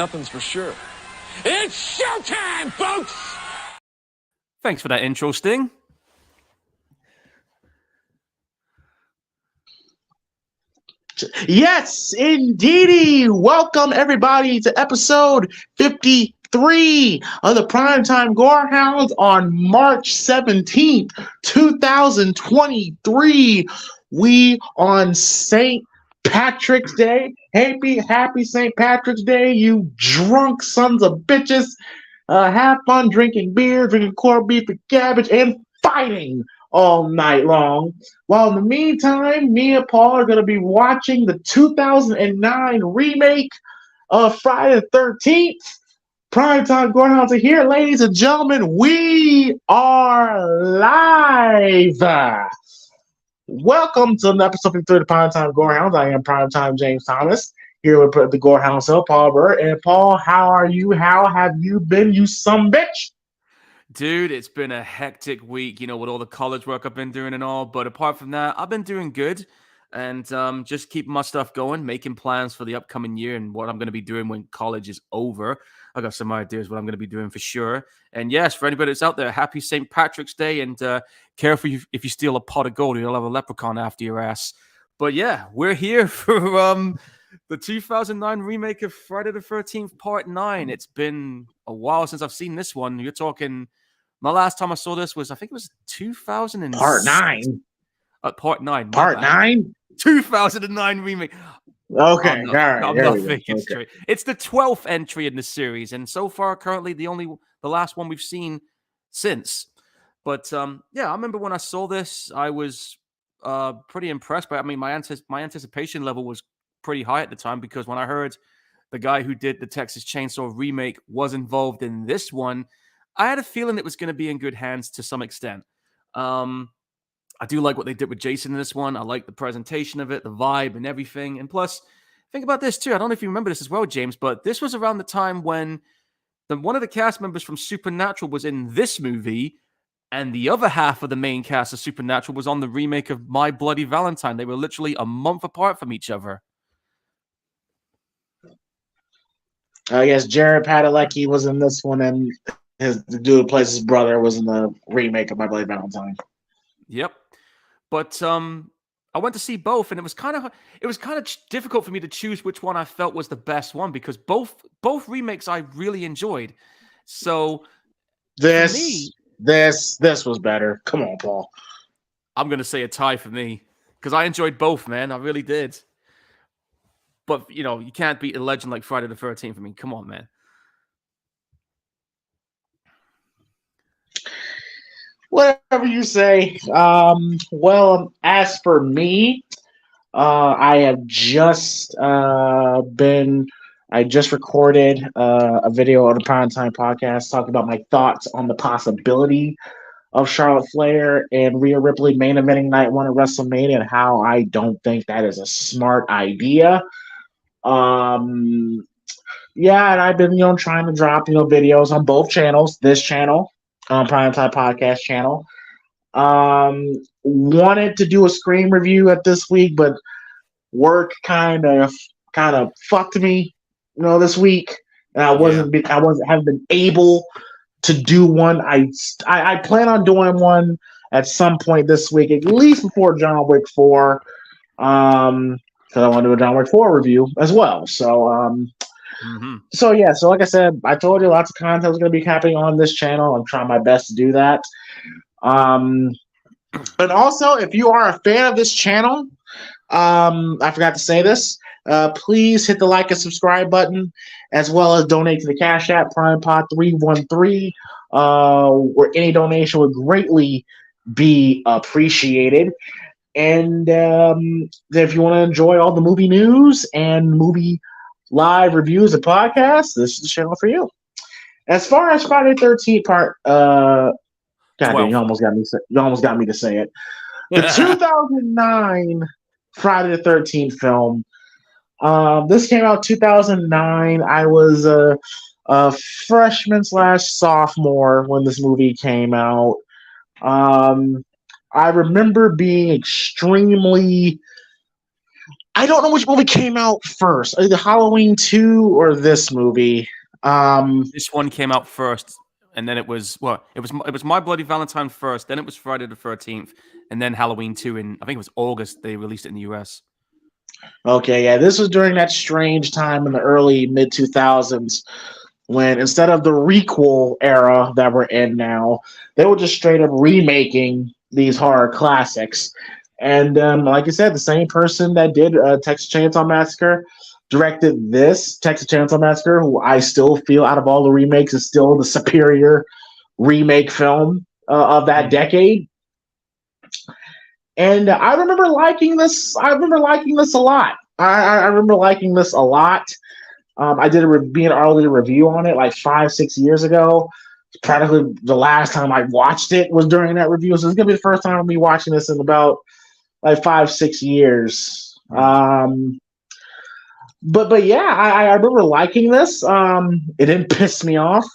nothing's for sure. It's showtime, folks! Thanks for that intro, Sting. Yes, indeedy. Welcome, everybody, to episode 53 of the Primetime Gorehounds on March 17th, 2023. We on St. Patrick's Day. Happy St. Patrick's Day, you drunk sons of bitches. Have fun drinking beer, drinking corned beef and cabbage, and fighting all night long. While in the meantime, me and Paul are going to be watching the 2009 remake of Friday the 13th. Primetime Gorehounds are here, ladies and gentlemen. We are live. Welcome to an episode 53 of the Primetime Gorehounds. I am Primetime James Thomas, here with the Gorehound self, Paul Burr. And Paul, how are you? How have you been, you sumbitch? Dude, it's been a hectic week, with all the college work I've been doing and all. But apart from that, I've been doing good and just keeping my stuff going, making plans for the upcoming year and what I'm going to be doing when college is over. I got some ideas what I'm going to be doing for sure. And yes, for anybody that's out there, happy St. Patrick's Day, and careful if you steal a pot of gold, you'll have a leprechaun after your ass. But yeah, we're here for the 2009 remake of Friday the 13th Part 9. It's been a while since I've seen this one. You're talking... My last time I saw this was, I think it was 2006. Part 9? Part 9. Part 9? 2009 remake. Okay, all right. I'm not thinking straight. It's the 12th entry in the series, and so far, currently, the last one we've seen since. But, yeah, I remember when I saw this, I was pretty impressed. But, I mean, my anticipation level was pretty high at the time, because when I heard the guy who did the Texas Chainsaw remake was involved in this one, I had a feeling it was going to be in good hands to some extent. I do like what they did with Jason in this one. I like the presentation of it, the vibe and everything. And plus, think about this too. I don't know if you remember this as well, James, but this was around the time when one of the cast members from Supernatural was in this movie, and the other half of the main cast of Supernatural was on the remake of My Bloody Valentine. They were literally a month apart from each other. Yes, Jared Padalecki was in this one, and the dude who plays his brother was in the remake of My Bloody Valentine. Yep. But I went to see both, and it was kind of difficult for me to choose which one I felt was the best one, because both remakes I really enjoyed. So this was better. Come on, Paul. I'm gonna say a tie for me, because I enjoyed both, man. I really did. But you can't beat a legend like Friday the 13th for me. Come on, man. Whatever you say. Well, as for me, I have just I just recorded a video on the Primetime podcast talking about my thoughts on the possibility of Charlotte Flair and Rhea Ripley main eventing night one at WrestleMania, and how I don't think that is a smart idea. Yeah, and I've been trying to drop videos on both channels. This channel, Primetime Podcast channel. Wanted to do a screen review at this week, but work kind of fucked me, this week, and I haven't been able to do one. I plan on doing one at some point this week, at least before John Wick 4, because I want to do a John Wick 4 review as well. So So yeah, so like I said, I told you lots of content was going to be happening on this channel. I'm trying my best to do that. And also, if you are a fan of this channel, I forgot to say this, please hit the like and subscribe button, as well as donate to the Cash App, PrimePod313, where any donation would greatly be appreciated. And if you want to enjoy all the movie news and movie live reviews and podcasts, this is the channel for you. As far as Friday the 13th part, God, you almost got me to say it. The 2009 Friday the 13th film. This came out 2009. I was a freshman / sophomore when this movie came out. I remember being extremely I don't know which movie came out first, either Halloween 2 or this movie. This one came out first, and then it was My Bloody Valentine first, then it was Friday the 13th, and then Halloween 2 in I think it was August they released it in the US. Okay, yeah, this was during that strange time in the early mid 2000s when instead of the requel era that we're in now, they were just straight up remaking these horror classics. And like I said, the same person that did Texas Chainsaw Massacre directed this Texas Chainsaw Massacre, who I still feel out of all the remakes is still the superior remake film of that decade. And I remember liking this. I remember liking this a lot. I remember liking this a lot. I did me and Arlie did a review on it like 5-6 years ago. Practically the last time I watched it was during that review. So it's gonna be the first time I'll be watching this in about like 5-6 years. But yeah, I remember liking this. It didn't piss me off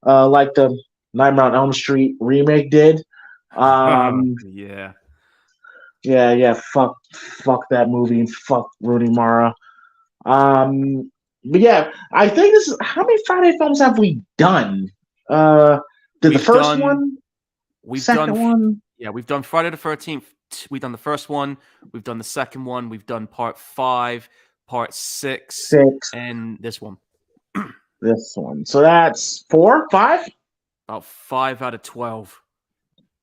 like the Nightmare on Elm Street remake did. Yeah. Yeah. Fuck that movie and fuck Rooney Mara. But yeah, I think this is how many Friday films have we done? Did the first one? Second one? Yeah, we've done Friday the 13th. We've done the first one. We've done the second one. We've done part 5, part 6, and this one. This one. So that's 4, 5? About 5 out of 12.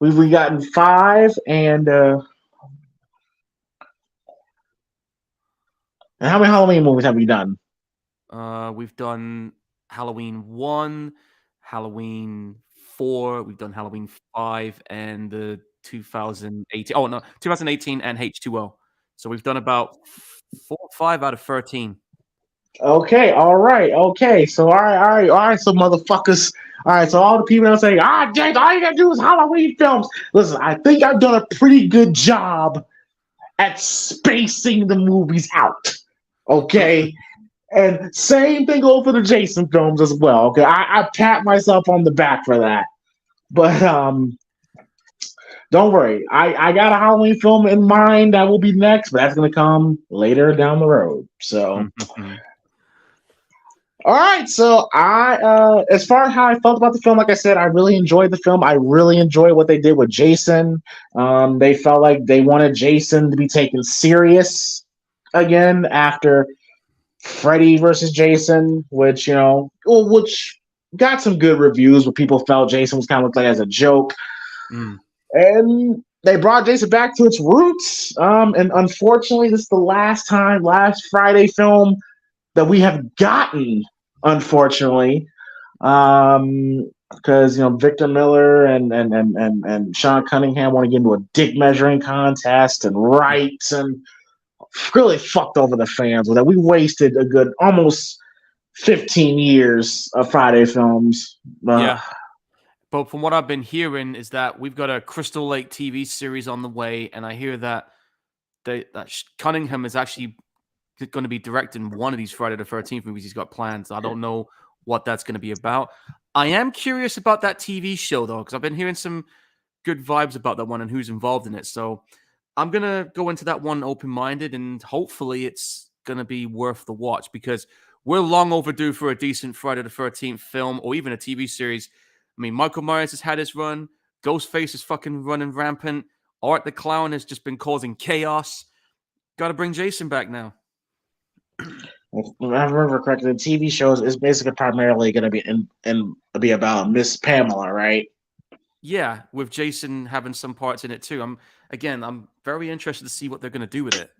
We've gotten 5 and how many Halloween movies have we done? We've done Halloween 1, Halloween 4, we've done Halloween 5, and the 2018. Oh, no, 2018 and H2O. So we've done about 4 or 5 out of 13. Okay, all right, okay. So all right, so motherfuckers. All right, so all the people that say, James, all you gotta do is Halloween films. Listen, I think I've done a pretty good job at spacing the movies out. Okay. And same thing goes for the Jason films as well. Okay. I pat myself on the back for that. But don't worry. I got a Halloween film in mind that will be next, but that's gonna come later down the road. So all right, so as far as how I felt about the film, like I said, I really enjoyed the film. I really enjoyed what they did with Jason. They felt like they wanted Jason to be taken serious again after Freddy versus Jason, which which got some good reviews, but people felt Jason was kind of looked like as a joke, and they brought Jason back to its roots. And unfortunately, this is the last Friday film that we have gotten. Unfortunately, because Victor Miller and Sean Cunningham want to get into a dick measuring contest and rights and really fucked over the fans with that. We wasted a good almost 15 years of Friday films. Yeah. But from what I've been hearing is that we've got a Crystal Lake TV series on the way, and I hear that Cunningham is actually going to be directing one of these Friday the 13th movies. He's got plans. I don't know what that's going to be about. I am curious about that TV show, though, because I've been hearing some good vibes about that one and who's involved in it. So I'm going to go into that one open-minded, and hopefully it's going to be worth the watch, because we're long overdue for a decent Friday the 13th film or even a TV series. I mean, Michael Myers has had his run. Ghostface is fucking running rampant. Art the Clown has just been causing chaos. Got to bring Jason back now. If I remember correctly, the TV shows is basically primarily going to be about Miss Pamela, right? Yeah, with Jason having some parts in it too. I'm very interested to see what they're going to do with it.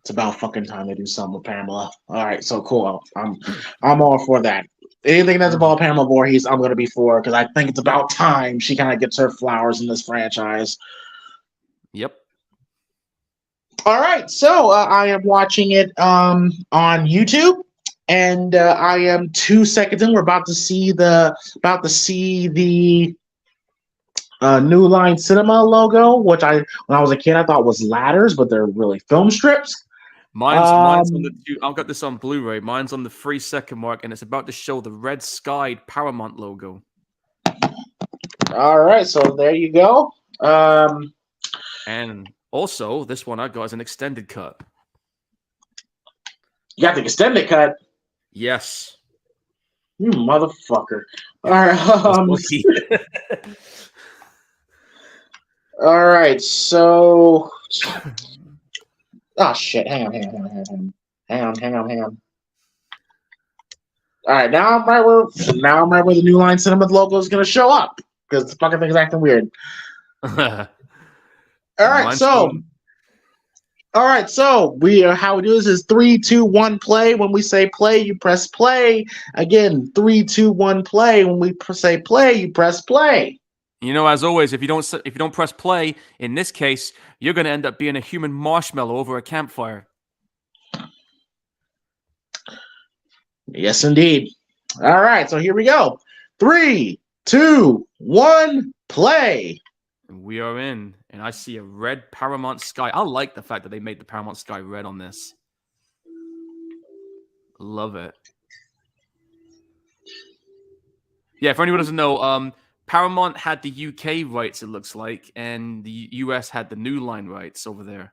It's about fucking time to do something with Pamela. All right, so cool. I'm all for that. Anything that's about Pamela Voorhees, I'm going to be for, because I think it's about time she kind of gets her flowers in this franchise. Yep. All right, so I am watching it on YouTube, and I am 2 seconds in. We're about to see the New Line Cinema logo, which when I was a kid I thought was ladders, but they're really film strips. Mine's on the I've got this on Blu-ray. Mine's on the 3-second mark, and it's about to show the red skied Paramount logo. All right, so there you go. And also, this one I got is an extended cut. You got the extended cut. Yes. You motherfucker. All right. All right. So. Oh shit! Hang on. All right, now I'm right where the New Line Cinema logo is going to show up because the fucking thing is acting weird. All right, so we how we do this is 3, 2, 1, play. When we say play, you press play. Again, 3, 2, 1, play. When we say play, you press play. You know, as always, if you don't press play, in this case, you're going to end up being a human marshmallow over a campfire. Yes, indeed. All right, so here we go. 3, 2, 1, play. We are in, and I see a red Paramount Sky. I like the fact that they made the Paramount Sky red on this. Love it. Yeah, for anyone who doesn't know, Paramount had the UK rights, it looks like, and the US had the New Line rights over there.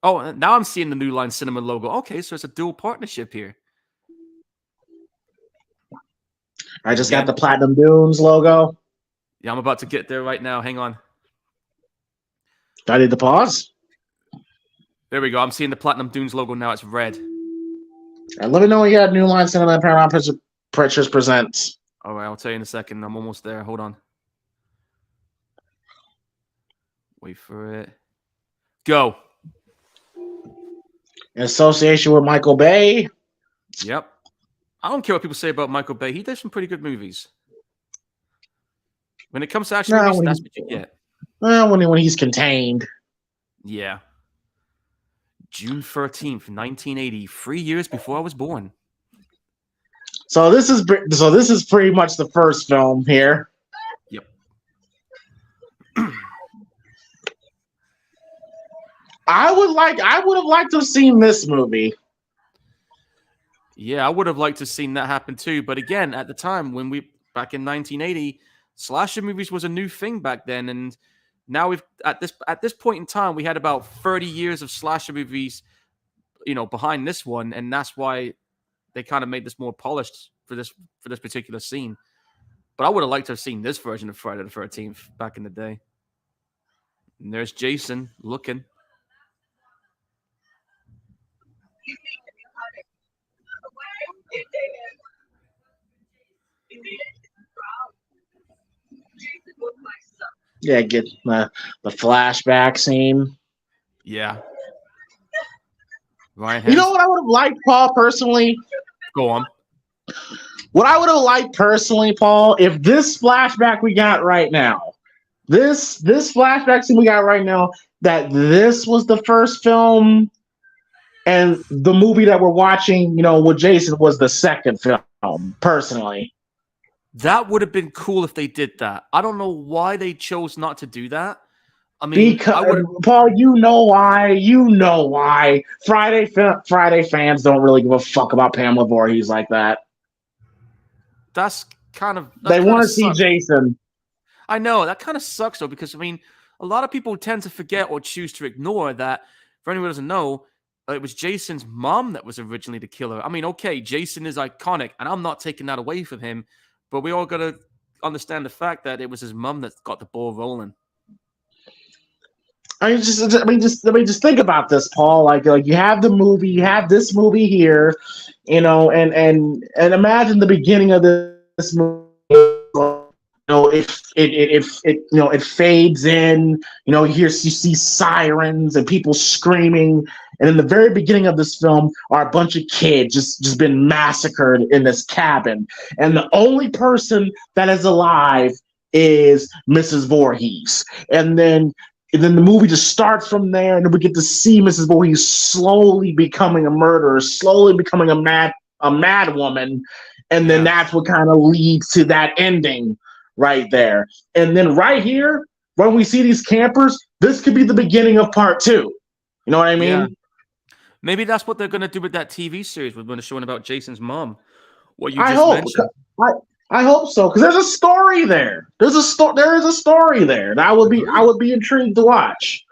Oh, now I'm seeing the New Line Cinema logo. Okay, so it's a dual partnership here. I just got the Platinum Dunes logo. Yeah, I'm about to get there right now. Hang on. Do I need to pause? There we go. I'm seeing the Platinum Dunes logo now. It's red. And let me know when you got New Line Cinema and Paramount Pictures Presents. All right, I'll tell you in a second. I'm almost there. Hold on. Wait for it. Go. In association with Michael Bay. Yep. I don't care what people say about Michael Bay. He does some pretty good movies. When it comes to action movies, that's what you get. Well, when he's contained. Yeah. June 13th, 1980, 3 years before I was born. So this is pretty much the first film here. Yep. I would have liked to have seen this movie. Yeah, I would have liked to have seen that happen too. But again, at the time back in 1980, slasher movies was a new thing back then, and now at this point in time we had about 30 years of slasher movies, behind this one, and that's why they kind of made this more polished for this particular scene. But I would have liked to have seen this version of Friday the 13th back in the day. And there's Jason looking. Yeah, get the flashback scene. Yeah. Ryan you know what I would have liked, Paul, personally? Go on. What I would have liked personally, Paul, if this flashback we got right now, this flashback scene we got right now, that this was the first film and the movie that we're watching, with Jason was the second film, personally. That would have been cool if they did that. I don't know why they chose not to do that. I mean, because Paul, you know why. Friday fans don't really give a fuck about Pamela Voorhees like that. They want to see Jason. I know that kind of sucks though, because a lot of people tend to forget or choose to ignore that. For anyone who doesn't know, it was Jason's mom that was originally the killer. Okay, Jason is iconic, and I'm not taking that away from him, but we all got to understand the fact that it was his mom that got the ball rolling. Just think about this, Paul. Like you have the movie, you have this movie here, and imagine the beginning of this movie. It fades in. You see sirens and people screaming, and in the very beginning of this film are a bunch of kids just been massacred in this cabin, and the only person that is alive is Mrs. Voorhees, and then the movie just starts from there, and then we get to see Mrs. Voorhees slowly becoming a murderer, slowly becoming a mad woman, and then that's what kind of leads to that ending right there. And then right here, when we see these campers, this could be the beginning of part 2. You know what I mean? Yeah. Maybe that's what they're going to do with that TV series when they're showing about Jason's mom. What you just mentioned. I hope so, because there's a story there. There is a story there that I would be intrigued to watch.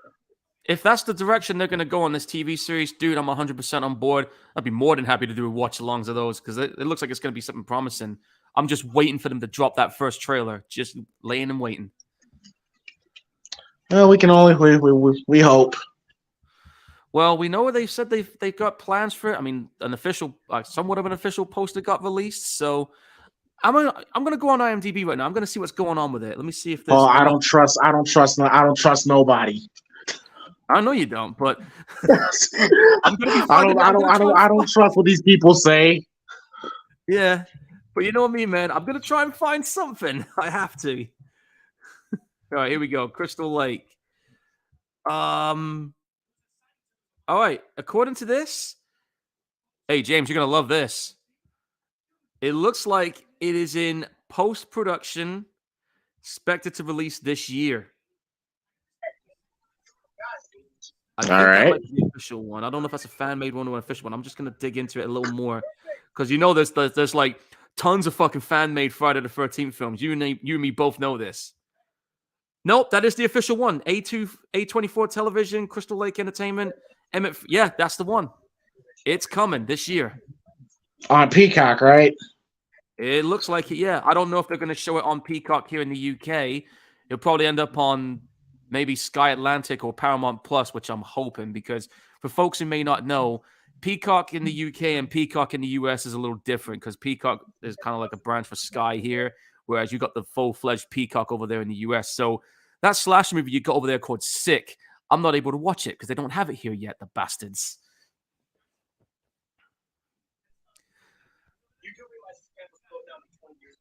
if that's the direction they're going to go on this TV series, dude, I'm 100% on board. I'd be more than happy to do watch-alongs of those because it looks like it's going to be something promising. I'm just waiting for them to drop that first trailer, just laying and waiting. Well, we can only we hope. Well, we know they said they've got plans for it. I mean, an official, somewhat of an official poster got released. So I'm gonna go on IMDb right now. I'm gonna see what's going on with it. Let me see if there's. I don't trust nobody. I know you don't, but I'm gonna be I don't trust what these people say. Yeah, but you know what I mean, man. I'm gonna try and find something. I have to. All right, here we go. Crystal Lake. All right. According to this, hey James, you're gonna love this. It looks like it is in post-production, expected to release this year. I think that might be the official one. I don't know if that's a fan-made one or an official one. I'm just gonna dig into it a little more because you know there's like tons of fucking fan-made Friday the 13th films. You and me both know this. Nope, that is the official one. A24 Television, Crystal Lake Entertainment. Yeah, that's the one. It's coming this year on Peacock, right? It looks like it. Yeah, I don't know if they're going to show it on Peacock here in the UK. It'll probably end up on maybe Sky Atlantic or Paramount Plus, which I'm hoping, because for folks who may not know, Peacock in the UK and Peacock in the US is a little different because Peacock is kind of like a branch for Sky here, whereas you got the full-fledged Peacock over there in the US. So that slasher movie you got over there called Sick, I'm not able to watch it because they don't have it here yet, the bastards.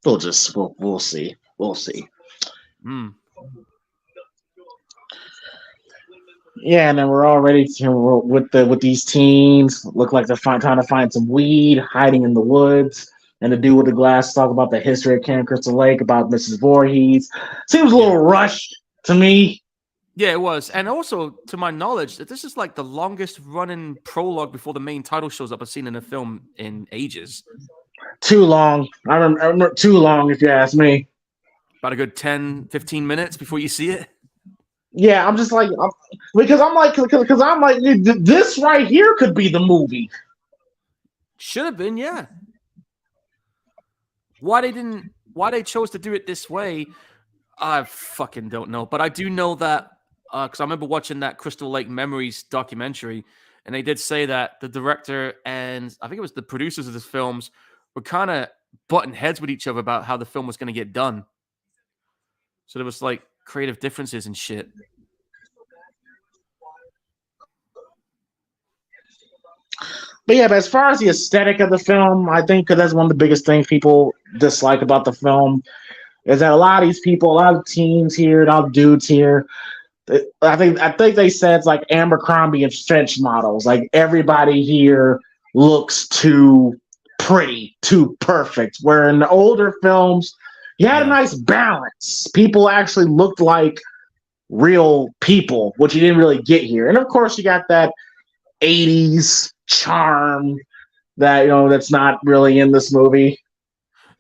We'll see. We'll see. Yeah, and then we're all ready to with these teens. Look like they're trying to find some weed, hiding in the woods. And the dude with the glass talk about the history of Camp Crystal Lake, about Mrs. Voorhees. Seems a little rushed to me. Yeah, it was. And also, to my knowledge, this is like the longest running prologue before the main title shows up I've seen in a film in ages. Too long. I remember too long, if you ask me. About a good 10, 15 minutes before you see it. Yeah, I'm just like, because I'm like, this right here could be the movie. Should have been, yeah. Why they chose to do it this way, I fucking don't know. But I do know that because I remember watching that Crystal Lake Memories documentary, and they did say that the director and I think it was the producers of this films were kind of butting heads with each other about how the film was going to get done. So there was like creative differences and shit. But yeah, but as far as the aesthetic of the film, I think that's one of the biggest things people dislike about the film is that a lot of these people, a lot of teens here, a lot of dudes here, I think they said it's like Abercrombie and Fitch models. Like everybody here looks too pretty, too perfect. Where in the older films, you had a nice balance. People actually looked like real people, which you didn't really get here. And of course, you got that 80s charm that that's not really in this movie.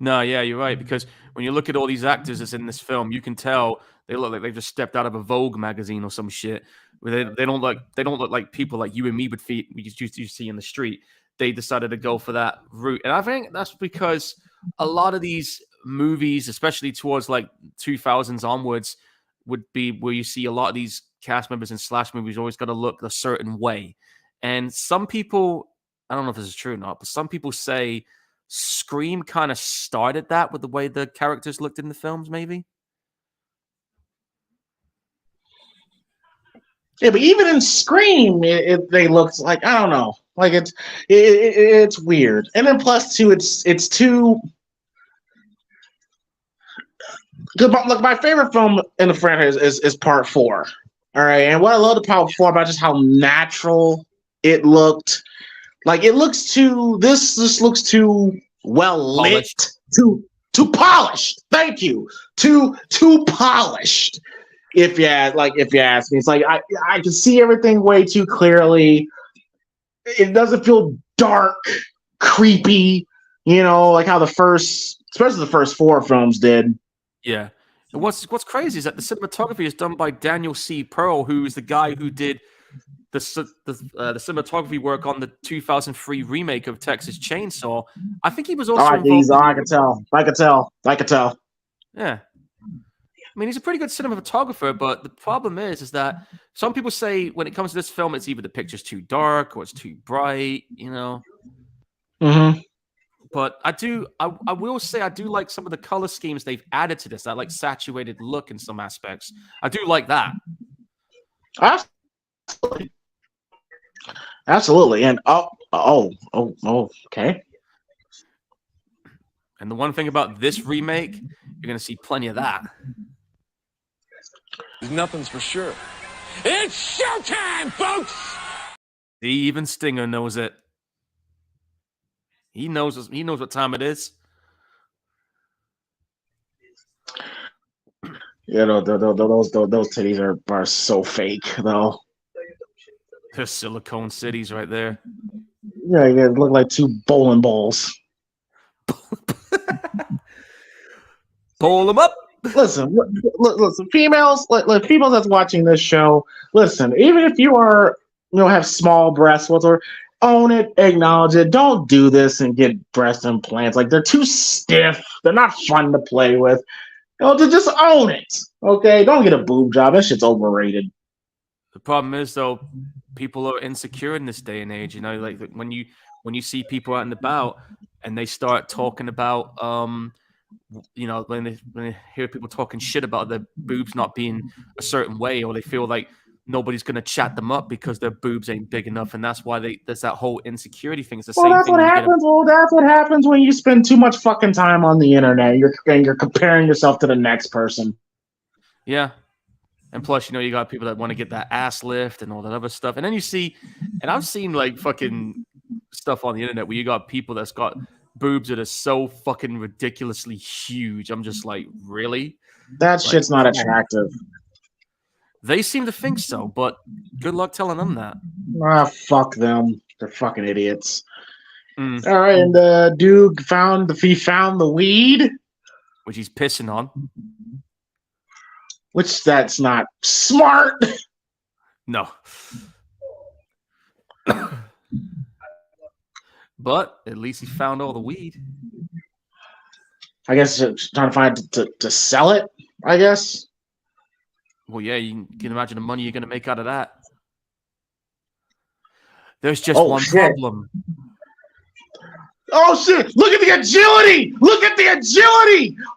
No, yeah, you're right. Because when you look at all these actors that's in this film, you can tell they look like they've just stepped out of a Vogue magazine or some shit. They don't look like people like you and me you see in the street. They decided to go for that route, and I think that's because a lot of these movies, especially towards like 2000s onwards, would be where you see a lot of these cast members in slash movies always got to look a certain way. And some people, I don't know if this is true or not, but some people say Scream kind of started that with the way the characters looked in the films, maybe. Yeah, but even in Scream, they looked like, I don't know, like it's weird. And then plus two, it's too. Look, my favorite film in the franchise is Part 4. All right, and what I love about Part 4 about just how natural it looked. Like it looks too. This looks too well lit, too polished. Thank you, too polished. If you ask me, it's like I can see everything way too clearly. It doesn't feel dark, creepy. Like how especially the first 4 films did. Yeah. And what's crazy is that the cinematography is done by Daniel C. Pearl, who is the guy who did the cinematography work on the 2003 remake of Texas Chainsaw. I think he was also involved. I can tell. Yeah. I mean, he's a pretty good cinematographer, but the problem is that some people say when it comes to this film, it's either the picture's too dark or it's too bright, you know. Mm-hmm. But I will say I do like some of the color schemes they've added to this. That like saturated look in some aspects. I do like that. Absolutely. And okay. And the one thing about this remake, you're gonna see plenty of that. Nothing's for sure. It's showtime, folks! Even Stinger knows it. He knows what time it is. Yeah, those titties are so fake, though. They're silicone cities right there. Yeah, they look like two bowling balls. Pull them up. Listen, females that's watching this show. Listen, even if you are, have small breasts, whatever, own it, acknowledge it. Don't do this and get breast implants. Like, they're too stiff. They're not fun to play with. To just own it. Okay, don't get a boob job. That shit's overrated. The problem is, though, people are insecure in this day and age. You know, like when you see people out and about and they start talking about, when they hear people talking shit about their boobs not being a certain way, or they feel like nobody's gonna chat them up because their boobs ain't big enough, and that's why there's that whole insecurity thing. It's the same that's thing. What happens. That's what happens when you spend too much fucking time on the internet. You're comparing yourself to the next person. Yeah. And plus, you got people that want to get that ass lift and all that other stuff. And then you see, and I've seen like fucking stuff on the internet where you got people that's got boobs that are so fucking ridiculously huge. I'm just like, really? That shit's not attractive. They seem to think so, but good luck telling them that. Fuck them. They're fucking idiots. Mm. All right, and the dude found the weed, which he's pissing on. Which that's not smart. No. But at least he found all the weed. I guess trying to find to sell it, I guess. Well, yeah, you can imagine the money you're going to make out of that. There's just one problem. Oh, shit. Look at the agility.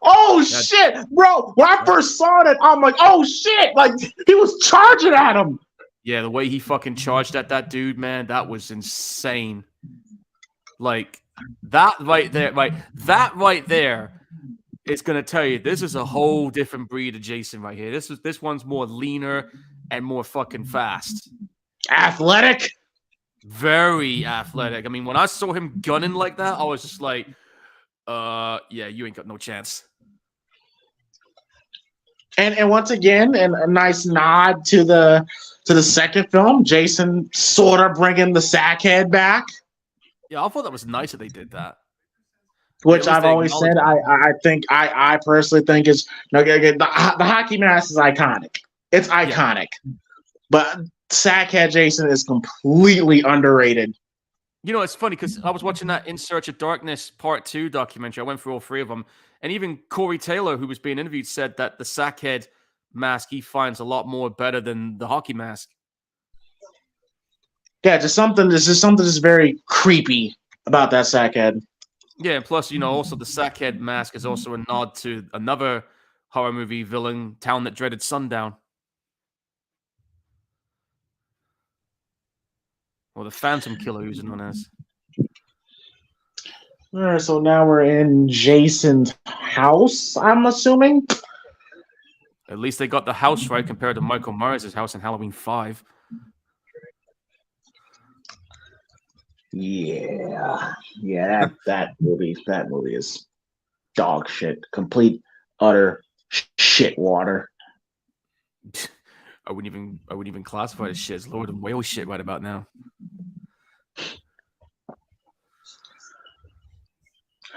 Oh, shit. Bro, when I first saw that, I'm like, oh, shit. Like, he was charging at him. Yeah, the way he fucking charged at that dude, man, that was insane. Like, that right there is going to tell you this is a whole different breed of Jason right here. This one's more leaner and more fucking fast. Athletic. Very athletic. I mean, when I saw him gunning like that, I was just like, yeah, you ain't got no chance. And once again, and a nice nod to the second film, Jason sort of bringing the sackhead back. Yeah, I thought that was nice that they did that. Which I've always said, I personally think is the hockey mask is iconic. It's iconic, but Sackhead Jason is completely underrated. It's funny because I was watching that In Search of Darkness Part 2 documentary. I went through all three of them. And even Corey Taylor, who was being interviewed, said that the Sackhead mask he finds a lot more better than the hockey mask. Yeah, just something that's very creepy about that Sackhead. Yeah, and plus, also the Sackhead mask is also a nod to another horror movie villain, Town That Dreaded Sundown. Or the Phantom Killer, who's known as. All right, so now we're in Jason's house, I'm assuming. At least they got the house right compared to Michael Myers' house in Halloween 5. Yeah, that movie is dog shit, complete utter shit water. I wouldn't even classify it as shit. It's lower than whale shit right about now.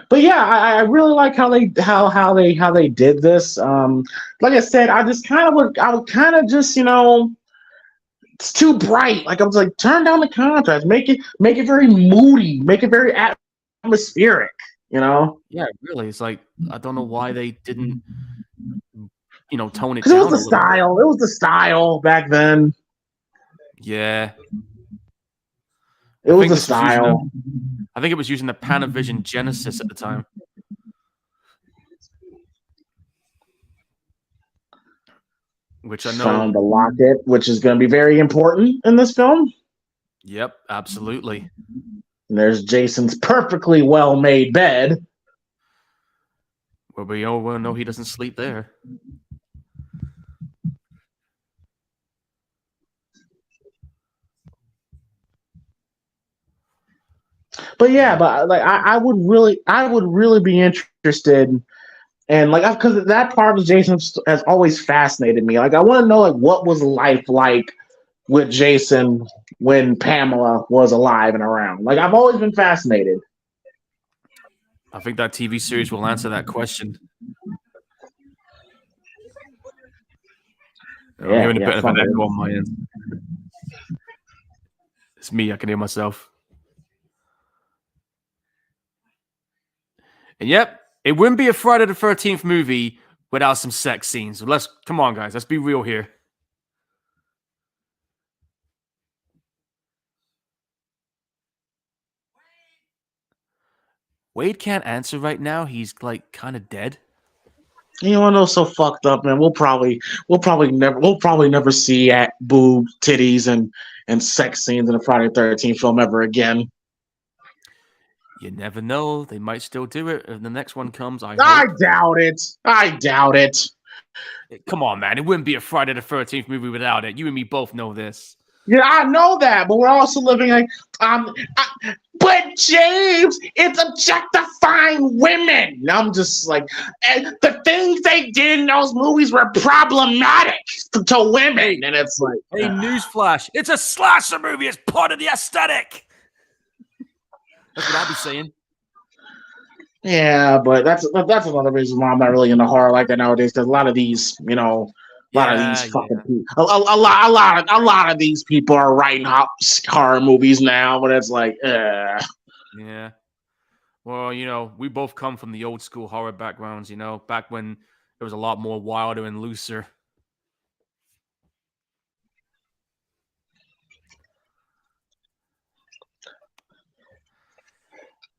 But yeah, I really like how they did this. Like I said, I would kind of just it's too bright. Like I was like, turn down the contrast, make it very moody, make it very atmospheric. You know? Yeah, really. It's like I don't know why they didn't, tone it Because it was down the a little bit. style. It was the style back then. Yeah. It was the style. I think it was using the Panavision Genesis at the time. Which I know. Found the locket, which is going to be very important in this film. Yep, absolutely. And there's Jason's perfectly well-made bed. Well, we all know he doesn't sleep there. But yeah, but like I would really be interested, and like because that part of Jason has always fascinated me. Like I want to know like what was life like with Jason when Pamela was alive and around. Like I've always been fascinated. I think that TV series will answer that question. I'm hearing a bit of an echo on my end. It's me. I can hear myself. And yep, it wouldn't be a Friday the 13th movie without some sex scenes. So come on, guys. Let's be real here. Wade can't answer right now. He's like kind of dead. You know what's so fucked up, man? We'll probably never see boob, titties, and sex scenes in a Friday the 13th film ever again. You never know. They might still do it if the next one comes. I doubt it. I doubt it. Come on, man. It wouldn't be a Friday the 13th movie without it. You and me both know this. Yeah, I know that, but we're also living like, but James, it's objectifying women. I'm just like, the things they did in those movies were problematic to women, and it's like, hey, newsflash! It's a slasher movie. It's part of the aesthetic. That's what I'll be saying. Yeah, but that's another reason why I'm not really into horror like that nowadays. Because a lot of these, a lot of these fucking people, a lot of these people are writing horror movies now. But it's like, yeah. Well, we both come from the old school horror backgrounds. Back when it was a lot more wilder and looser.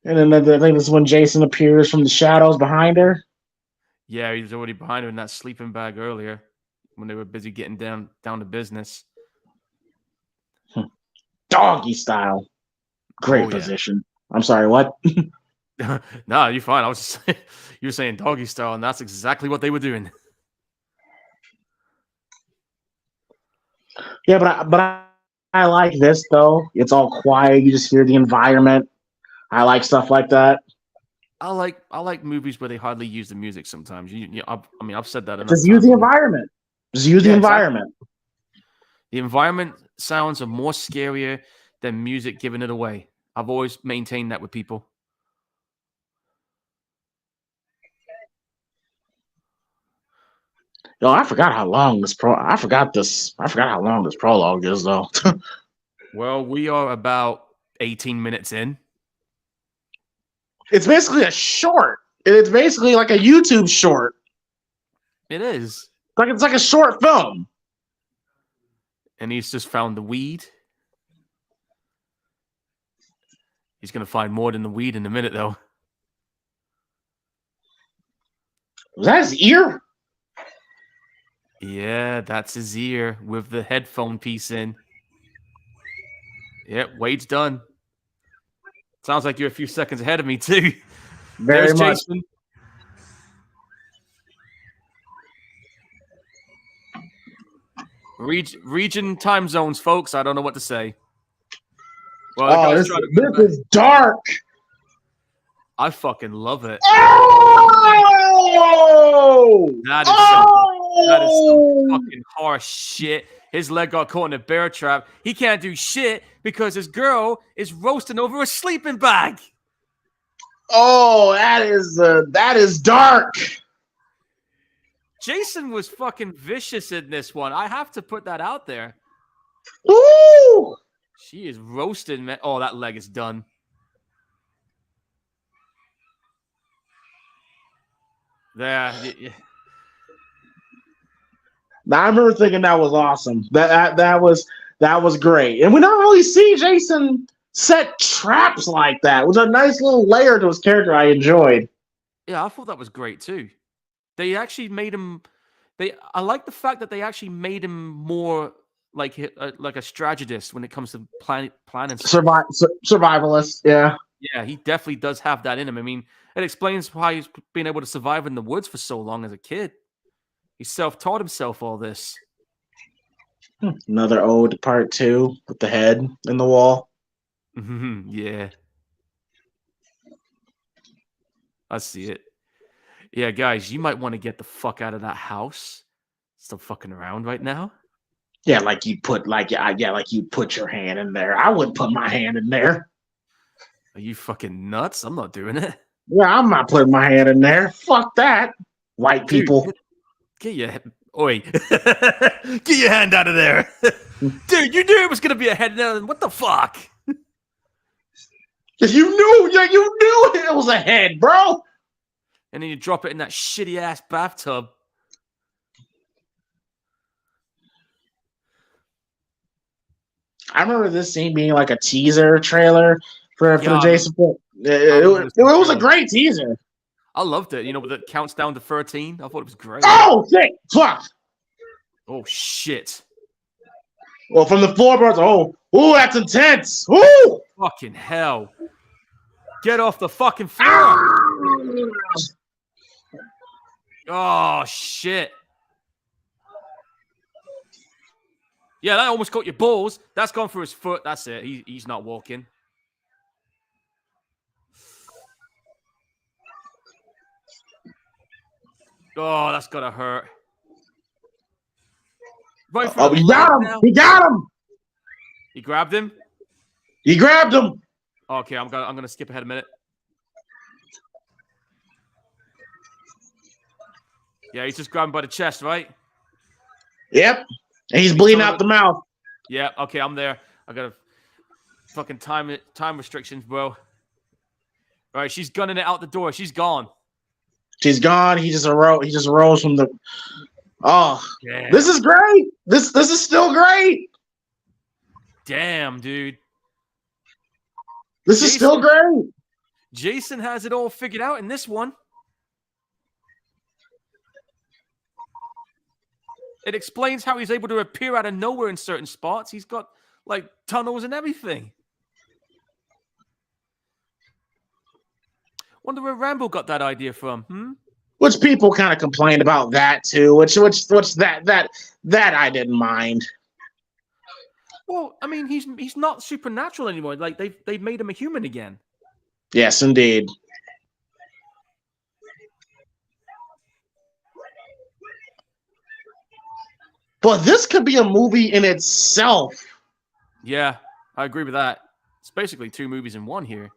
And then I think this is when Jason appears from the shadows behind her. Yeah, he was already behind her in that sleeping bag earlier when they were busy getting down to business. Doggy style. Great position. I'm sorry, what? No, you're fine. I was just saying, you were saying doggy style, and that's exactly what they were doing. Yeah, but I like this though. It's all quiet. You just hear the environment. I like stuff like that. I like movies where they hardly use the music sometimes. I've said that enough Just use the environment. Just use the environment. Exactly. The environment sounds are more scarier than music giving it away. I've always maintained that with people. Yo, I forgot how long this prologue is though. Well, we are about 18 minutes in. It's basically a short. It's basically like a YouTube short. It is. It's like a short film. And he's just found the weed. He's going to find more than the weed in a minute, though. Was that his ear? Yeah, that's his ear with the headphone piece in. Yep, Wade's done. Sounds like you're a few seconds ahead of me, too. Very much. Jason. Region time zones, folks. I don't know what to say. Well, this is dark. I fucking love it. Oh! That is some fucking harsh shit. His leg got caught in a bear trap. He can't do shit because his girl is roasting over a sleeping bag. Oh, that is dark. Jason was fucking vicious in this one. I have to put that out there. Ooh! She is roasted, man. Oh, that leg is done. There. Now, I remember thinking that was awesome. That was great. And we don't really see Jason set traps like that. It was a nice little layer to his character I enjoyed. Yeah, I thought that was great too. They actually made him. I like the fact that they actually made him more like a strategist when it comes to planning stuff. Survivalist, yeah. Yeah, he definitely does have that in him. I mean, it explains why he's been able to survive in the woods for so long as a kid. He self-taught himself all this. Another ode to part 2 with the head in the wall. Yeah. I see it. Yeah, guys, you might want to get the fuck out of that house. Still fucking around right now? Yeah, like you put your hand in there. I wouldn't put my hand in there. Are you fucking nuts? I'm not doing it. Yeah, I'm not putting my hand in there. Fuck that. White Dude, people. Get your get your hand out of there. Dude, you knew it was gonna be a head now. What the fuck? You knew it was a head, bro. And then you drop it in that shitty ass bathtub. I remember this scene being like a teaser trailer for the Jason film. It was a great teaser. I loved it. You know, but it counts down to 13. I thought it was great. Oh shit! Fuck! Oh shit! Well, from the floorboards. Oh, that's intense. Woo! Fucking hell! Get off the fucking floor! Oh shit! Yeah, that almost got your balls. That's gone through his foot. That's it. He's not walking. Oh, that's gotta hurt. Right Oh, he got him! Now. He got him! He grabbed him? He grabbed him! Okay, I'm gonna skip ahead a minute. Yeah, he's just grabbed him by the chest, right? Yep. And he's bleeding out the mouth. Yeah, okay, I'm there. I got a fucking time restrictions, bro. All right, she's gunning it out the door. She's gone. She's gone. He just arose from the. Oh, damn. This is great. This is still great. Damn, dude. This is still great. Jason has it all figured out in this one. It explains how he's able to appear out of nowhere in certain spots. He's got like tunnels and everything. Wonder where Rambo got that idea from, Which people kind of complained about that too. Which that I didn't mind. Well, I mean, he's not supernatural anymore. Like they've made him a human again. Yes, indeed. But this could be a movie in itself. Yeah, I agree with that. It's basically 2 movies in one here.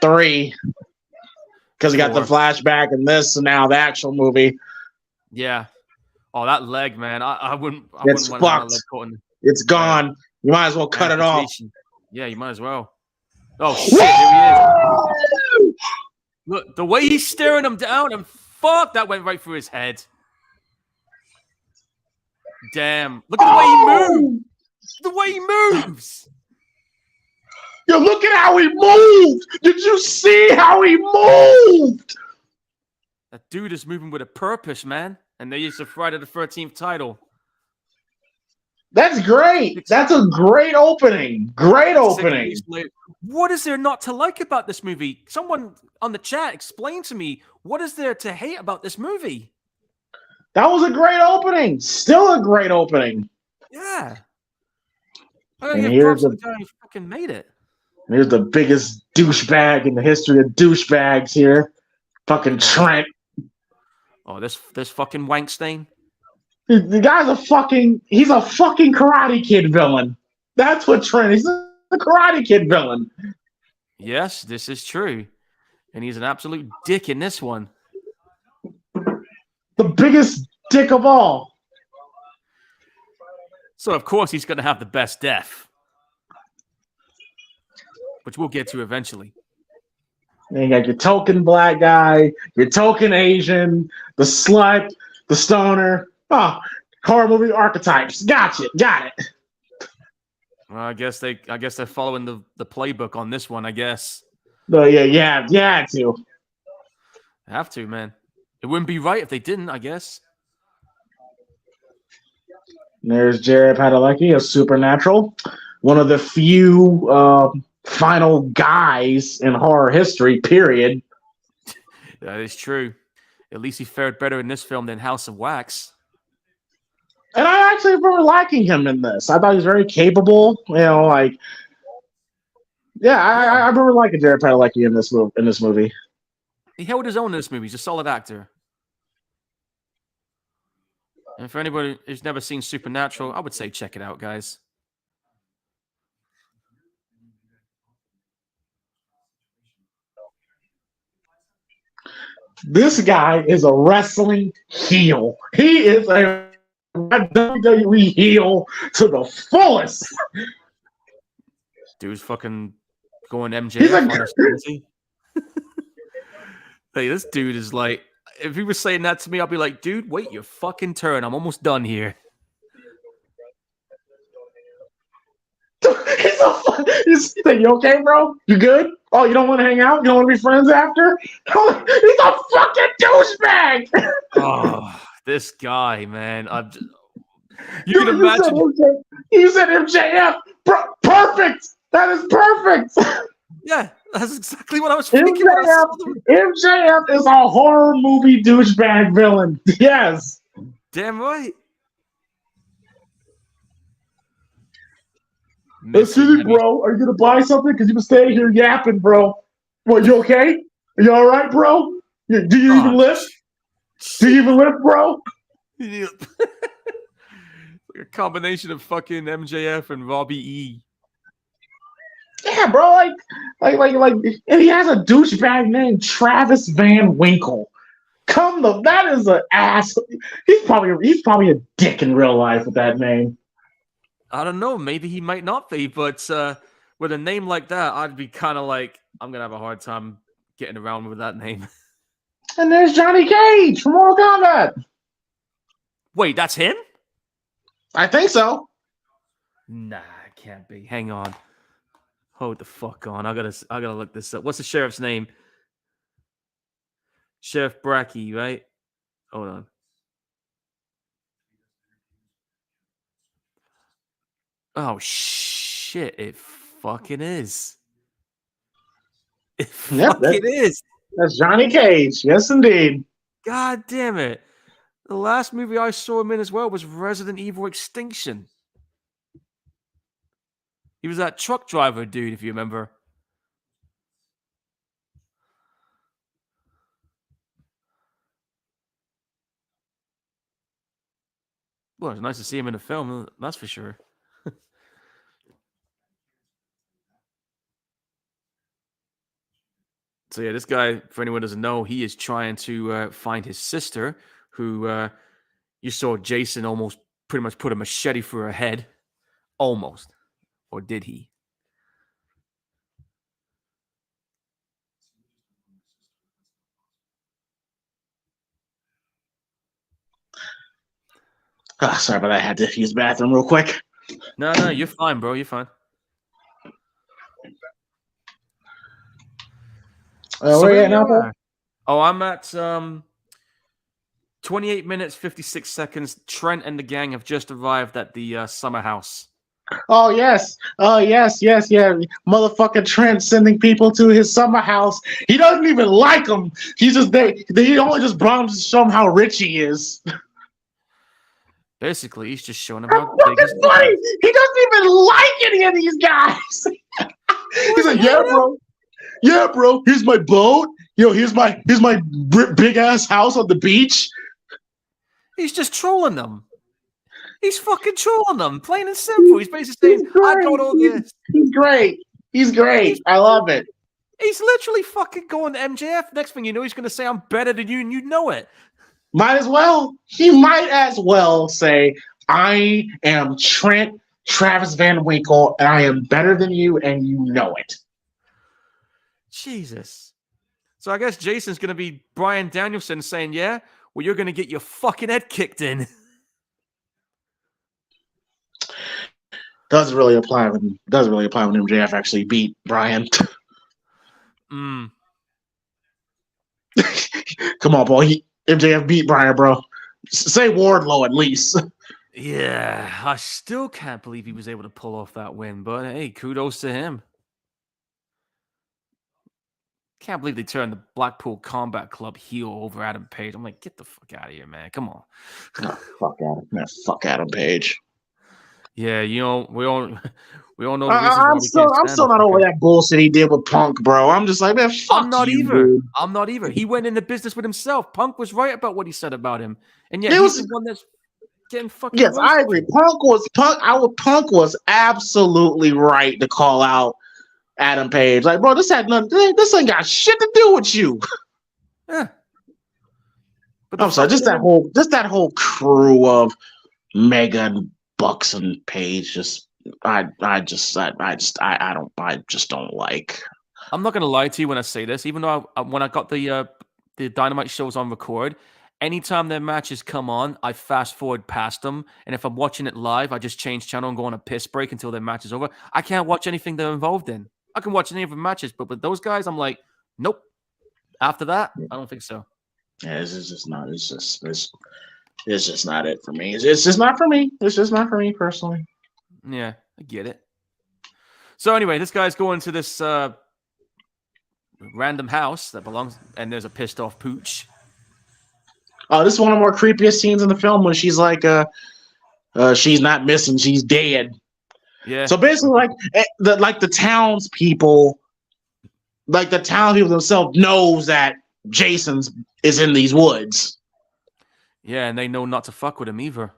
3. Because we got the flashback and this, and now the actual movie. Yeah. Oh, that leg, man. I wouldn't. It's fucked. It's gone. You might as well cut it off. Yeah, you might as well. Oh shit! Here he is. Look, the way he's staring him down, and fuck, that went right through his head. Damn! Look at the way he moves. The way he moves. Yo, look at how he moved. Did you see how he moved? That dude is moving with a purpose, man. And they used the Friday the 13th title. That's great. That's a great opening. Great opening. What is there not to like about this movie? Someone on the chat explain to me, what is there to hate about this movie? That was a great opening. Still a great opening. Yeah. And here's the guy who fucking made it. Here's the biggest douchebag in the history of douchebags here. Fucking Trent. Oh, this fucking wank stain. The guy's he's a fucking Karate Kid villain. That's what Trent is. He's a Karate Kid villain. Yes, this is true. And he's an absolute dick in this one. The biggest dick of all. So of course he's going to have the best death, which we'll get to eventually. And you got your token black guy, your token Asian, the slut, the stoner. Oh, horror movie archetypes. Gotcha. Got it. Well, I guess they're following the playbook on this one, I guess. No, yeah, too. Have to, man. It wouldn't be right if they didn't, I guess. There's Jared Padalecki of Supernatural, one of the few final guys in horror history, period. That is true. At least he fared better in this film than House of Wax. And I actually remember liking him in this. I thought he was very capable. You know, like, yeah, I remember liking Jared Padalecki in this movie. He held his own in this movie. He's a solid actor. And for anybody who's never seen Supernatural, I would say check it out, guys. This guy is a wrestling heel. He is a WWE heel to the fullest. Dude's fucking going MJF on us, isn't he? Hey, this dude is like, if he was saying that to me, I'll be like, dude, wait your fucking turn. I'm almost done here. He's like, you okay, bro? You good? Oh, you don't want to hang out? You don't want to be friends after? He's a fucking douchebag. Oh, this guy, man. You can imagine. You said MJF. Perfect. That is perfect. Yeah, that's exactly what I was thinking. MJF is a horror movie douchebag villain. Yes. Damn right. Excuse me, bro. Are you gonna buy something? Because you've been staying here yapping, bro. What, you okay? Are you all right, bro? Do you even lift? Do you even lift, bro? Like a combination of fucking MJF and Robbie E. Yeah, bro. Like, and he has a douchebag named Travis Van Winkle. That is an ass. He's probably a dick in real life with that name. I don't know. Maybe he might not be, but with a name like that, I'd be kind of like, I'm going to have a hard time getting around with that name. And there's Johnny Cage from Mortal Kombat. Wait, that's him? I think so. Nah, it can't be. Hang on. Hold the fuck on. I gotta look this up. What's the sheriff's name? Sheriff Brackey, right? Hold on. Oh, shit. It fucking is. It fucking is. That's Johnny Cage. Yes, indeed. God damn it. The last movie I saw him in as well was Resident Evil Extinction. He was that truck driver dude, if you remember. Well, it's nice to see him in a film, that's for sure. So yeah, this guy, for anyone who doesn't know, he is trying to find his sister, who you saw Jason almost pretty much put a machete through her head. Almost. Or did he? Oh, sorry about that. I had to use the bathroom real quick. No, you're fine, bro. You're fine. Where are you at now, bro? Oh, I'm at 28 minutes, 56 seconds. Trent and the gang have just arrived at the summer house. Oh, yes. Yeah. Motherfucking Trent sending people to his summer house. He doesn't even like them. He's just there. He only just brought them to show him how rich he is. Basically, he's just showing them how big his funny. He doesn't even like any of these guys. He's like, yeah, bro. Here's my boat. Here's my big ass house on the beach. He's just trolling them. He's fucking trolling them, plain and simple. He's basically saying, I got all this. He's great. I love it. He's literally fucking going to MJF. Next thing you know, he's going to say, I'm better than you, and you know it. He might as well say, I am Trent Travis Van Winkle, and I am better than you, and you know it. Jesus. So I guess Jason's going to be Bryan Danielson saying, yeah, well, you're going to get your fucking head kicked in. Doesn't really apply when MJF actually beat Bryan. Mm. Come on, boy. MJF beat Bryan, bro. Say Wardlow at least. Yeah, I still can't believe he was able to pull off that win, but hey, kudos to him. Can't believe they turned the Blackpool Combat Club heel over Adam Page. I'm like, get the fuck out of here, man. Come on. Oh, fuck Adam Page. Yeah, you know, we all know the reasons I'm still not over that bullshit he did with Punk, bro. I'm just like, man, fuck I'm not you, either. dude. I'm not either. He went into business with himself. Punk was right about what he said about him, and yet he's the one that's getting fucking. Yes, I agree. Punk was absolutely right to call out Adam Page. Like, bro, this ain't got shit to do with you. Yeah. But I'm sorry, just that whole crew of Megan, Bucks, and Page. I just don't like. I'm not gonna lie to you when I say this. Even though when I got the Dynamite shows on record, anytime their matches come on, I fast forward past them, and if I'm watching it live, I just change channel and go on a piss break until their match is over. I can't watch anything they're involved in. I can watch any of the matches, but with those guys, I'm like, nope. After that, I don't think so. Yeah, it's just not it for me. It's just not for me. It's just not for me personally. Yeah, I get it. So anyway, this guy's going to this random house that belongs, and there's a pissed off Pooch. Oh, this is one of the more creepiest scenes in the film when she's like, she's not missing, she's dead. Yeah. So basically, the townspeople, like the townspeople themselves, knows that Jason's is in these woods. Yeah, and they know not to fuck with him either.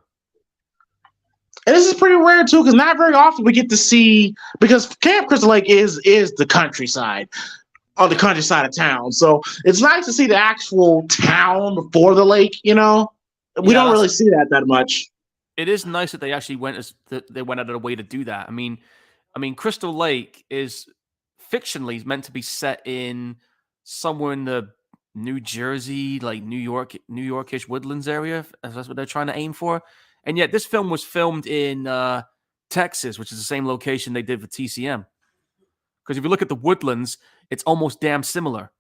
And this is pretty rare too, because not very often we get to see, because Camp Crystal Lake is the countryside, on the countryside of town. So it's nice to see the actual town before the lake. You know, we don't really see that much. It is nice that they actually went out of their way to do that. I mean, Crystal Lake is fictionally meant to be set in somewhere in the New Jersey, like New Yorkish Woodlands area. That's what they're trying to aim for. And yet this film was filmed in Texas, which is the same location they did for TCM. Because if you look at the Woodlands, it's almost damn similar.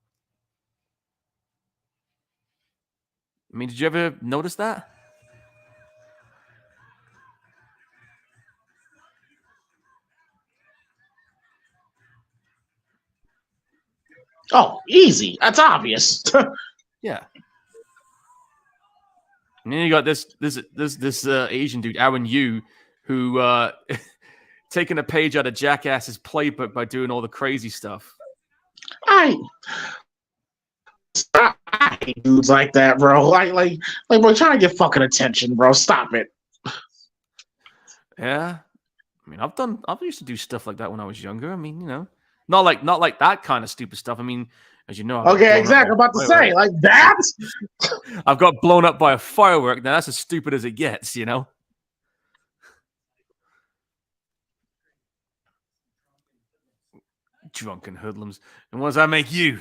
I mean, did you ever notice that? Oh, easy. That's obvious. Yeah. And then you got this Asian dude, Aaron Yu, who taking a page out of Jackass's playbook by doing all the crazy stuff. I hate dudes like that, bro. Like, bro, trying to get fucking attention, bro. Stop it. Yeah. I mean, I've used to do stuff like that when I was younger. I mean, you know, not like that kind of stupid stuff. I mean, as you know. Okay, exactly. I'm about to say, like that. I've got blown up by a firework. Now that's as stupid as it gets, you know. Drunken hoodlums. And what does that make you?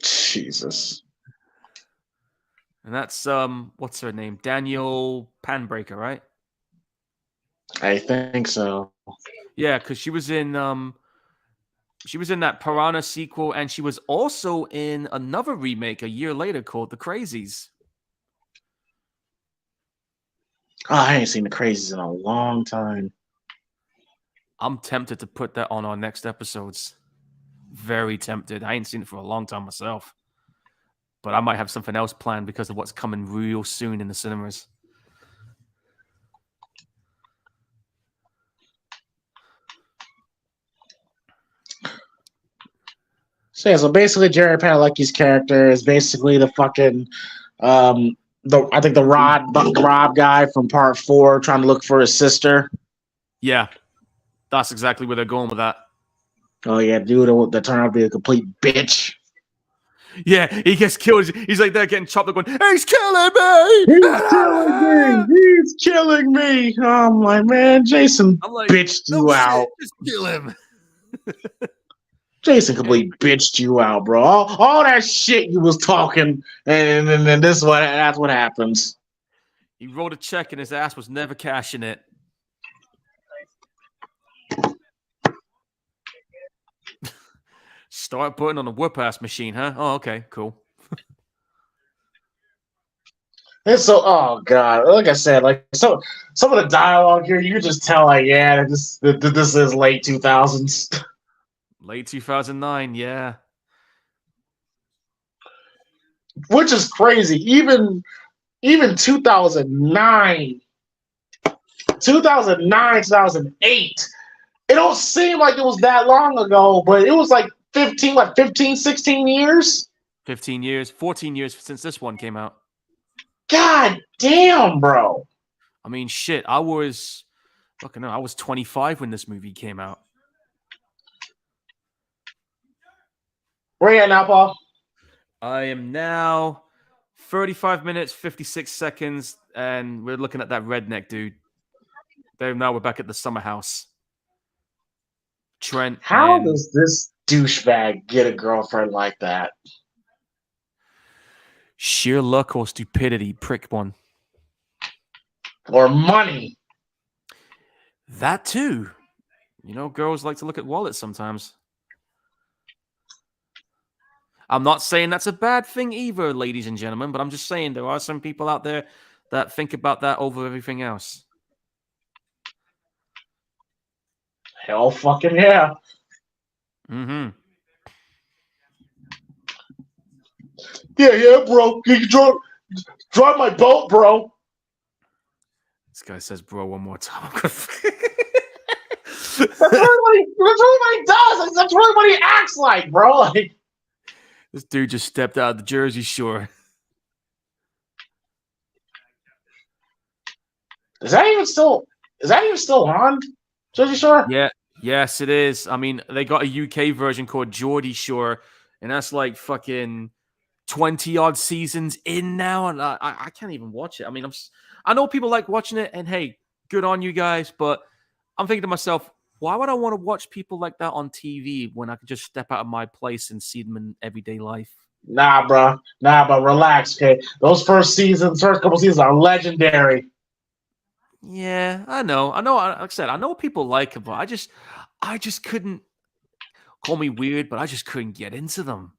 Jesus. And that's what's her name? Daniel Panbreaker, right? I think so. Yeah, because she was in that Piranha sequel, and she was also in another remake a year later called The Crazies. Oh, I ain't seen The Crazies in a long time. I'm tempted to put that on our next episodes. Very tempted. I ain't seen it for a long time myself. But I might have something else planned because of what's coming real soon in the cinemas. So yeah, so basically Jared Padalecki's character is basically the fucking the Rob guy from part 4 trying to look for his sister. Yeah. That's exactly where they're going with that. Oh yeah, dude, that turned out to be a complete bitch. Yeah, he gets killed. He's like there getting chopped up going, he's killing me! He's killing me! He's killing me! I'm like, man, Jason I'm like, bitched no you shit, out. just kill him. Jason completely bitched you out, bro. All that shit you was talking, and then that's what happens. He wrote a check and his ass was never cashing it. Start putting on a whoop ass machine, huh? Oh, okay, cool. And so, oh god, like I said, like some of the dialogue here, you can just tell, like, yeah, this is late 2000s, Late 2009, yeah. which is crazy. Even 2009, 2008. It don't seem like it was that long ago, but it was like 15, 16 years. 15 years, 14 years since this one came out. God damn, bro. I mean, shit, I was 25 when this movie came out. Where you at now, Paul? I am now 35 minutes, 56 seconds, and we're looking at that redneck dude. Now we're back at the summer house. Trent. How does this douchebag get a girlfriend like that? Sheer luck or stupidity, prick one. Or money. That too. You know, girls like to look at wallets sometimes. I'm not saying that's a bad thing either, ladies and gentlemen, but I'm just saying there are some people out there that think about that over everything else. Hell fucking yeah. Mm-hmm. Yeah, bro. Can you drive my boat, bro? This guy says bro one more time. That's really what he does. That's really what he acts like, bro. Like, this dude just stepped out of the Jersey Shore. is that even still on Jersey Shore? Yeah, yes, it is. I mean, they got a UK version called Geordie Shore, and that's like fucking 20 odd seasons in now, and I can't even watch it. I mean, I know people like watching it, and hey, good on you guys, but I'm thinking to myself, why would I want to watch people like that on TV when I could just step out of my place and see them in everyday life? Nah, bro. Relax, okay? Those first couple seasons are legendary. Yeah, I know. Like I said, I know people like it, but I just couldn't. Call me weird, but I just couldn't get into them.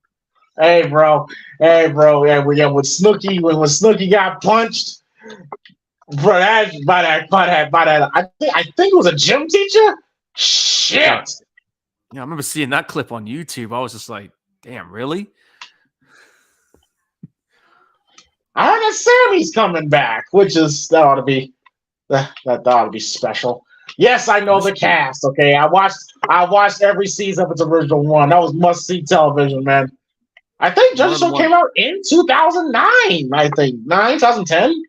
Hey, bro. Yeah, when Snooki got punched, bro, by that. I think it was a gym teacher. Shit. Yeah, I remember seeing that clip on YouTube. I was just like, damn, really? I heard that Sammy's coming back, which is that ought to be special. Yes, I know the cast. Okay, I watched every season of its original one. That was must see television, man. I think Jersey Shore came out in 2009. I think 2010.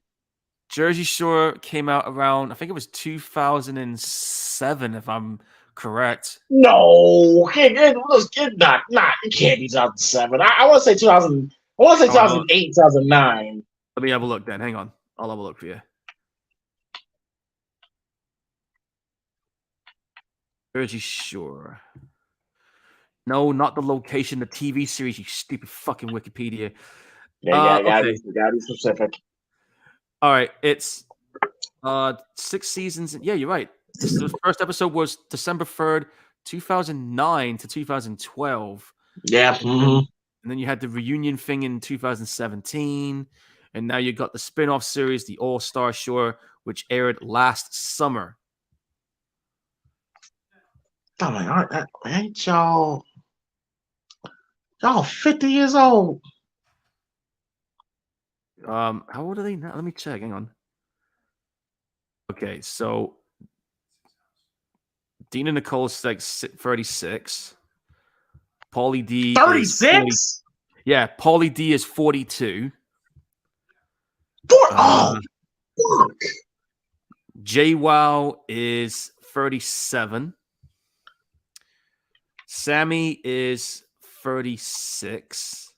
Jersey Shore came out around, I think it was 2007, if I'm correct. No, it can't be 2007. I want to say 2000. I want to say 2008, 2009. Let me have a look then. Hang on. I'll have a look for you. Jersey Shore. No, not the location, the TV series, you stupid fucking Wikipedia. Yeah, gotta be specific. All right, it's 6 seasons. Yeah, you're right. The first episode was December 3rd, 2009 to 2012. Yeah. And then you had the reunion thing in 2017. And now you got the spin-off series, The All-Star Shore, which aired last summer. Oh my God, ain't y'all 50 years old? How old are they now? Let me check. Hang on. Okay, so Dean and Nicole is like 36. Pauly D 36? Yeah, Pauly D is 42. Fuck. JWoww is 37. Sammy is 36.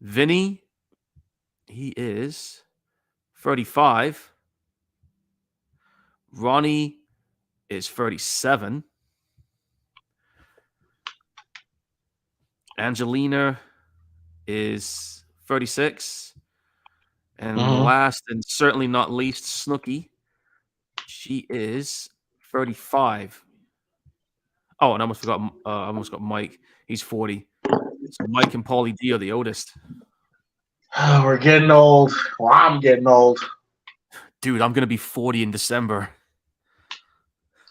Vinny, he is 35. Ronnie is 37. Angelina is 36. And last and certainly not least, Snooki, she is 35. Oh, and I almost forgot. I almost got Mike. He's 40. So Mike and Paulie D are the oldest. We're getting old. Well, I'm getting old. Dude, I'm gonna be 40 in December.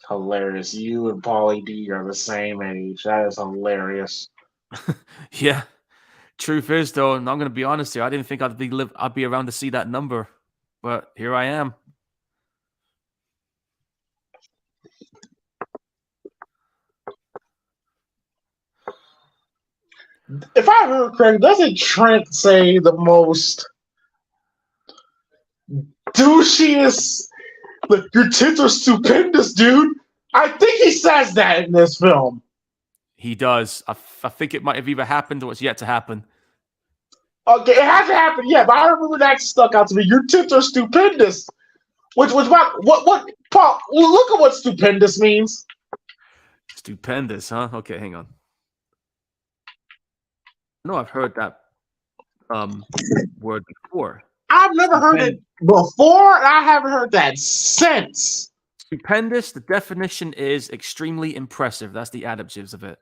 Hilarious. You and Paulie D are the same age. That is hilarious. Yeah. Truth is, though, and I'm gonna be honest here, I didn't think I'd be around to see that number, but here I am. If I heard correctly, doesn't Trent say the most douchiest? Like, your tits are stupendous, dude. I think he says that in this film. He does. I think it might have either happened or it's yet to happen. Okay, it hasn't happened yet, but I remember that stuck out to me. Your tits are stupendous. What Paul, look at what stupendous means. Stupendous, huh? Okay, hang on. No, I've heard that word before. I've never heard it before, and I haven't heard that since. Stupendous, the definition is extremely impressive. That's the adjectives of it.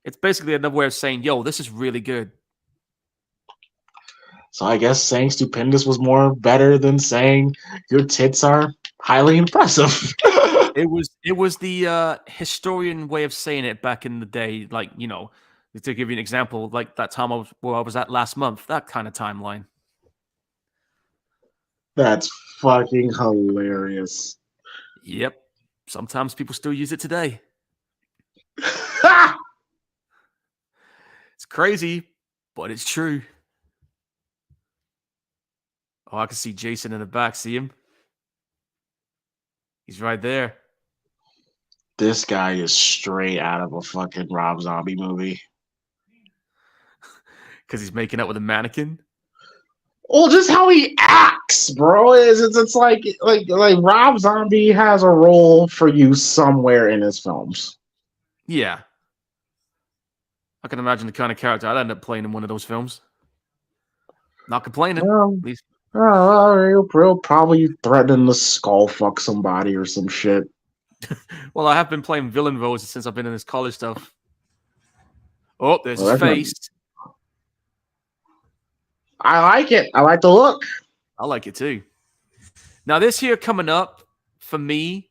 It's basically another way of saying, yo, this is really good. So I guess saying stupendous was more better than saying your tits are highly impressive. It was the historian way of saying it back in the day. Like, you know, to give you an example, like that time I was at last month, that kind of timeline. That's fucking hilarious. Yep. Sometimes people still use it today. It's crazy, but it's true. Oh, I can see Jason in the back. See him? He's right there. This guy is straight out of a fucking Rob Zombie movie. Because he's making out with a mannequin? Well, just how he acts, bro. It's like Rob Zombie has a role for you somewhere in his films. Yeah. I can imagine the kind of character I'd end up playing in one of those films. Not complaining. At least. He'll probably threaten to skull fuck somebody or some shit. Well, I have been playing villain roles since I've been in this college stuff. Oh, there's his face. I like it. I like the look. I like it too. Now, this here coming up, for me,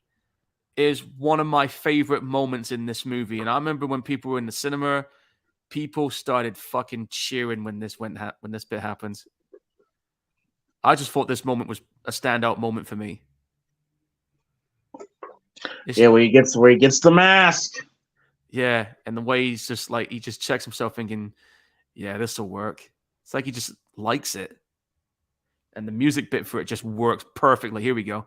is one of my favorite moments in this movie. And I remember when people were in the cinema, people started fucking cheering when this bit happens. I just thought this moment was a standout moment for me. Where he gets the mask. Yeah, and the way he's just like, he just checks himself thinking, yeah, this will work. It's like he just likes it. And the music bit for it just works perfectly. Here we go.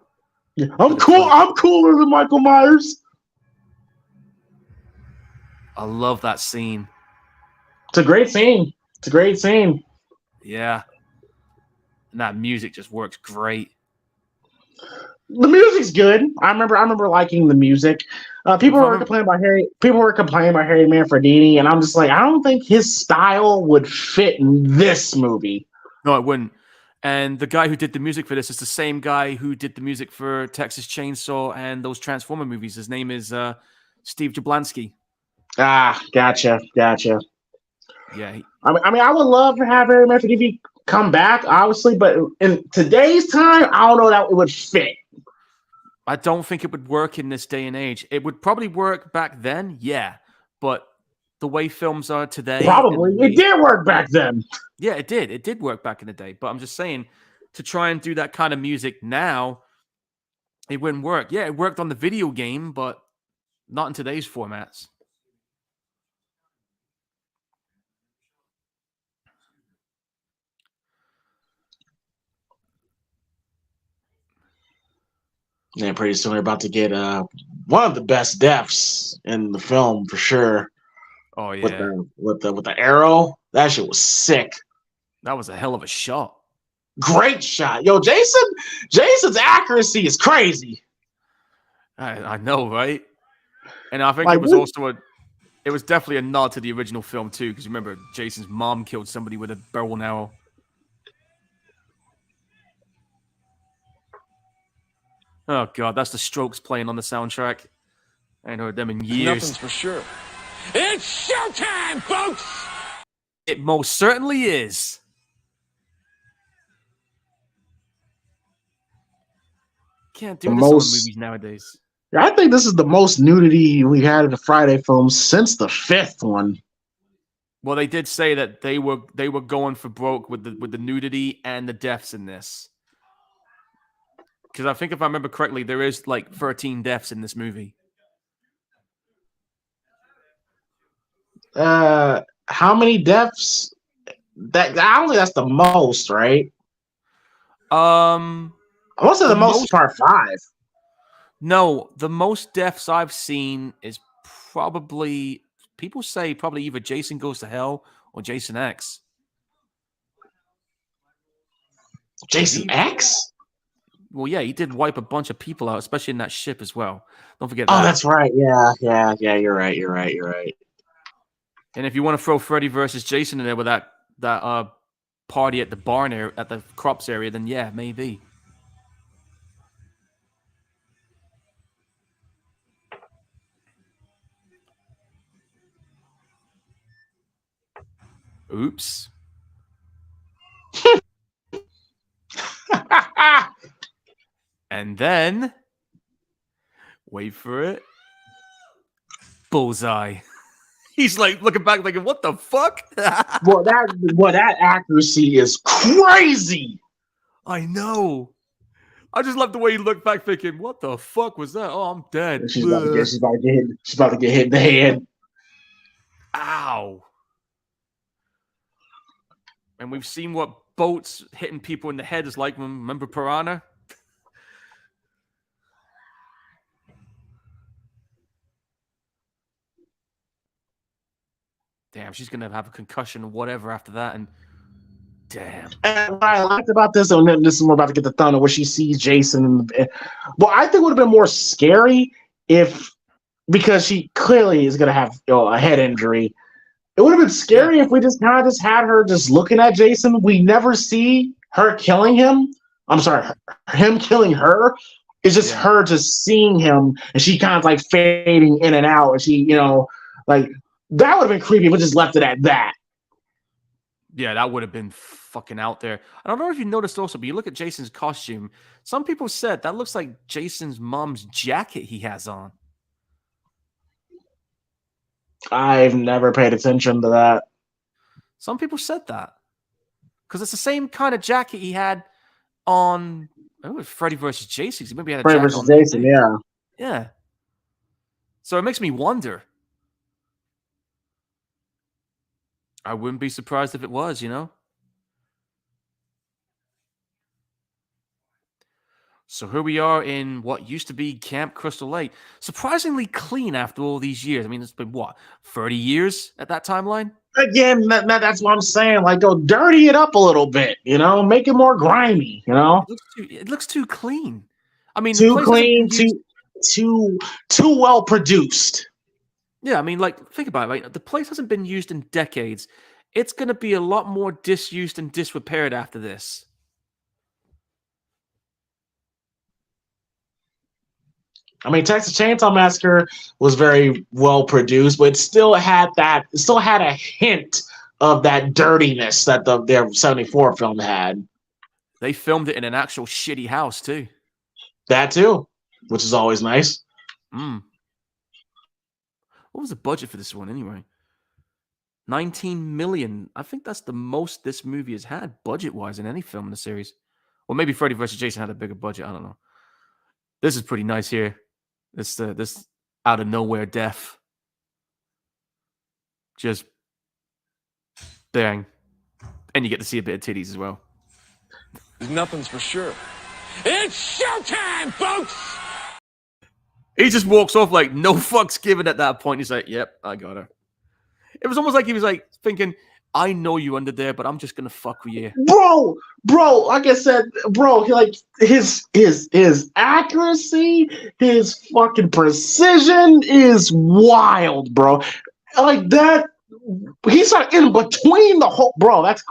Yeah, I'm cool. I'm cooler than Michael Myers. I love that scene. It's a great scene. Yeah. And that music just works great. The music's good. I remember liking the music. People were complaining about Harry Manfredini, and I'm just like, I don't think his style would fit in this movie. No, it wouldn't. And the guy who did the music for this is the same guy who did the music for Texas Chainsaw and those Transformer movies. His name is Steve Jablansky. Ah, gotcha. Yeah. I mean, I would love to have Harry Manfredini come back, obviously, but in today's time, I don't know that it would fit. I don't think it would work in this day and age. It would probably work back then, yeah. But the way films are today... Probably. It did work back then. Yeah, it did. It did work back in the day. But I'm just saying, to try and do that kind of music now, it wouldn't work. Yeah, it worked on the video game, but not in today's formats. Yeah, pretty soon we're about to get one of the best deaths in the film for sure. Oh with yeah, the arrow. That shit was sick. that was a hell of a shot. Great shot, yo. Jason's accuracy is crazy. I know, right? And I think Like, it was also it was definitely a nod to the original film too, because remember Jason's mom killed somebody with a bow and arrow. Oh god, that's the Strokes playing on the soundtrack. I ain't heard them in years. Nothing's for sure. It's showtime, folks! It most certainly is. Can't do the this on most. movies nowadays. I think this is the most nudity we had in a Friday film since the fifth one. Well, they did say that they were going for broke with the nudity and the deaths in this. Because I think if I remember correctly, there is like 13 deaths in this movie. How many deaths? That I don't think that's the most, right? I I want to say the most is part 5. No, the most deaths I've seen is probably people say probably either Jason Goes to Hell or Jason X. Jason X? Well, yeah, he did wipe a bunch of people out, especially in that ship as well. Don't forget that. Oh, that's right. Yeah. You're right. And if you want to throw Freddy versus Jason in there with that party at the barn area, at the crops area, then yeah, maybe. Oops. And then, wait for it, bullseye. He's like looking back, thinking, "What the fuck?" that accuracy is crazy. I know. I just love the way he looked back, thinking, "What the fuck was that?" Oh, I'm dead. She's about to get hit in the head. Ow. And we've seen what boats hitting people in the head is like. Remember Piranha? Damn, she's gonna have a concussion or whatever after that, and damn. And what I liked about this, and this is more about to get the thunder, where she sees Jason. Well, I think it would have been more scary because she clearly is gonna have a head injury. It would have been scary if we just kind of just had her just looking at Jason. We never see her killing him. I'm sorry, him killing her. It's just her just seeing him, and she kind of like fading in and out, and she, like. That would have been creepy if we just left it at that. Yeah, that would have been fucking out there. I don't know if you noticed also, but you look at Jason's costume. Some people said that looks like Jason's mom's jacket he has on. I've never paid attention to that. Some people said that. Because it's the same kind of jacket he had on Freddy vs. Jason. Maybe he had a Freddy jacket vs. on Jason, yeah. Yeah. So it makes me wonder. I wouldn't be surprised if it was, So here we are in what used to be Camp Crystal Lake. Surprisingly clean after all these years. I mean, it's been, 30 years at that timeline? Again, that's what I'm saying. Like, go dirty it up a little bit, make it more grimy, It looks too clean. I mean, too clean, too well produced. Yeah, I mean, like, think about it. Right? The place hasn't been used in decades. It's going to be a lot more disused and disrepaired after this. I mean, Texas Chainsaw Massacre was very well produced, but it still had a hint of that dirtiness that their 74 film had. They filmed it in an actual shitty house, too. That, too, which is always nice. What was the budget for this one, anyway? 19 million. I think that's the most this movie has had, budget-wise, in any film in the series. Or maybe Freddy vs. Jason had a bigger budget. I don't know. This is pretty nice here. This out of nowhere death. Just bang. And you get to see a bit of titties as well. Nothing's for sure. It's showtime, folks! He just walks off like no fucks given at that point. He's like, yep, I got her. It was almost like he was like thinking, I know you under there, but I'm just gonna fuck with you. Bro, like I said, bro, like his accuracy, his fucking precision is wild, bro. Like that, he's like in between the whole, bro. That's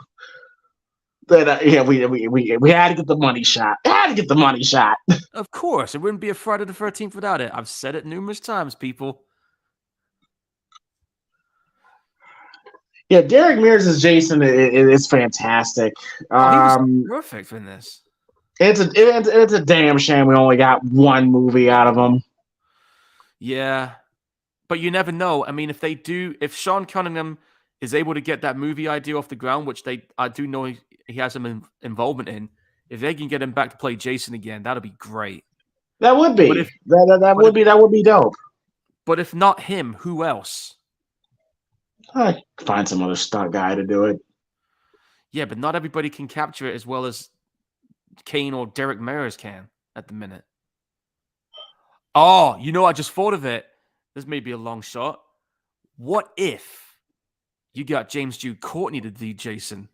that. Yeah, we had to get the money shot. Had to get the money shot. Of course, it wouldn't be a Friday the 13th without it. I've said it numerous times, people. Yeah, Derek Mears as Jason is fantastic. He was perfect in this. It's a damn shame we only got one movie out of him. Yeah, but you never know. I mean, if Sean Cunningham is able to get that movie idea off the ground, which I do know he has some involvement in, if they can get him back to play Jason again, that'll be great. That would be. That would be dope. But if not him, who else? I find some other stunt guy to do it. Yeah, but not everybody can capture it as well as Kane or Derek Mears can at the minute. Oh, I just thought of it. This may be a long shot. What if you got James Jude Courtney to do Jason?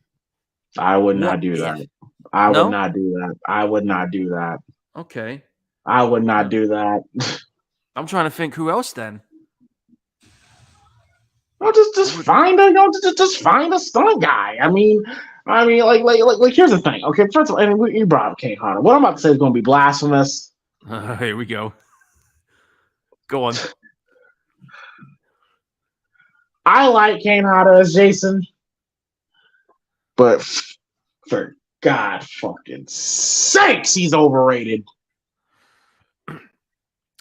I would not do that. I would not do that. I would not do that. Okay. I would not do that. I'm trying to think who else then. Well, just find a stunt guy. I mean, like here's the thing. Okay, first of all, and you brought up Kane Hodder. What I'm about to say is going to be blasphemous. Here we go. Go on. I like Kane Hodder as Jason, but for God fucking sakes, he's overrated. A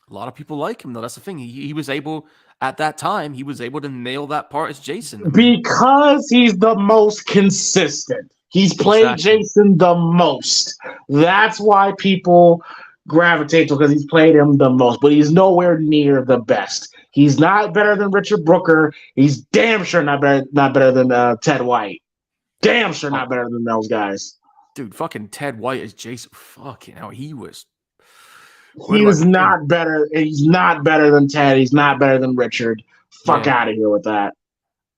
lot of people like him, though. That's the thing. He was able, at that time, he was able to nail that part as Jason. Because he's the most consistent. He's played Jason the most. That's why people gravitate to him, because he's played him the most. But he's nowhere near the best. He's not better than Richard Brooker. He's damn sure not better than Ted White. Damn sure not better than those guys. Dude, fucking Ted White as Jason. Fucking hell, he was. He's not better. He's not better than Ted. He's not better than Richard. Fuck out of here with that.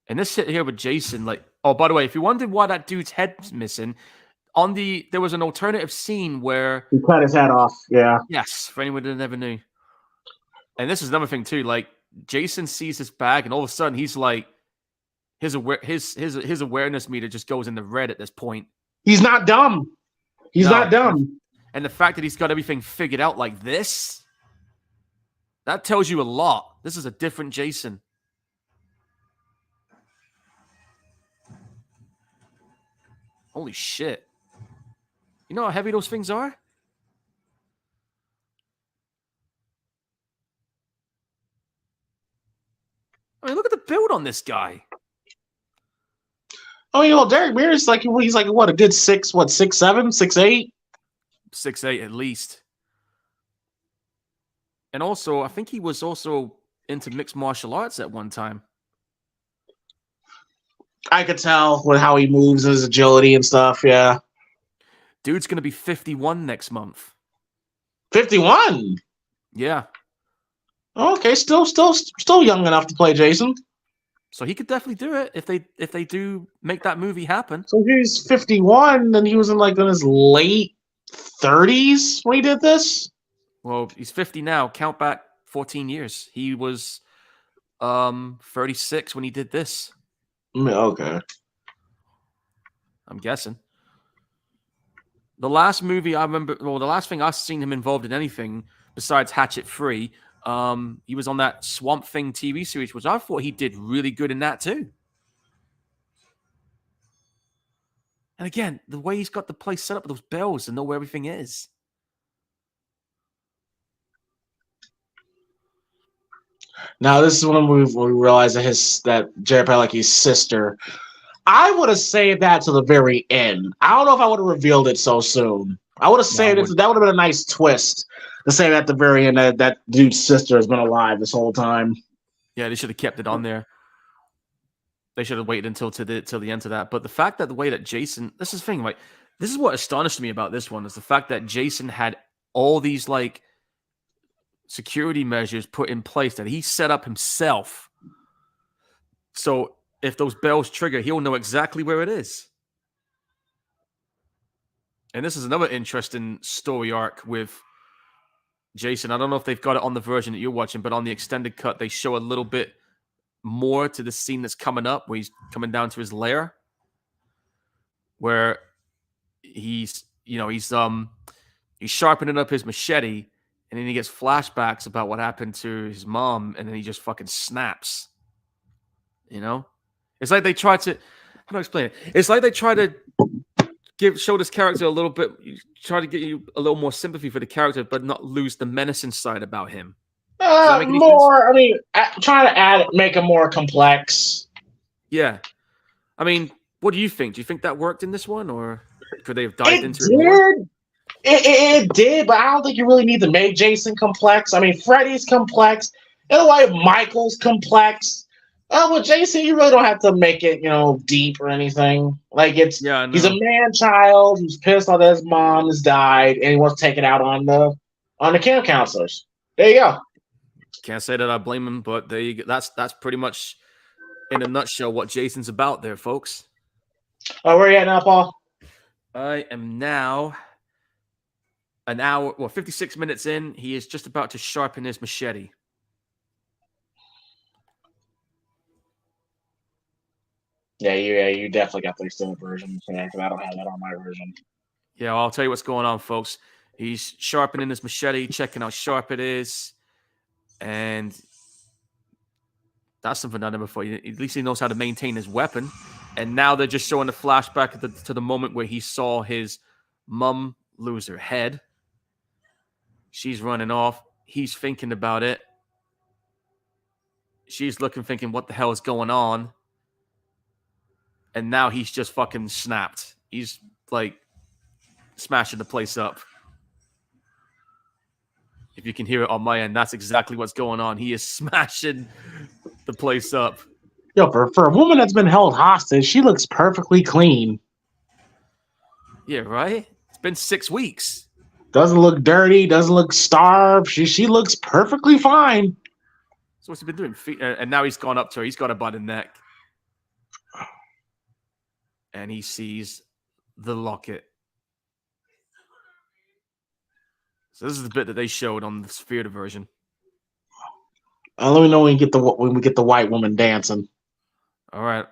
And this shit here with Jason, like, oh, by the way, if you wondered why that dude's head's missing, there was an alternative scene where he cut his head off. Yeah. Yes, for anyone that never knew. And this is another thing too. Like, Jason sees this bag, and all of a sudden he's like, his awareness meter just goes in the red at this point. He's not dumb. He's not dumb. And the fact that he's got everything figured out like this, that tells you a lot. This is a different Jason. Holy shit. You know how heavy those things are? I mean, look at the build on this guy. Oh, Derek Mears, he's like what, a good 6'7", 6'8"? 6'8" at least. And also, I think he was also into mixed martial arts at one time. I could tell with how he moves, his agility and stuff, yeah. Dude's going to be 51 next month. 51? Yeah. Okay, still young enough to play Jason. So he could definitely do it if they do make that movie happen. So he's 51, and he was in his late 30s when he did this? Well, he's 50 now. Count back 14 years. He was 36 when he did this. Okay. I'm guessing. The last movie I remember, the last thing I've seen him involved in anything besides Hatchet 3, he was on that Swamp Thing TV series, which I thought he did really good in that too. And again, the way he's got the place set up with those bells to know where everything is. Now, this is when we realize that Jared Padalecki's sister. I would have saved that to the very end. I don't know if I would have revealed it so soon. I would have saved it. That would have been a nice twist to say that at the very end that dude's sister has been alive this whole time. Yeah, they should have kept it on there. They should have waited until the end of that. But the fact that the way that Jason, this is the thing, like, this is what astonished me about this one, is the fact that Jason had all these security measures put in place that he set up himself. So if those bells trigger, he'll know exactly where it is. And this is another interesting story arc with Jason. I don't know if they've got it on the version that you're watching, but on the extended cut, they show a little bit more to the scene that's coming up where he's coming down to his lair, where he's sharpening up his machete, and then he gets flashbacks about what happened to his mom, and then he just fucking snaps. It's like they try to, how do I explain it? It's like they try to show this character a little bit, try to get you a little more sympathy for the character, but not lose the menacing side about him. Does that make any more. sense? I mean, trying to make it more complex. Yeah. I mean, what do you think? Do you think that worked in this one, or could they have dived into It it more? did. It did, but I don't think you really need to make Jason complex. I mean, Freddy's complex. In a way, Michael's complex. With Jason, you really don't have to make it, deep or anything. Like he's a man-child who's pissed off that his mom has died, and he wants to take it out on the camp counselors. There you go. Can't say that I blame him, but there you go. That's pretty much in a nutshell what Jason's about, there, folks. Where are you at now, Paul? I am now an hour, 56 minutes in. He is just about to sharpen his machete. Yeah, you definitely got the extended version. Yeah, because I don't have that on my version. Yeah, I'll tell you what's going on, folks. He's sharpening his machete, checking how sharp it is, and that's something I never thought. At least he knows how to maintain his weapon. And now they're just showing the flashback to the moment where he saw his mom lose her head. She's running off. He's thinking about it. She's looking, thinking, what the hell is going on? And now he's just fucking snapped. He's like smashing the place up. If you can hear it on my end, that's exactly what's going on. He is smashing the place up. Yo, for a woman that's been held hostage, she looks perfectly clean. Yeah, right? It's been 6 weeks. Doesn't look dirty, doesn't look starved. She looks perfectly fine. So what's he been doing? And now he's gone up to her. He's got her by the neck. And he sees the locket. So this is the bit that they showed on the theater version. Let me know when we get the white woman dancing. All right.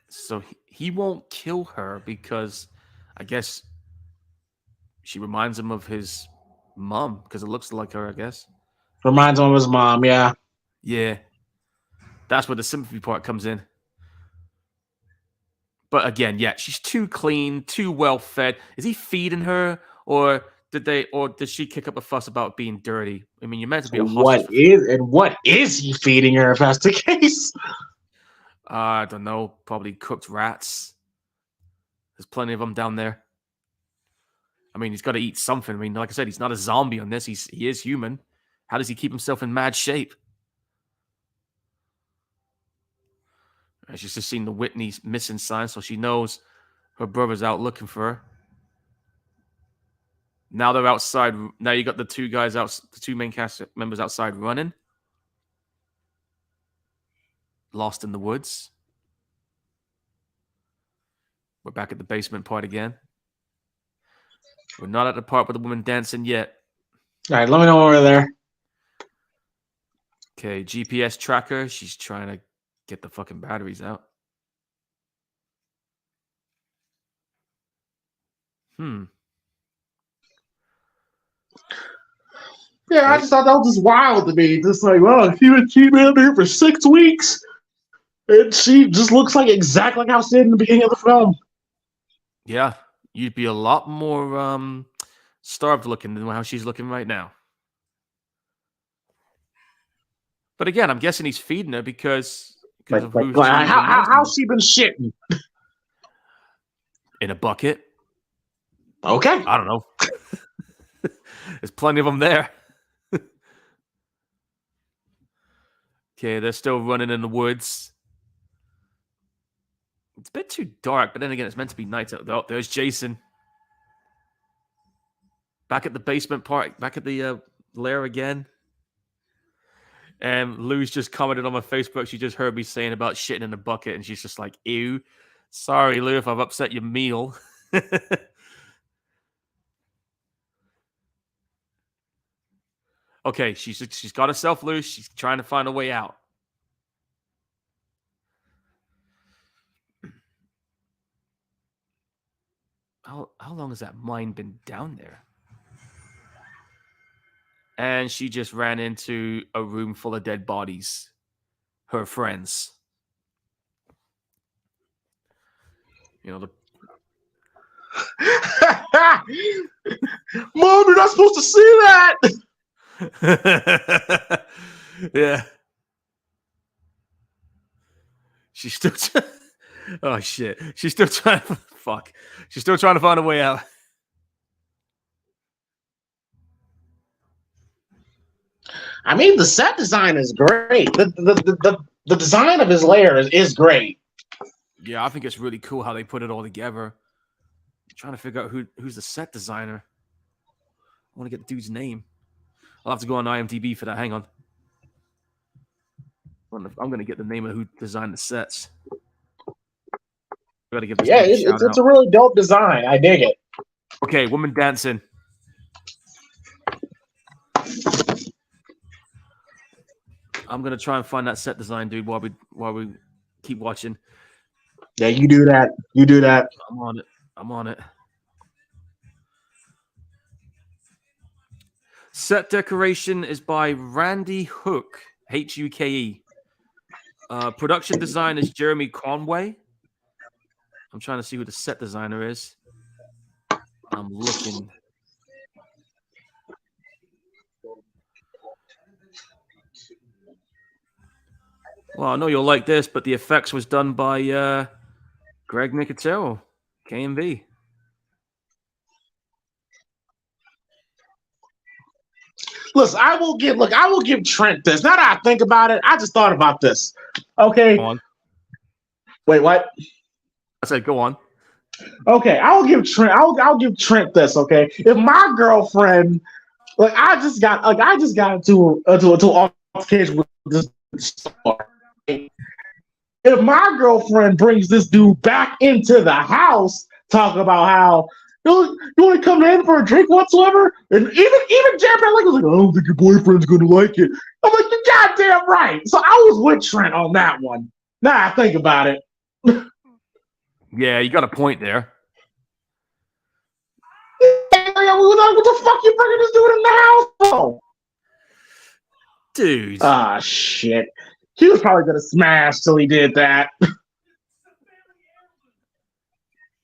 So he won't kill her because I guess she reminds him of his mom because it looks like her, I guess. Reminds him of his mom, yeah. Yeah. That's where the sympathy part comes in. But again, yeah, she's too clean, too well fed. Is he feeding her, or did she kick up a fuss about being dirty? I mean, you're meant to be a hostage. What is he feeding her if that's the case? I don't know. Probably cooked rats. There's plenty of them down there. I mean, he's got to eat something. I mean, like I said, he's not a zombie on this. He is human. How does he keep himself in mad shape? She's just seen the Whitney's missing sign, so she knows her brother's out looking for her. Now they're outside. Now you got the two guys out, the two main cast members outside running. Lost in the woods. We're back at the basement part again. We're not at the part with the woman dancing yet. All right, let me know when we're there. Okay, GPS tracker. She's trying to get the fucking batteries out. Yeah, I just thought that was just wild to me. Just like, well, she's been up here for 6 weeks, and she just looks like exactly like how she did in the beginning of the film. Yeah, you'd be a lot more starved looking than how she's looking right now. But again, I'm guessing he's feeding her because of who she how's she been shitting? In a bucket. Okay. I don't know. There's plenty of them there. Okay, they're still running in the woods. It's a bit too dark, but then again, it's meant to be night. Oh, there's Jason. Back at the basement part, back at the lair again. And Lou's just commented on my Facebook. She just heard me saying about shitting in a bucket, and she's just like, "Ew, sorry, Lou, if I've upset your meal." Okay, she's got herself loose. She's trying to find a way out. How long has that mine been down there? And she just ran into a room full of dead bodies. Her friends. You know, Mom, you're not supposed to see that. Yeah. She's still oh shit. She's still trying to fuck. She's still trying to find a way out. I mean, the set design is great. The design of his lair is great. Yeah, I think it's really cool how they put it all together. I'm trying to figure out who's the set designer. I want to get the dude's name. I'll have to go on IMDb for that. Hang on. I'm going to get the name of who designed the sets. I got to give this Yeah, a shout out. it's a really dope design. I dig it. Okay, woman dancing. I'm going to try and find that set design, dude, while we keep watching. Yeah, you do that. You do that. I'm on it. Set decoration is by Randy Hook, Huke. Production design is Jeremy Conway. I'm trying to see who the set designer is. I'm looking. Well, I know you'll like this, but the effects was done by Greg Nicotero, KMV. Listen, I will give Trent this. Now that I think about it, I just thought about this. Okay. Go on. Wait, what? I said, go on. Okay, I'll give Trent this. Okay, if my girlfriend, I just got into altercation with this star. If my girlfriend brings this dude back into the house, talk about how you want to come in for a drink whatsoever, and even Jared Padalecki was like, I don't think your boyfriend's gonna like it. I'm like, you're goddamn right. So I was with Trent on that one. Now I think about it. Yeah, you got a point there. What the fuck you bringing this dude in the house for? Dude. Ah, shit. He was probably gonna smash till he did that.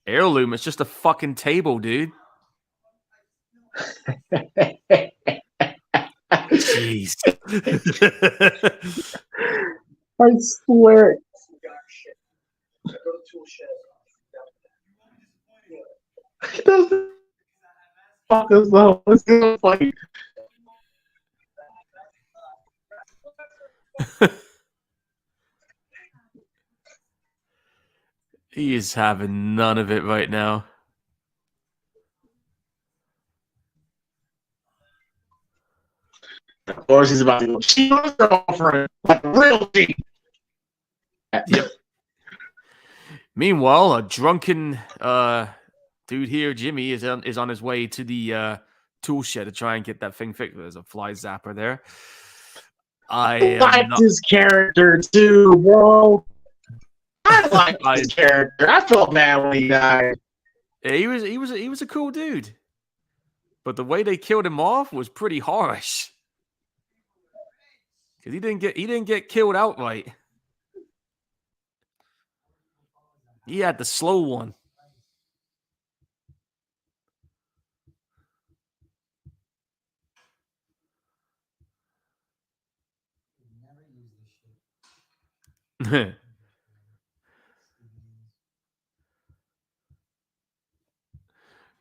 Heirloom, it's just a fucking table, dude. Jeez. I swear. He doesn't fuck us up. It's gonna fight. He is having none of it right now. Of course, he's about to go. She was her girlfriend, like a real G. Yep. Meanwhile, a drunken dude here, Jimmy, is on his way to the tool shed to try and get that thing fixed. There's a fly zapper there. I liked his character too, bro. I liked his character. I felt bad when he died. Yeah, he was a cool dude, but the way they killed him off was pretty harsh. Because he didn't get killed outright. He had the slow one.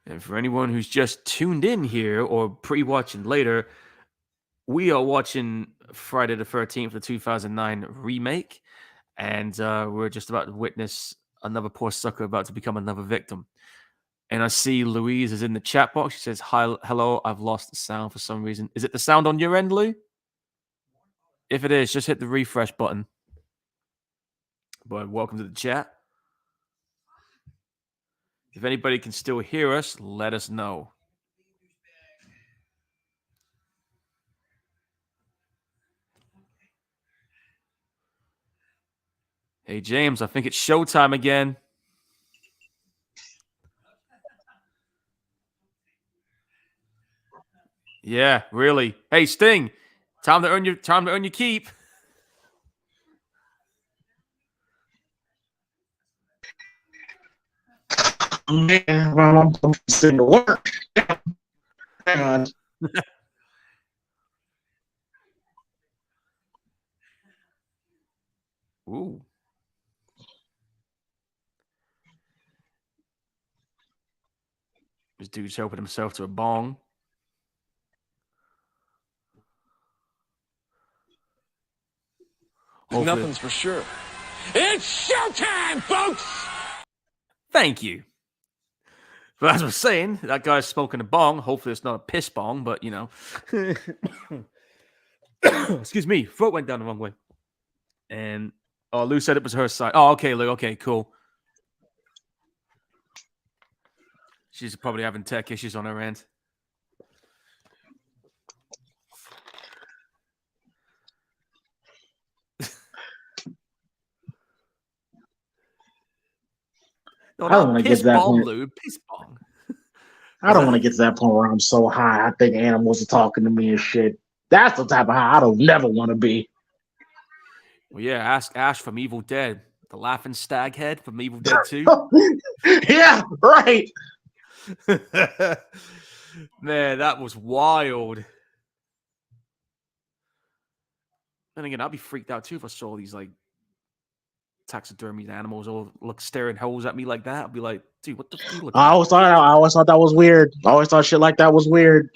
And for anyone who's just tuned in here or pre-watching later, we are watching Friday the 13th, the 2009 remake, and we're just about to witness another poor sucker about to become another victim. And I see Louise is in the chat box. She says, "Hi, hello, I've lost the sound for some reason." Is it the sound on your end, Lou? If it is, just hit the refresh button. But welcome to the chat. If anybody can still hear us, let us know. Hey, James, I think it's showtime again. Yeah, really. Hey, Sting, time to earn your keep. Man, I'm sitting to work. Hang on. Ooh. This dude's helping himself to a bong. Nothing's for sure. It's showtime, folks! Thank you. But as I was saying, that guy's smoking a bong. Hopefully it's not a piss bong, but, you know. Excuse me. Throat went down the wrong way. And, Lou said it was her side. Oh, okay, Lou. Okay, cool. She's probably having tech issues on her end. No, I don't want to get to that point. Lou. Piss bong. I don't want to get to that point where I'm so high. I think animals are talking to me and shit. That's the type of high I don't never want to be. Well, yeah, ask Ash from Evil Dead. The laughing stag head from Evil Dead 2. Yeah, right. Man, that was wild. Then again, I'd be freaked out too if I saw these like taxidermy animals all look staring holes at me like that. I'd be like, dude, what the fuck are you looking I at? always thought that was weird. I always thought shit like that was weird.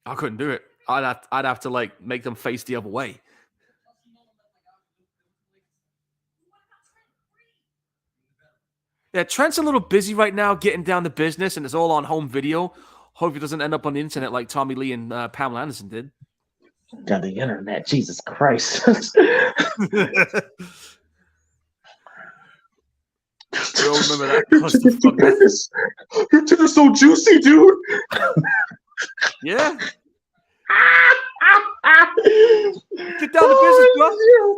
I couldn't do it. I'd have to like make them face the other way. Yeah, Trent's a little busy right now getting down to business, and it's all on home video. Hope he doesn't end up on the internet like Tommy Lee and Pamela Anderson did. Got the internet, Jesus Christ. We all remember that clusterfuck. Your titties so juicy, dude. Yeah. Get down to business, bro.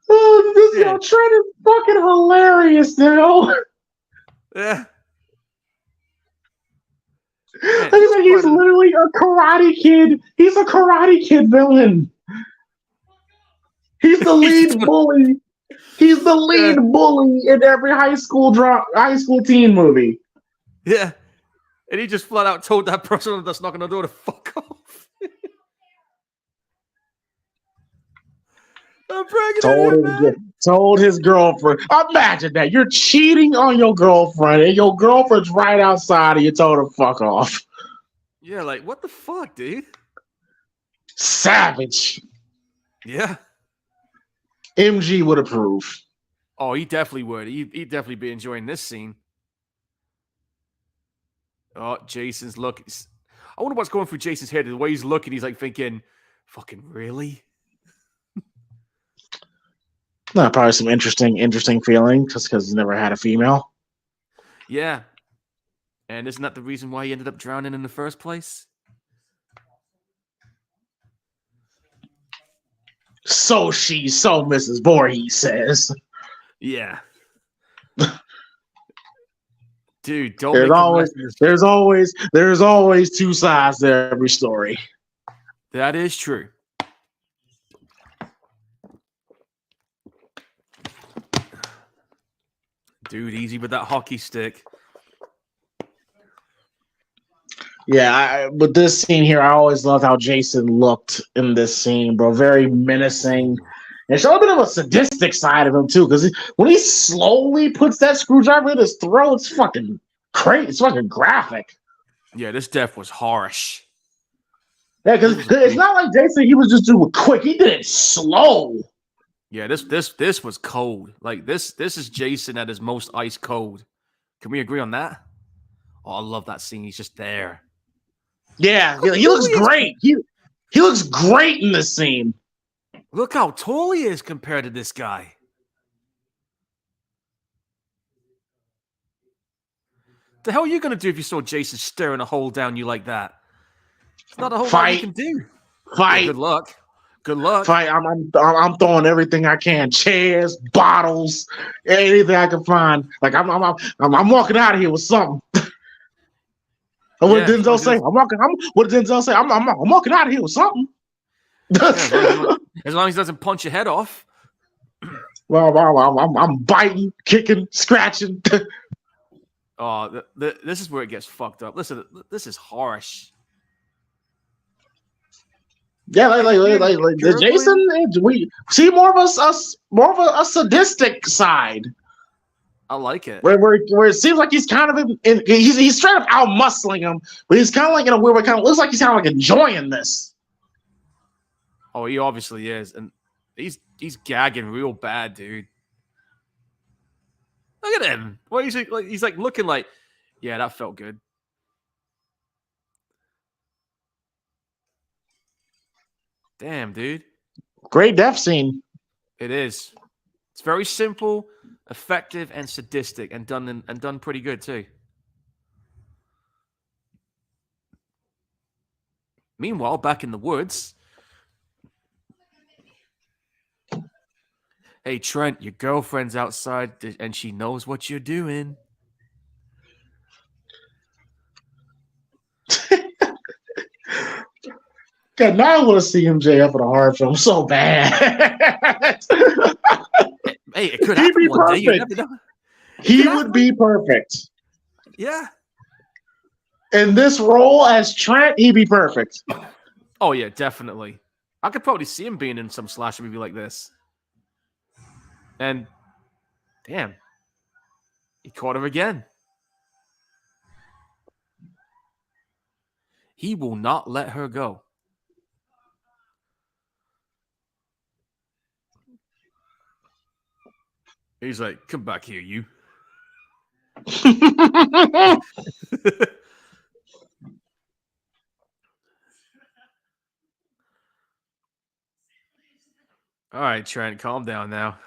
Oh, this Trent is fucking hilarious now. Yeah. He's literally a Karate Kid. He's a Karate Kid villain. He's the lead bully. He's the lead bully in every high school teen movie. Yeah. And he just flat out told that person that's knocking on the door to fuck off. I'm bragging told his girlfriend. Imagine that. You're cheating on your girlfriend, and your girlfriend's right outside, and you told her fuck off. Yeah, like, what the fuck, dude? Savage. Yeah. MG would approve. Oh, he definitely would. He'd definitely be enjoying this scene. Oh, Jason's look. I wonder what's going through Jason's head. The way he's looking, he's like thinking, fucking really? Probably some interesting feeling just because he's never had a female. Yeah. And isn't that the reason why he ended up drowning in the first place? So Mrs. Voorhees says. Yeah. Dude, there's always two sides to every story. That is true. Dude, easy with that hockey stick. Yeah, but this scene here, I always loved how Jason looked in this scene, bro. Very menacing. And showed a bit of a sadistic side of him, too, because when he slowly puts that screwdriver in his throat, it's fucking crazy. It's fucking graphic. Yeah, this death was harsh. Yeah, because it's not like Jason, he was just doing it quick. He did it slow. Yeah, this was cold. Like, this is Jason at his most ice cold. Can we agree on that? Oh, I love that scene. He's just there. Yeah, he looks great. He He looks great in this scene. Look how tall he is compared to this guy. The hell are you going to do if you saw Jason staring a hole down you like that? It's not a whole lot you can do. Fight. Yeah, good luck. Good luck. Fight. I'm throwing everything I can. Chairs, bottles, anything I can find. Like I'm walking out of here with something. What did Denzel say? What did Denzel say? I'm walking out of here with something. As long as he doesn't punch your head off. Well, I'm biting, kicking, scratching. Oh, this is where it gets fucked up. Listen, this is harsh. Yeah, like the Jason. We see more of a sadistic side. I like it. Where it seems like he's kind of he's straight up out muscling him, but he's kind of like in a weird way. Kind of looks like he's kind of like enjoying this. Oh, he obviously is, and he's gagging real bad, dude. Look at him. What he's like looking like, yeah, that felt good. Damn, dude. Great death scene. It is. It's very simple, effective, and sadistic, and done pretty good too. Meanwhile, back in the woods. Hey, Trent, your girlfriend's outside and she knows what you're doing. God, now I want to see MJF in a horror film so bad. Hey, it could happen one day. You never know. He would be perfect. Yeah. In this role as Trent, he'd be perfect. Oh, yeah, definitely. I could probably see him being in some slasher movie like this. And, damn, he caught her again. He will not let her go. He's like, come back here, you. All right, Trent, calm down now.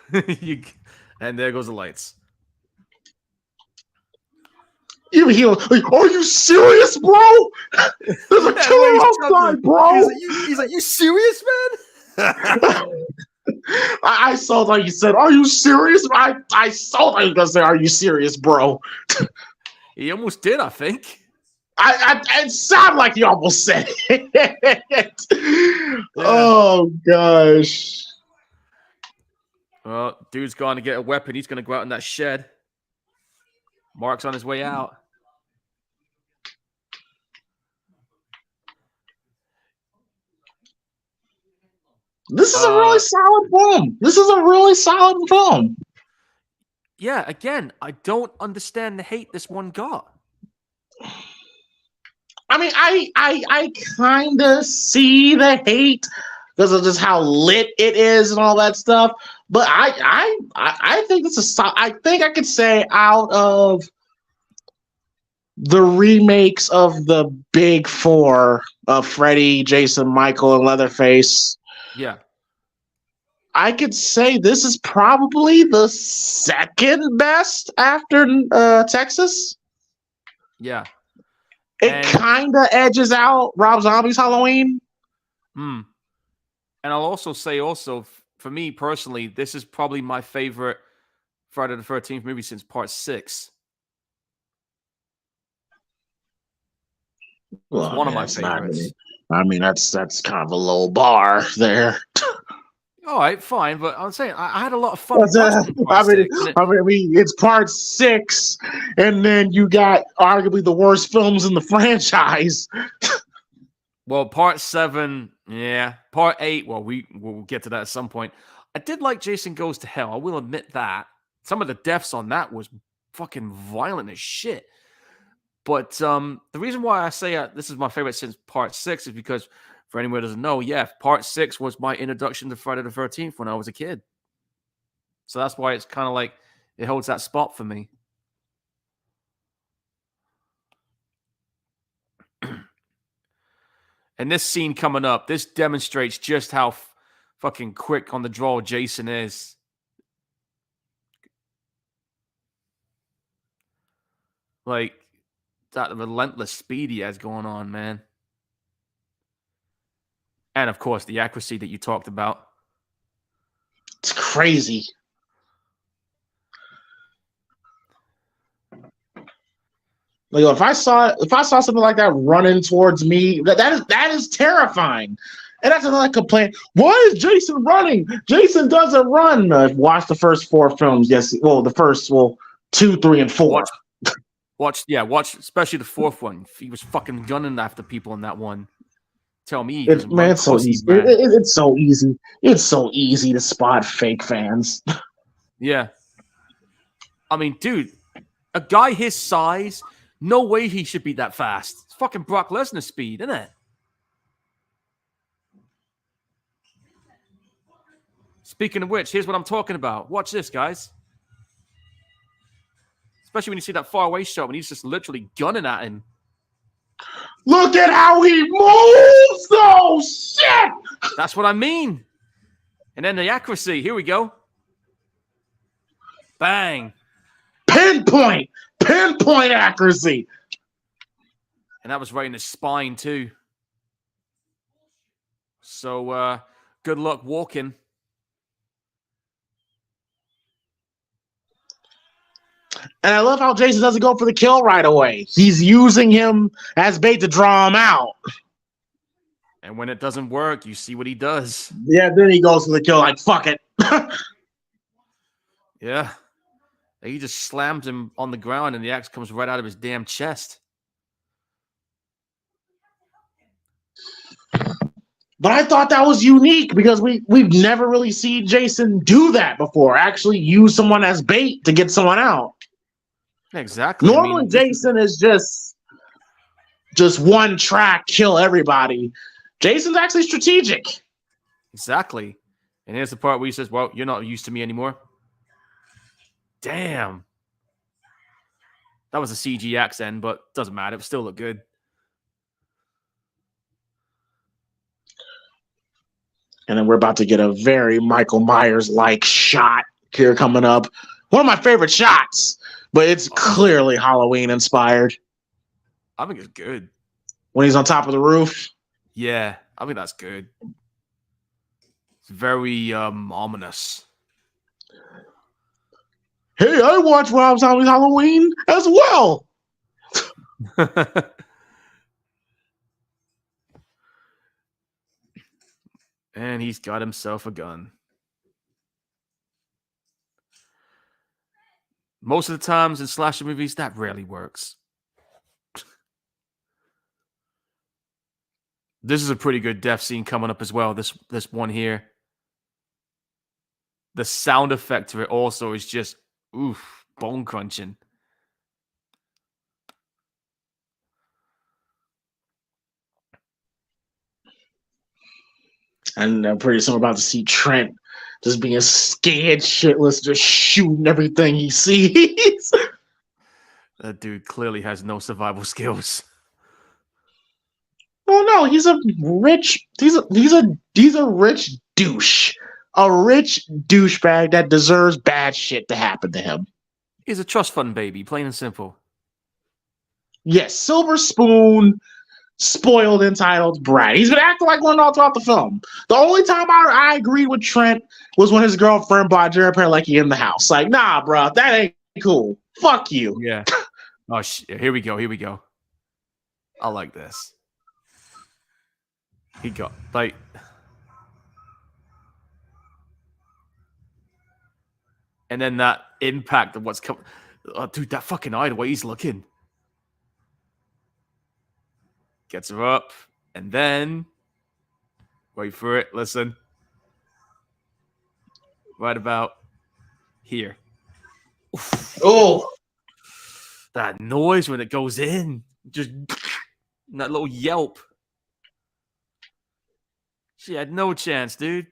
And there goes the lights. Even he was like, are you serious, bro? There's a killer outside, bro. He's like, you serious, man? I saw like you said, are you serious? I saw like you gonna say, are you serious, bro? He almost did, I think. It sounded like he almost said it. Yeah. Oh gosh. Well, dude's going to get a weapon. He's going to go out in that shed. Mark's on his way out. This is a really solid film. Yeah, again, I don't understand the hate this one got. I mean, I kind of see the hate because of just how lit it is and all that stuff. But I think I think I could say out of the remakes of the big four of Freddy, Jason, Michael, and Leatherface. Yeah. I could say this is probably the second best after Texas. Yeah. It kind of edges out Rob Zombie's Halloween. And I'll also say, for me personally, this is probably my favorite Friday the 13th movie since Part 6. Well, it's one of my favorites. I mean, that's kind of a low bar there. All right, fine, but I'm saying I had a lot of fun. I mean, it's Part 6, and then you got arguably the worst films in the franchise. Well, Part 7, yeah. Part 8, well, we'll get to that at some point. I did like Jason Goes to Hell. I will admit that. Some of the deaths on that was fucking violent as shit. But the reason why I say this is my favorite since Part 6 is because, for anyone who doesn't know, Part 6 was my introduction to Friday the 13th when I was a kid. So that's why it's kind of like it holds that spot for me. And this scene coming up, this demonstrates just how fucking quick on the draw Jason is. Like, that relentless speed he has going on, man. And, of course, the accuracy that you talked about. It's crazy. Like, if I saw something like that running towards me, that is terrifying. And that's another complaint. Why is Jason running? Jason doesn't run. Watch the first 4 films. Yes, well, the first 2, 3, and 4. Watch, especially the 4th one. He was fucking gunning after people in that one. Tell me, it's so easy. It's so easy. It's so easy to spot fake fans. Yeah. I mean, dude, a guy his size, no way he should be that fast. It's fucking Brock Lesnar speed, isn't it? Speaking of which, here's what I'm talking about. Watch this, guys. Especially when you see that faraway shot when he's just literally gunning at him. Look at how he moves, though! Shit! That's what I mean. And then the accuracy. Here we go. Bang. Pinpoint accuracy. And that was right in his spine, too. So, good luck walking. And I love how Jason doesn't go for the kill right away. He's using him as bait to draw him out. And when it doesn't work, you see what he does. Yeah, then he goes for the kill like, fuck it. Yeah. He just slams him on the ground and the axe comes right out of his damn chest. But I thought that was unique because we've never really seen Jason do that before. Actually use someone as bait to get someone out. Exactly. Normally, Jason is just one track, kill everybody. Jason's actually strategic. Exactly. And here's the part where he says, well, you're not used to me anymore. Damn. That was a CG accent, but doesn't matter. It still looked good. And then we're about to get a very Michael Myers-like shot here coming up. One of my favorite shots, but it's clearly Halloween inspired. I think it's good. When he's on top of the roof. Yeah, I think that's good. It's very ominous. Hey, I watched Rob Zombie's Halloween as well. And he's got himself a gun. Most of the times in slasher movies, that rarely works. This is a pretty good death scene coming up as well. This one here. The sound effect of it also is just, oof, bone crunching. And pretty soon we're about to see Trent just being scared shitless, just shooting everything he sees. That dude clearly has no survival skills. Oh no, he's a rich douche. A rich douchebag that deserves bad shit to happen to him. He's a trust fund baby, plain and simple. Yes, silver spoon, spoiled, entitled brat. He's been acting like one all throughout the film. The only time I agreed with Trent was when his girlfriend bought Jared Padalecki in the house. Like, nah, bro, that ain't cool. Fuck you. Yeah. Oh, here we go. I like this. He got, like... And then that impact of what's coming. Oh, dude, that fucking eye, the way he's looking. Gets her up. And then. Wait for it. Listen. Right about here. Oh. That noise when it goes in. Just. That little yelp. She had no chance, dude.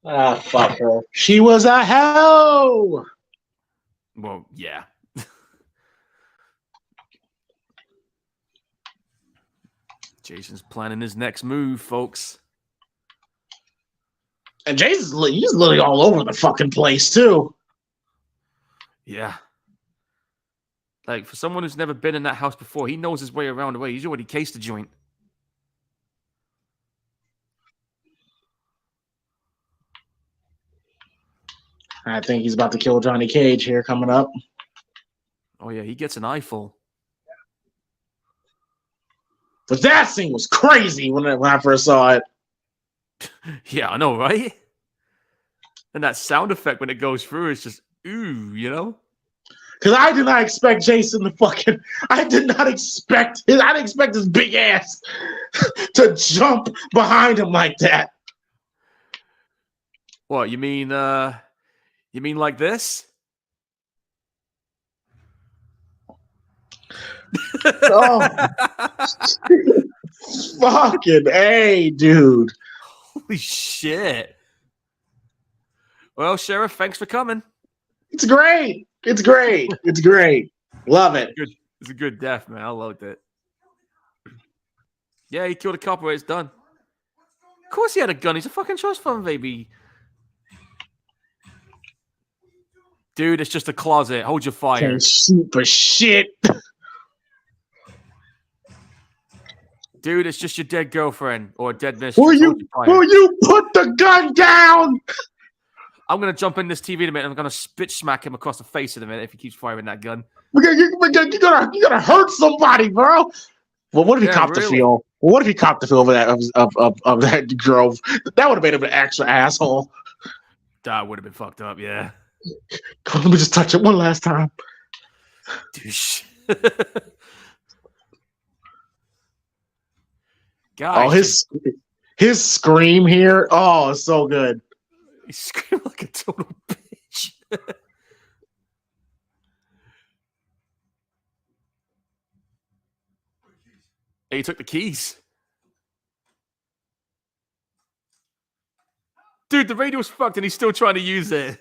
Ah, fuck her. She was a hoe. Well, yeah. Jason's planning his next move, folks. And he's literally all over the fucking place too. Yeah. Like, for someone who's never been in that house before, he knows his way around the way. He's already cased the joint. I think he's about to kill Johnny Cage here coming up. Oh, yeah, he gets an eyeful. But that scene was crazy when I first saw it. Yeah, I know, right? And that sound effect when it goes through is just, ooh, you know? Because I did not expect Jason to fucking... I didn't expect his big ass to jump behind him like that. What, you mean like this? Oh. Fucking A, dude. Holy shit. Well, Sheriff, thanks for coming. It's great. It's great. It's great. Love it. It's a good death, man. I loved it. Yeah, he killed a copper. It's done. Of course he had a gun. He's a fucking trust fund, baby. Dude, it's just a closet. Hold your fire. Can't shoot for shit. Dude, it's just your dead girlfriend or dead mistress. Will you put the gun down? I'm going to jump in this TV in a minute. I'm going to spit smack him across the face in a minute if he keeps firing that gun. You're gonna hurt somebody, bro. Well, what if he copped the feel? Well, what if he copped the feel of that girl? That would have made him an extra asshole. That would have been fucked up, yeah. Let me just touch it one last time. Douche. Guys, his scream here. Oh, it's so good. He screamed like a total bitch. Hey, he took the keys. Dude, the radio's fucked and he's still trying to use it.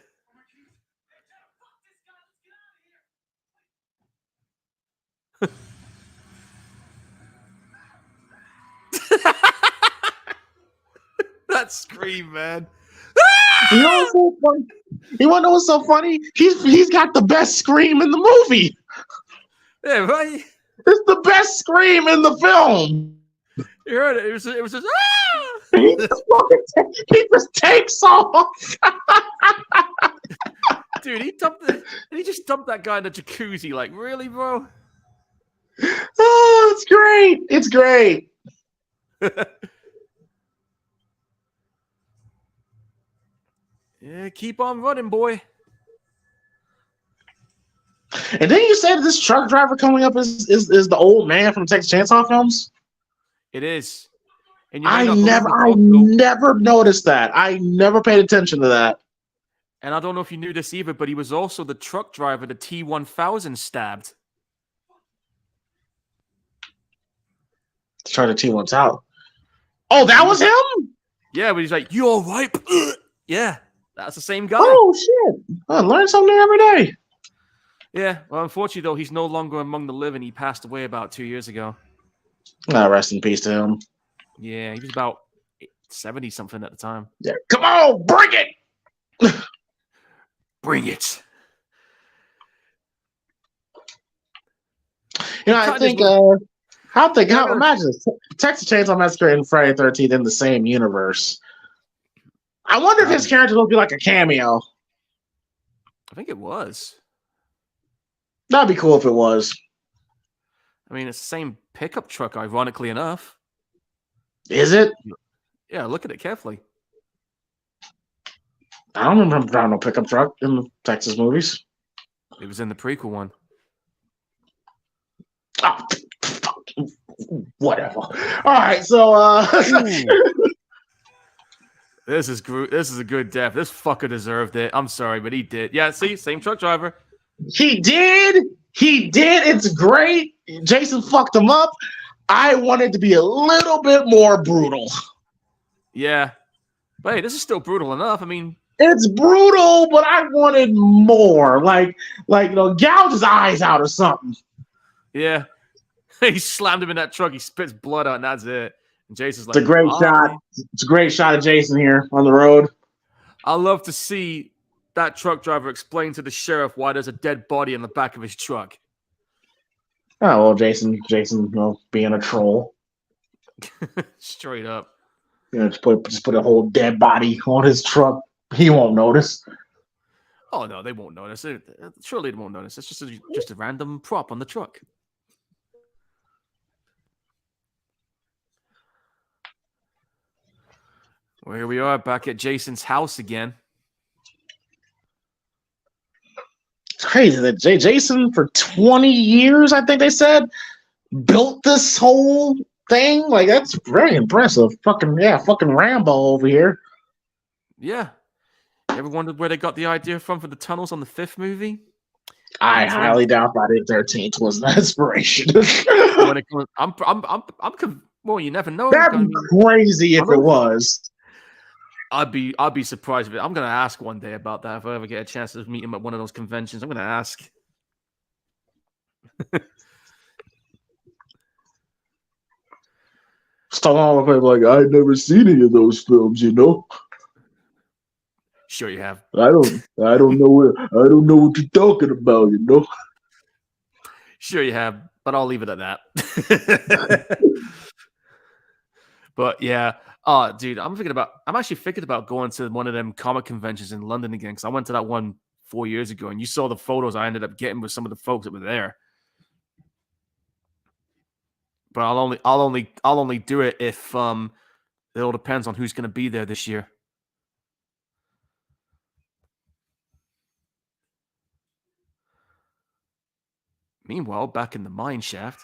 That scream, man. You know what's so funny? You want to know what's so funny? He's got the best scream in the movie. Yeah, right. It's the best scream in the film. You heard it. It was just he just takes off. Dude, he just dumped that guy in the jacuzzi. Like, really, bro? Oh, it's great. It's great. Yeah, keep on running, boy. And then you said this truck driver coming up is the old man from Texas Chainsaw films? It is. And I never noticed that. I never paid attention to that. And I don't know if you knew this either, but he was also the truck driver the T-1000 stabbed. Try the T-1000. Oh, that was him? Yeah, but he's like, you all right? Yeah, that's the same guy. Oh, shit. I learn something every day. Yeah, well, unfortunately, though, he's no longer among the living. He passed away about 2 years ago. Rest in peace to him. Yeah, he was about 70-something at the time. Yeah, come on, bring it! Bring it. You know, imagine Texas Chainsaw Massacre and Friday the 13th in the same universe. I wonder if his character will be like a cameo. I think it was. That'd be cool if it was. I mean, it's the same pickup truck, ironically enough. Is it? Yeah, look at it carefully. I don't remember driving a pickup truck in the Texas movies. It was in the prequel one. Oh, whatever. All right, so This is a good death. This fucker deserved it. I'm sorry, but he did. Yeah, see, same truck driver. He did. It's great. Jason fucked him up. I wanted to be a little bit more brutal. Yeah. But hey, this is still brutal enough. I mean, it's brutal, but I wanted more. Like, gouge his eyes out or something. Yeah. He slammed him in that truck. He spits blood out, and that's it. And Jason's It's a like, great shot. bye. It's a great shot of Jason here on the road. I love to see that truck driver explain to the sheriff why there's a dead body in the back of his truck. Oh well, Jason, being a troll. Straight up. Just put a whole dead body on his truck. He won't notice. Oh no, they won't notice. Surely they won't notice. It's just a random prop on the truck. Well, here we are back at Jason's house again. It's crazy that Jason, for 20 years, I think they said, built this whole thing. Like, that's very impressive. Fucking Rambo over here. Yeah. You ever wondered where they got the idea from for the tunnels on the 5th movie? I highly doubt Friday the 13th was an inspiration. Well, you never know. That'd be crazy if it was. I'd be surprised if it. I'm gonna ask one day about that if I ever get a chance to meet him at one of those conventions. I'm gonna ask. Stallone would be like, I've never seen any of those films, you know. Sure, you have. I don't know what you're talking about, you know. Sure, you have, but I'll leave it at that. But yeah, dude, I'm actually thinking about going to one of them comic conventions in London again because I went to that one 4 years ago, and you saw the photos I ended up getting with some of the folks that were there. But I'll only do it if it all depends on who's going to be there this year. Meanwhile, back in the mine shaft.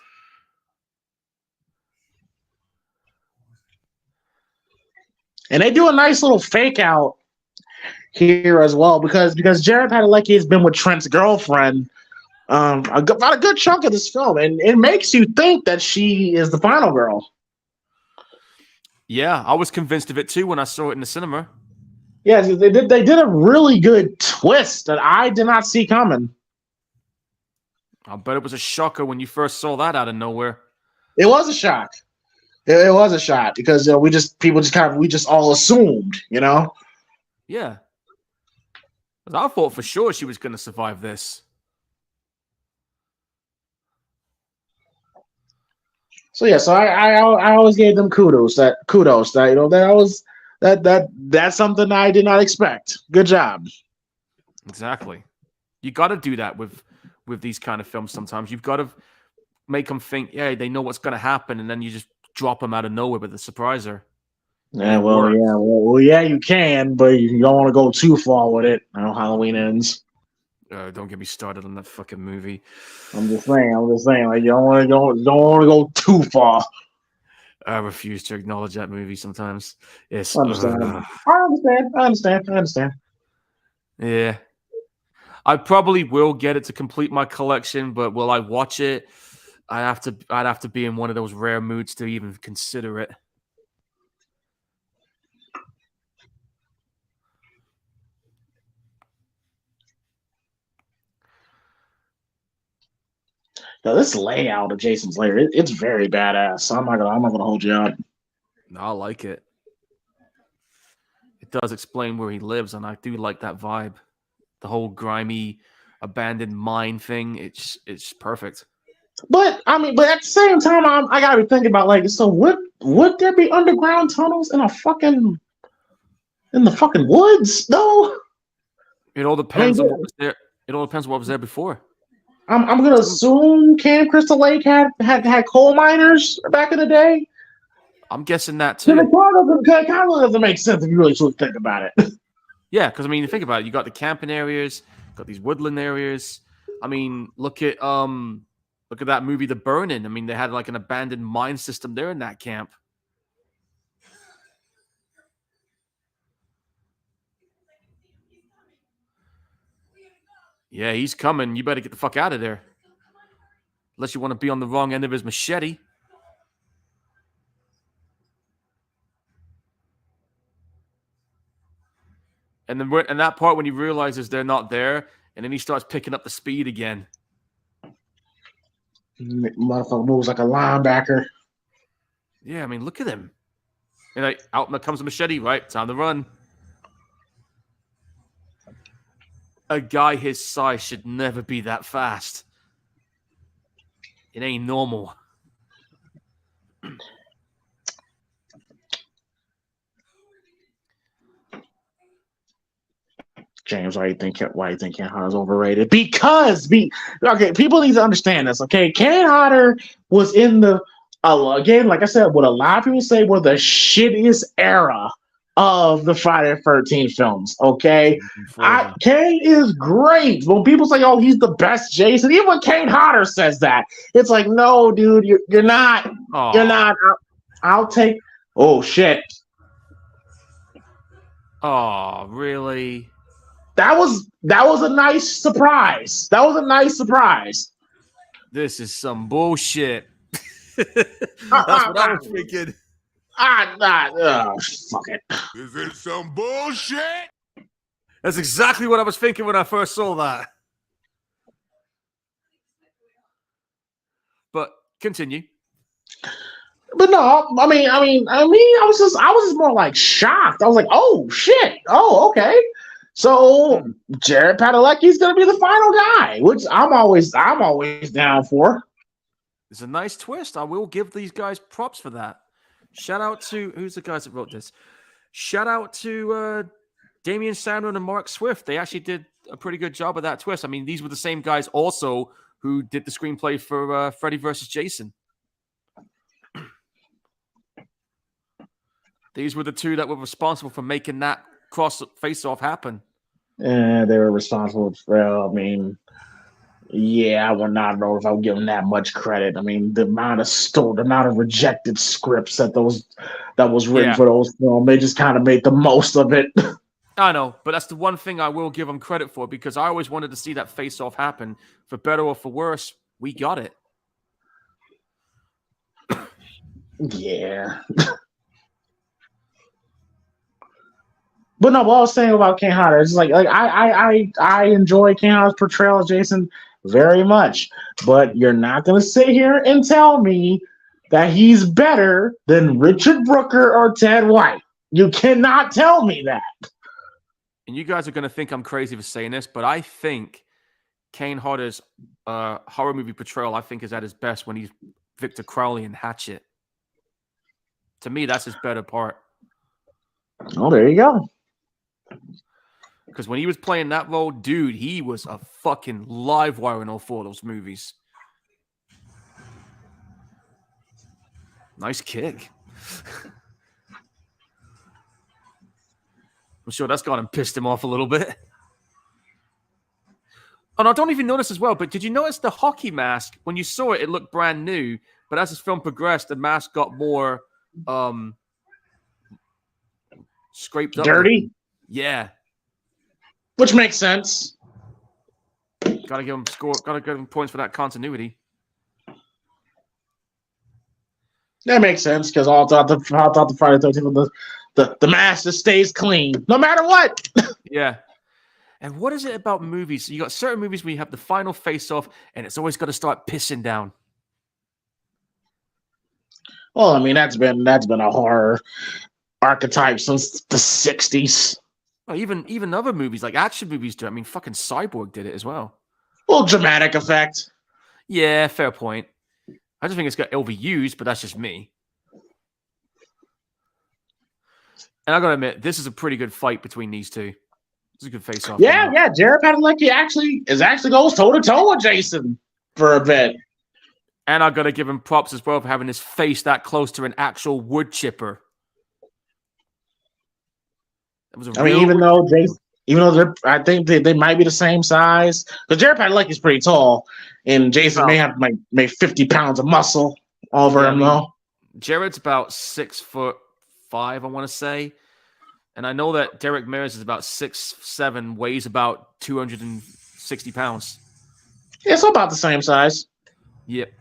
And they do a nice little fake out here as well because Jared Padalecki has been with Trent's girlfriend about a good chunk of this film, and it makes you think that she is the final girl. Yeah, I was convinced of it too when I saw it in the cinema. Yeah, they did a really good twist that I did not see coming. I bet it was a shocker when you first saw that out of nowhere. It was a shock. It was a shock because we just all assumed, you know. Yeah, I thought for sure she was going to survive this. So yeah, so I always gave them kudos that you know that's something I did not expect. Good job. Exactly. You got to do that with these kind of films. Sometimes you've got to make them think, yeah, they know what's going to happen, and then you just drop them out of nowhere with a surpriser. Yeah, yeah, you can, but you don't want to go too far with it. I know Halloween Ends. Don't get me started on that fucking movie. I'm just saying, like you don't want to go too far. I refuse to acknowledge that movie sometimes. Yes, I understand. Yeah, I probably will get it to complete my collection, but will I watch it? I'd have to be in one of those rare moods to even consider it. Now, this layout of Jason's lair, it's very badass. So I'm not gonna hold you up. No, I like it. It does explain where he lives, and I do like that vibe. The whole grimy, abandoned mine thing. It's perfect. But I mean, but at the same time, I gotta be thinking about like, so would there be underground tunnels in the fucking woods though? It all depends on what was there. It all depends on what was there before. I'm gonna assume Camp Crystal Lake had coal miners back in the day. I'm guessing that too. It kind of doesn't make sense if you really think about it. Yeah, because I mean, think about it. You got the camping areas, got these woodland areas. I mean, look at that movie, The Burning. I mean, they had like an abandoned mine system there in that camp. Yeah, he's coming. You better get the fuck out of there. Unless you want to be on the wrong end of his machete. And then and that part when he realizes they're not there, and then he starts picking up the speed again. Motherfucker moves like a linebacker. Yeah, I mean, look at him. And like, out comes the machete, right? Time to run. A guy his size should never be that fast. It ain't normal. James, why you think Kane Hodder's overrated? Because people need to understand this. Okay, Kane Hodder was in the again, like I said, what a lot of people say were the shittiest era of the Friday the 13th films. Okay, Kane is great. When people say, "Oh, he's the best Jason," even when Kane Hodder says that, it's like, no, dude, you're not. Aww. You're not. I'll take. Oh shit. Oh, really? That was a nice surprise. This is some bullshit. That's what I was thinking. Fuck it. Is it some bullshit? That's exactly what I was thinking when I first saw that. But continue. But no, I mean, I was just more like shocked. I was like, oh shit. Oh, okay. So Jared Padalecki's gonna be the final guy, which I'm always down for. It's a nice twist. I will give these guys props for that. Shout out to who's the guys that wrote this? Shout out to Damian Sandron and Mark Swift. They actually did a pretty good job of that twist. I mean, these were the same guys also who did the screenplay for Freddy vs. Jason. These were the two that were responsible for making that cross face-off happen. Yeah, they were responsible for. I mean, yeah, I would not know if I would give them that much credit. I mean, the amount of rejected scripts that was written for those films, they just kind of made the most of it. I know, but that's the one thing I will give them credit for because I always wanted to see that face-off happen. For better or for worse, we got it. Yeah. But no, what I was saying about Kane Hodder is like I enjoy Kane Hodder's portrayal of Jason very much, but you're not gonna sit here and tell me that he's better than Richard Brooker or Ted White. You cannot tell me that. And you guys are gonna think I'm crazy for saying this, but I think Kane Hodder's horror movie portrayal, I think, is at his best when he's Victor Crowley in Hatchet. To me, that's his better part. Oh, there you go. Because when he was playing that role, dude, he was a fucking live wire in all four of those movies. Nice kick. I'm sure that's got him pissed him off a little bit. And I don't even notice as well, but did you notice the hockey mask? When you saw it, it looked brand new. But as this film progressed, the mask got more scraped up. Dirty? Yeah. Which makes sense. Gotta give him points for that continuity. That makes sense because all throughout the Friday the 13th, the mask just stays clean no matter what. Yeah. And what is it about movies? You got certain movies where you have the final face-off, and it's always got to start pissing down. Well, I mean that's been a horror archetype since the 60s. Well, even other movies like action movies do. I mean, fucking Cyborg did it as well. Well, dramatic effect. Yeah, fair point. I just think it's got overused, but that's just me. And I gotta admit, this is a pretty good fight between these two. It's a good face-off. Yeah. Jared Padalecki actually goes toe-to-toe with Jason for a bit. And I gotta give him props as well for having his face that close to an actual wood chipper. Even though I think they might be the same size, because Jared Padalecki's pretty tall, and Jason may have like 50 pounds of muscle over him though. Jared's about 6'5", I want to say, and I know that Derek Mears is about 6'7", weighs about 260 pounds. Yeah, it's about the same size. Yep.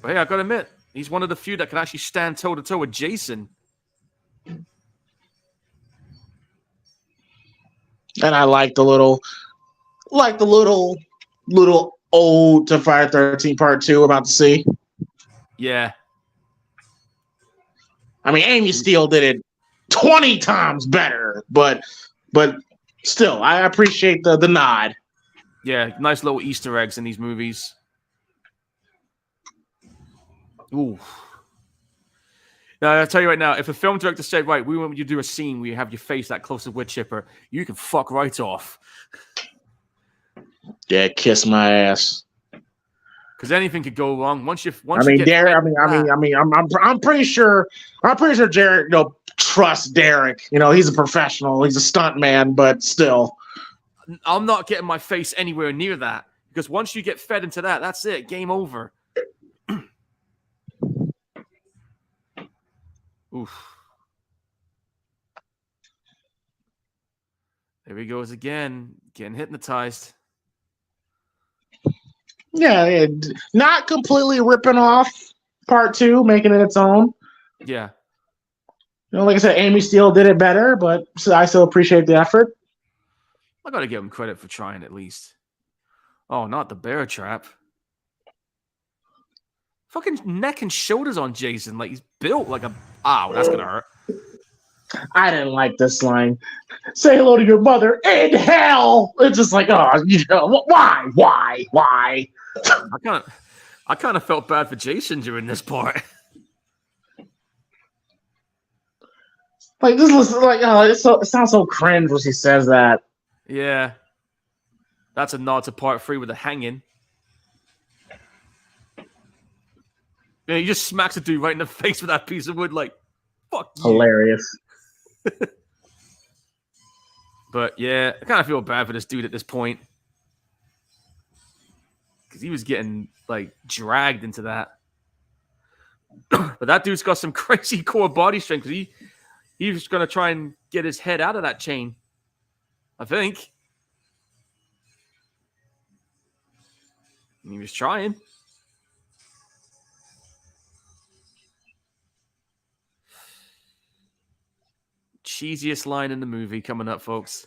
But hey, I gotta admit, he's one of the few that can actually stand toe to toe with Jason. And I like the little ode to Friday 13 Part 2 we're about to see. Yeah. I mean, Amy Steele did it 20 times better, but still, I appreciate the nod. Yeah, nice little Easter eggs in these movies. Ooh. Now, I'll tell you right now, if a film director said, right, we want you to do a scene where you have your face that close to wood chipper, you can fuck right off. Yeah, kiss my ass. Because anything could go wrong. I'm pretty sure Jared, trusts Derek. He's a professional. He's a stunt man, but still. I'm not getting my face anywhere near that. Because once you get fed into that, that's it. Game over. Oof. There he goes again, getting hypnotized. Yeah, not completely ripping off Part 2, making it its own. Yeah. Like I said, Amy Steele did it better, but I still appreciate the effort. I gotta give him credit for trying at least. Oh, not the bear trap. Fucking neck and shoulders on Jason. Like, he's built like a... Ow, that's gonna hurt. I didn't like this line. Say hello to your mother in hell. It's just like, why? I kind of felt bad for Jason during this part. Like, this looks like, it sounds so cringe when she says that. Yeah. That's a nod to Part 3 with the hanging. Yeah, he just smacks a dude right in the face with that piece of wood, like, fuck you. Hilarious. But yeah, I kind of feel bad for this dude at this point. Because he was getting, like, dragged into that. But that dude's got some crazy core body strength. Because he was going to try and get his head out of that chain. I think. And he was trying. Cheesiest line in the movie coming up, folks.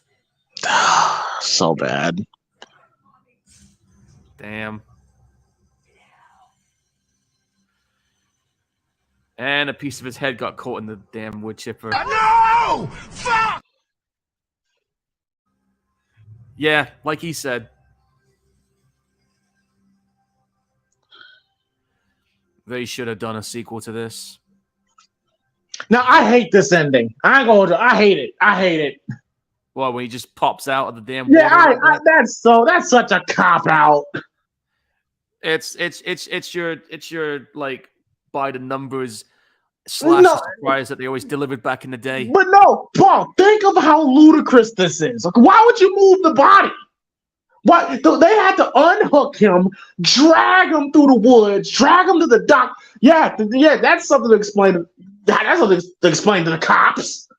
So bad. Damn. And a piece of his head got caught in the damn wood chipper. No! Fuck! Yeah, like he said. They should have done a sequel to this. Now, I hate this ending. I hate it. Well, when he just pops out of the damn water. Yeah, that's such a cop out. It's your like by the numbers / surprise that they always delivered back in the day. But no, Paul, think of how ludicrous this is. Like, why would you move the body? Why they had to unhook him, drag him through the woods, drag him to the dock. Yeah, that's something to explain. That's something to explain to the cops.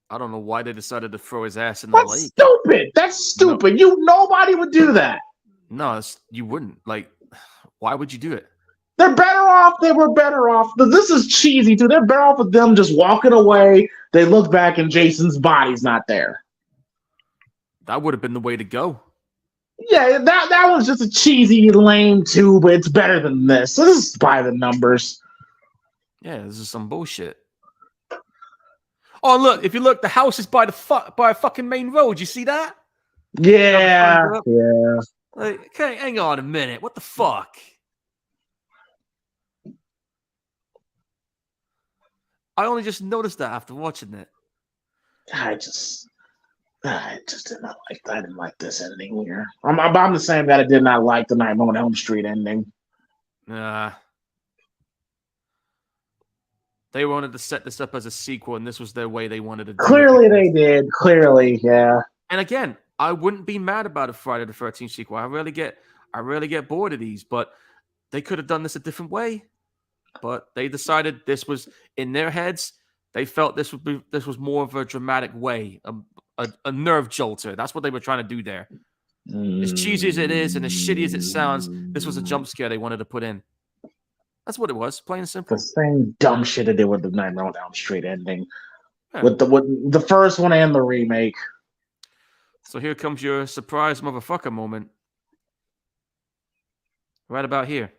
I don't know why they decided to throw his ass in the lake. That's stupid. No. Nobody would do that. No, you wouldn't. Like, why would you do it? They're better off. They were better off. This is cheesy, too. They're better off with them just walking away. They look back and Jason's body's not there. That would have been the way to go. Yeah, that was just a cheesy, lame, too, but it's better than this. So this is by the numbers. Yeah, this is some bullshit. Oh, look! If you look, the house is by a fucking main road. You see that? Yeah, yeah. Like, okay, hang on a minute. What the fuck? I only just noticed that after watching it. I just did not like that. I didn't like this ending here. I'm the same guy that did not like the Nightmare on Elm Street ending. They wanted to set this up as a sequel, and this was their way they wanted to do Clearly they did. Clearly, yeah. And again, I wouldn't be mad about a Friday the 13th sequel. I really get bored of these, but they could have done this a different way. But they decided this was in their heads. They felt this was more of a dramatic way, a nerve jolter. That's what they were trying to do there. As cheesy as it is and as shitty as it sounds, this was a jump scare they wanted to put in. That's what it was, plain and simple. The same dumb shit they did with the Nightmare on Elm Street ending, with the first one and the remake. So here comes your surprise motherfucker moment. Right about here.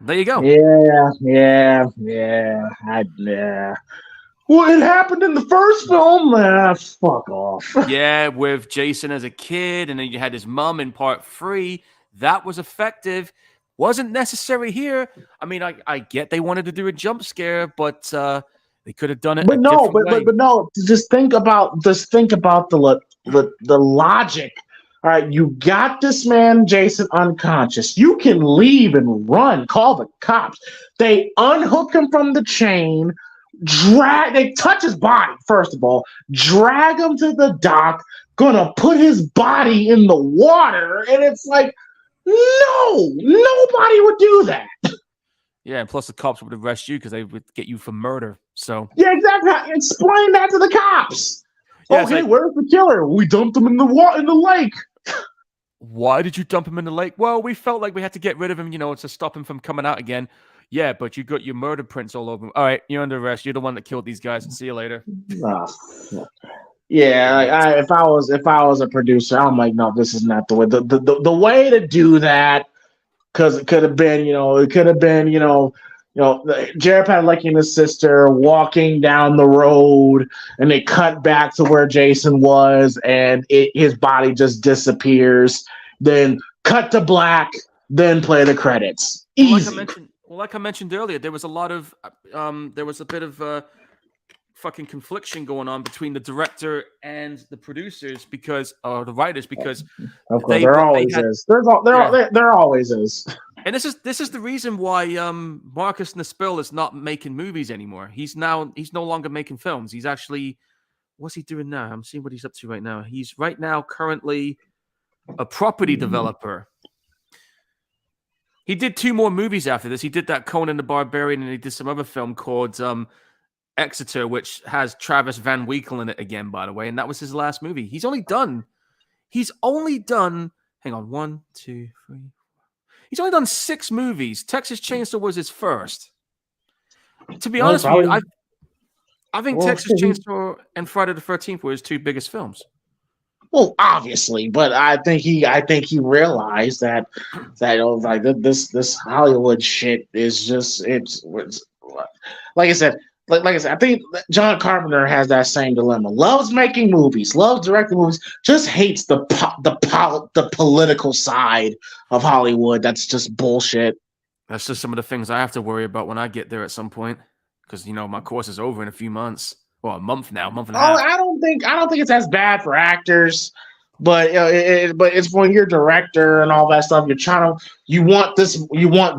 There you go. Yeah. Well, it happened in the first film. Fuck off. Yeah, with Jason as a kid, and then you had his mom in part 3. That was effective. Wasn't necessary here. I mean, I get they wanted to do a jump scare, but they could have done it a But no, different way. but no. Just think about the logic. All right, you got this man Jason unconscious. You can leave and run. Call the cops. They unhook him from the chain. They touch his body first of all. Drag him to the dock. Gonna put his body in the water, and it's like, no, nobody would do that. Yeah, and plus the cops would arrest you because they would get you for murder. So Yeah, exactly. Explain that to the cops. yeah, Okay, like, where's the killer? We dumped him in the lake. why did you dump him in the lake? Well, we felt like we had to get rid of him, to stop him from coming out again. Yeah, but you got your murder prints all over him. All right, you're under arrest. You're the one that killed these guys. See you later. Yeah, if I was a producer, I'm like, no, this is not the way. The way to do that, because it could have been, Jared Padalecki and his sister walking down the road, and they cut back to where Jason was, and his body just disappears. Then cut to black, then play the credits. Easy. Like I mentioned earlier, there was a bit of fucking confliction going on between the director and the producers the writers because of course there always is. There always is. And this is the reason why Marcus Nispel is not making movies anymore. He's no longer making films. He's actually, what's he doing now? I'm seeing what he's up to right now. He's right now currently a property developer. He did 2 more movies after this. He did that Conan the Barbarian, and he did some other film called Exeter, which has Travis Van Winkle in it again, by the way. And that was his last movie. He's only done, hang on, 1, 2, 3. He's only done 6 movies. Texas Chainsaw was his first. To be honest with you, I think Texas Chainsaw and Friday the 13th were his 2 biggest films. Well, obviously, but I think he realized that like this Hollywood shit is just it's like I said. Like I said, I think John Carpenter has that same dilemma. Loves making movies, loves directing movies, just hates the political side of Hollywood. That's just bullshit. That's just some of the things I have to worry about when I get there at some point, because my course is over in a few months. Well, a month now, month and a half. I don't think it's as bad for actors, but but it's when you're director and all that stuff. You want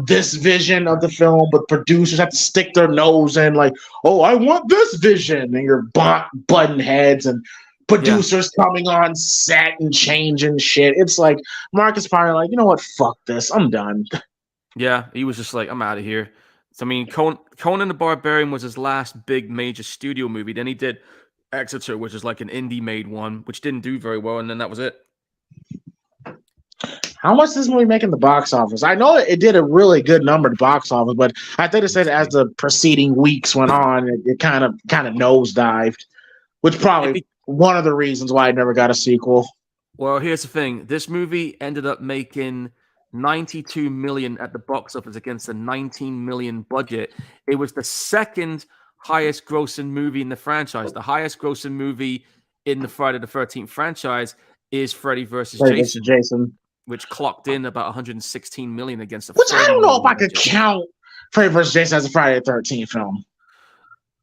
this vision of the film, but producers have to stick their nose in, like, oh, I want this vision, and you're butting heads, and producers coming on set and changing shit. It's like Marcus probably like, you know what, fuck this, I'm done. Yeah, he was just like, I'm out of here. So, I mean, Conan the Barbarian was his last big major studio movie. Then he did Exeter, which is like an indie-made one, which didn't do very well, and then that was it. How much does this movie make in the box office? I know it did a really good number at the box office, but I think it said as the preceding weeks went on, it kind of nosedived, which probably one of the reasons why I never got a sequel. Well, here's the thing: this movie ended up making $92 million at the box office against a $19 million budget. It was the second highest grossing movie in the franchise. The highest grossing movie in the Friday the 13th franchise is Freddy vs. Jason, which clocked in about 116 million against a. Which I don't know if I could count Freddy vs. Jason as a Friday the 13th film.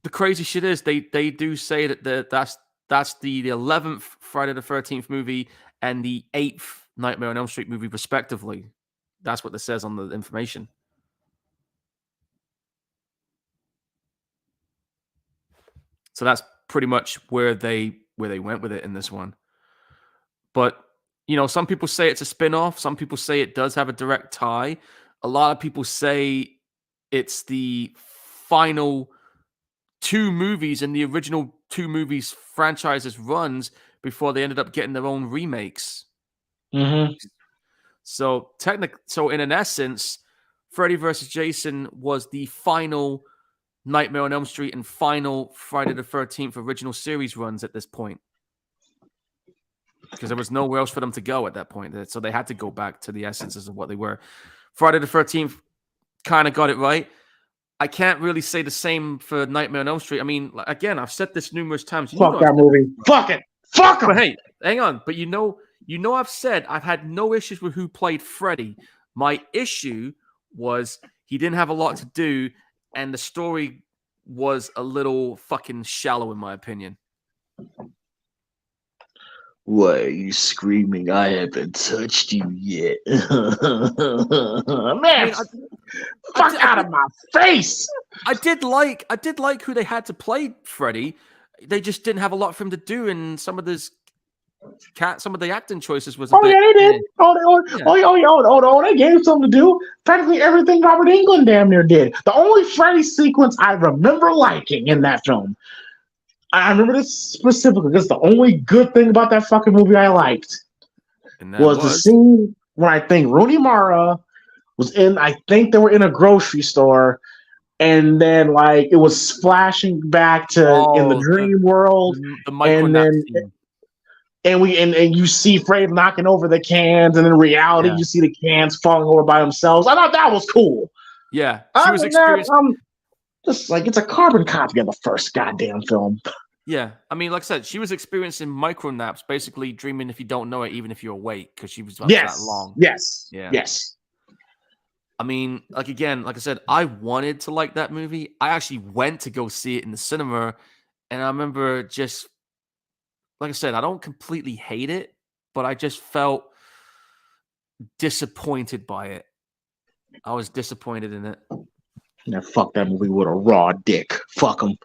The crazy shit is they do say that's the 11th Friday the 13th movie and the 8th Nightmare on Elm Street movie, respectively. That's what it says on the information. So that's pretty much where they went with it in this one. But, some people say it's a spin-off. Some people say it does have a direct tie. A lot of people say it's the final 2 movies in the original 2 movies franchises runs before they ended up getting their own remakes. Mm-hmm. So in an essence, Freddy vs. Jason was the final Nightmare on Elm Street and final Friday the 13th original series runs at this point. because there was nowhere else for them to go at that point. So they had to go back to the essences of what they were. Friday the 13th kind of got it right. I can't really say the same for Nightmare on Elm Street. I mean, again, I've said this numerous times. Fuck that movie. Fuck it. Fuck him. But hey, hang on. But I've said I've had no issues with who played Freddy. My issue was he didn't have a lot to do, and the story was a little fucking shallow, in my opinion. Why are you screaming? I haven't touched you yet. Man, fuck out of my face! I did like who they had to play Freddy. They just didn't have a lot for him to do, and some of the acting choices was. Yeah, they did. They gave him something to do. Practically everything Robert Englund damn near did. The only Freddy sequence I remember liking in that film. I remember this specifically because the only good thing about that fucking movie I liked was the scene when I think Rooney Mara was in. I think they were in a grocery store. And then, like, it was splashing back to in the dream world, and then you see Freddy knocking over the cans, and in reality, you see the cans falling over by themselves. I thought that was cool. Yeah, she was experiencing. Just like it's a carbon copy of the first goddamn film. Yeah, I mean, like I said, she was experiencing micro naps, basically dreaming if you don't know it, even if you're awake, because she was that long. Yes. I mean, like I said, I wanted to like that movie. I actually went to go see it in the cinema, and I remember just, like I said, I don't completely hate it, but I just felt disappointed by it. I was disappointed in it. Yeah, fuck that movie with a raw dick. Fuck them.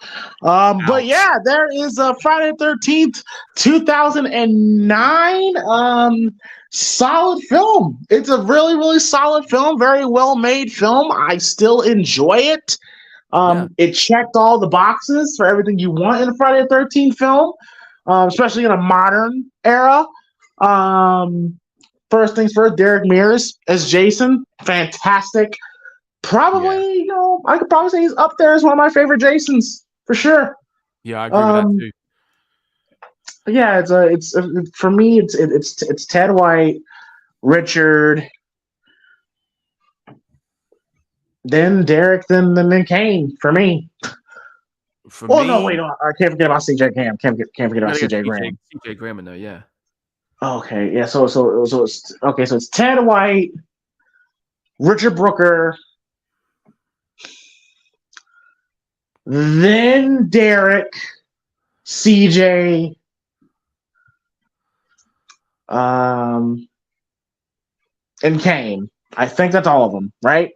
But yeah, there is a Friday the 13th, 2009. Solid film. It's a really, really solid film. Very well made film. I still enjoy it. It checked all the boxes for everything you want in a Friday the 13th film, especially in a modern era. First things first, Derek Mears as Jason. Fantastic. Probably, I could probably say he's up there as one of my favorite Jasons for sure. Yeah, I agree with that too. Yeah, it's for me. It's Ted White, Richard, then Derek, then Kane for me. No, wait, no, I can't forget about CJ Graham. Can't forget about CJ Graham. CJ Graham in there, yeah. Okay, yeah. So it's Ted White, Richard Brooker. Then Derek, CJ, and Kane. I think that's all of them, right?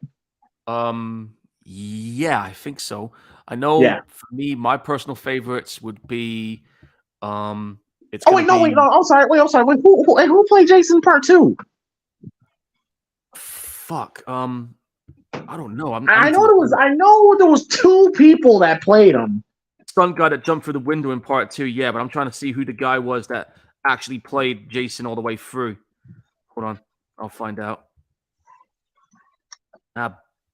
Yeah, I think so. I know for me, my personal favorites would be I'm sorry. Who played Jason Part 2? Fuck. I don't know. I know there was two people that played him. Some guy that jumped through the window in Part 2, yeah, but I'm trying to see who the guy was that actually played Jason all the way through. Hold on, I'll find out.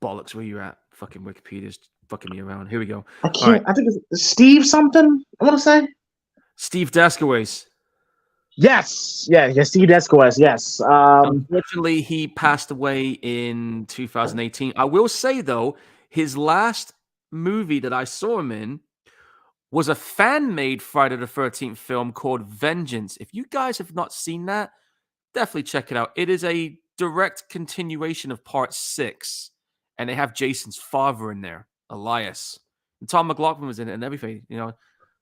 Bollocks, where you at? Fucking Wikipedia's fucking me around. Here we go. I can't. Right. I think it's Steve something. I want to say Steve Descowes. Yes, Steve Descowes. Yes. Unfortunately, he passed away in 2018. I will say though, his last movie that I saw him in was a fan-made Friday the 13th film called Vengeance. If you guys have not seen that, definitely check it out. It is a direct continuation of Part 6, and they have Jason's father in there, Elias, and Tom McLaughlin was in it and everything. A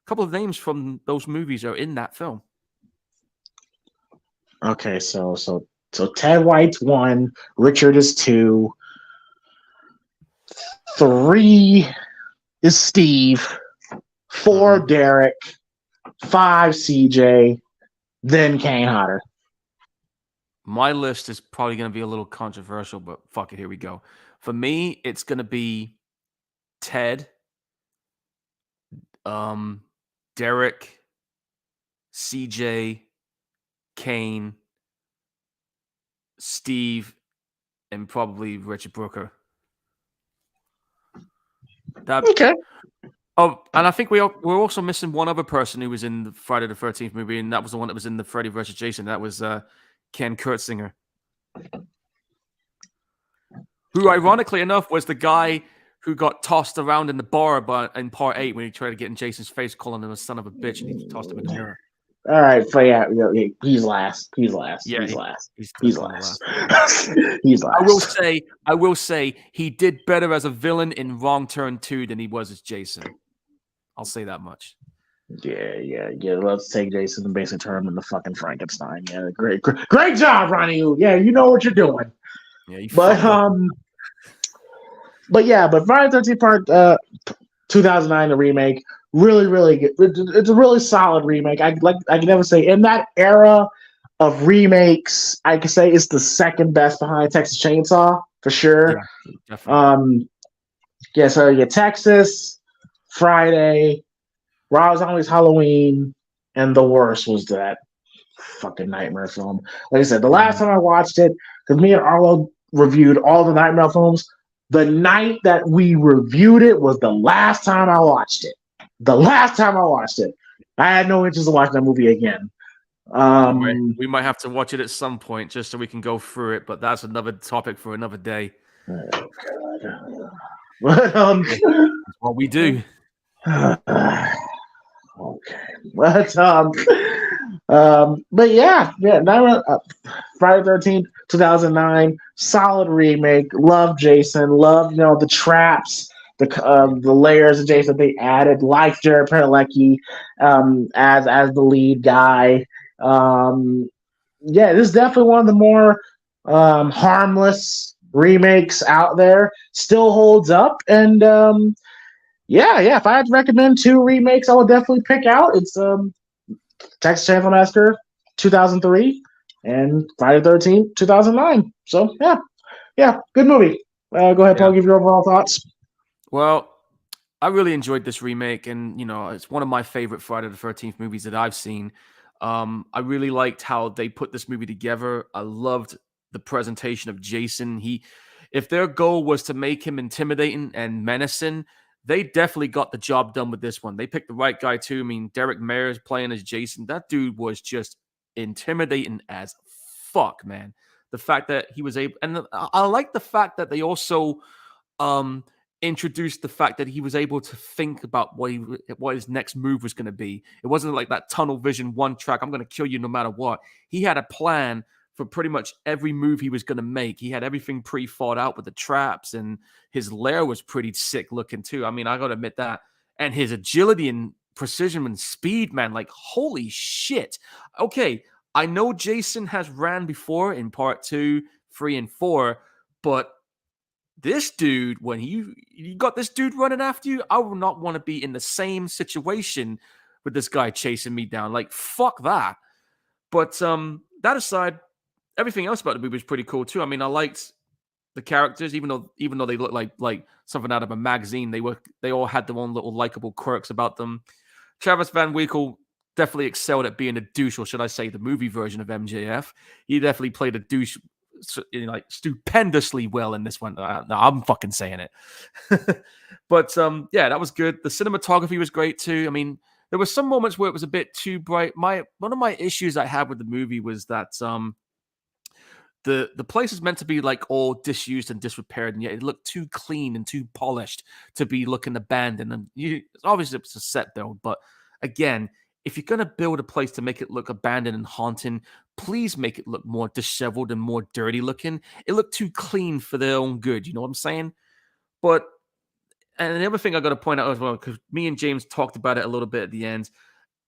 couple of names from those movies are in that film. Okay, so Ted White's 1, Richard is 2, 3 is Steve, 4 Derek, 5 CJ, then Kane Hodder. My list is probably going to be a little controversial, but fuck it, here we go. For me, it's going to be Ted, Derek, CJ, Kane, Steve, and probably Richard Brooker. Okay. Oh, and I think we're also missing one other person who was in the Friday the 13th movie, and that was the one that was in the Freddy vs. Jason. That was Ken Kurtzinger, who, ironically enough, was the guy who got tossed around in the bar in Part 8 when he tried to get in Jason's face, calling him a son of a bitch, and he tossed him in the mirror. All right, so yeah, he's last. He's last. Yeah, he's last. He's He's last. last. He's last. I will say, he did better as a villain in Wrong Turn 2 than he was as Jason. I'll say that much. Yeah. Let's take Jason and basically turn him into fucking Frankenstein. Yeah, great job, Ronnie. Yeah, you know what you're doing. Yeah, but Friday the 13th Part 2009, the remake, really good. It's a really solid remake. I can never say in that era of remakes, I can say it's the second best behind Texas Chainsaw for sure. Yeah, definitely. So you get Texas, Friday, Rob Zombie's Halloween, and the worst was that fucking Nightmare film. Like I said, the last time I watched it, because me and Arlo reviewed all the Nightmare films, the night that we reviewed it was the last time I watched it. I had no interest in watching that movie again. We might have to watch it at some point just so we can go through it, but that's another topic for another day. Oh, God. That's what we do. Okay, but Friday 13th, 2009, solid remake. Love Jason. Love the traps, the layers of Jason they added. Like Jared Padalecki as the lead guy. This is definitely one of the more harmless remakes out there. Still holds up, and if I had to recommend two remakes, I would definitely pick out. It's Texas Chainsaw Massacre 2003 and Friday the 13th 2009. So good movie. Go ahead, Paul. Give your overall thoughts. Well, I really enjoyed this remake, and it's one of my favorite Friday the 13th movies that I've seen. I really liked how they put this movie together. I loved the presentation of Jason. If their goal was to make him intimidating and menacing, they definitely got the job done with this one. They picked the right guy too. I mean, Derek Mayer's playing as Jason. That dude was just intimidating as fuck, man. The fact that he was able, and I like the fact that they also introduced the fact that he was able to think about what his next move was going to be. It wasn't like that tunnel vision, one track, I'm going to kill you no matter what. He had a plan for pretty much every move he was going to make. He had everything pre-thought out with the traps, and his lair was pretty sick looking too. I mean, I got to admit that. And his agility and precision and speed, man, like, holy shit. Okay, I know Jason has ran before in Part 2, 3, and 4, but this dude, when you got this dude running after you, I would not want to be in the same situation with this guy chasing me down. Like, fuck that. But that aside, everything else about the movie was pretty cool too. I mean, I liked the characters, even though they look like something out of a magazine. They all had their own little likable quirks about them. Travis Van Winkle definitely excelled at being a douche, or should I say, the movie version of MJF. He definitely played a douche, stupendously well in this one. No, I'm fucking saying it. But that was good. The cinematography was great too. I mean, there were some moments where it was a bit too bright. One of my issues I had with the movie was that the place is meant to be like all disused and disrepaired, and yet it looked too clean and too polished to be looking abandoned. And obviously it's a set build, but again, if you're going to build a place to make it look abandoned and haunting, please make it look more disheveled and more dirty looking. It looked too clean for their own good. You know what I'm saying? And the other thing I got to point out as well, because me and James talked about it a little bit at the end,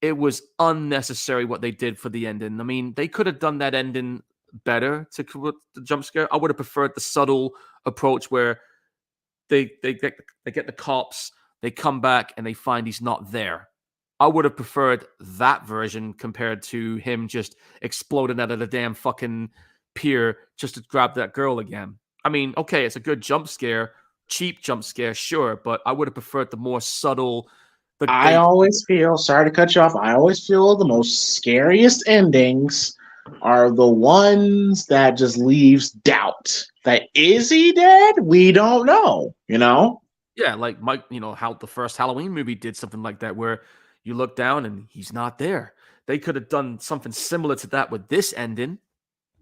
it was unnecessary what they did for the ending. I mean, they could have done that ending better to the jump scare. I would have preferred the subtle approach where they get the cops, they come back, and they find he's not there. I would have preferred that version compared to him just exploding out of the damn fucking pier just to grab that girl again. I mean, okay, it's a good jump scare, cheap jump scare, sure, but I would have preferred the more subtle. I always feel, sorry to cut you off, I always feel the most scariest endings are the ones that just leaves doubt. That is he dead? We don't know, Yeah, like Mike, how the first Halloween movie did something like that, where you look down and he's not there. They could have done something similar to that with this ending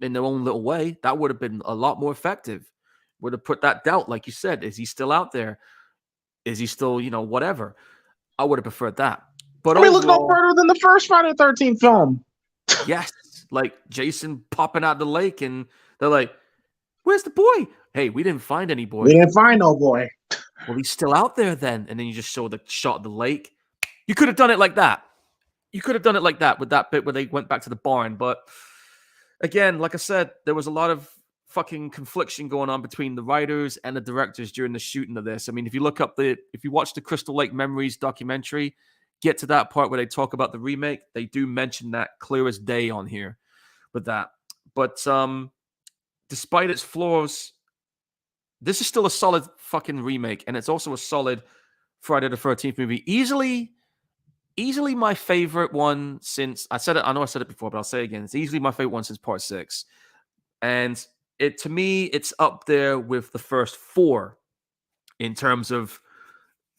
in their own little way. That would have been a lot more effective. Would have put that doubt, like you said, is he still out there? Is he still, whatever? I would have preferred that. But I mean, look no overall, further than the first Friday the 13th film. yes, like Jason popping out the lake and they're like, "Where's the boy? Hey, we didn't find any We boy. didn't find no boy. Well, he's still out there then." And then you just show the shot of the lake. You could have done it like that. You could have done it like that with that bit where they went back to the barn. But again, like I said, there was a lot of fucking confliction going on between the writers and the directors during the shooting of this. I mean, if you watch the Crystal Lake Memories documentary, get to that part where they talk about the remake, they do mention that clear as day on here with that. But despite its flaws, this is still a solid fucking remake, and it's also a solid Friday the 13th movie. Easily my favorite one since I said it. I know I said it before, but I'll say it again. It's easily my favorite one since Part 6. And to me, it's up there with the first 4 in terms of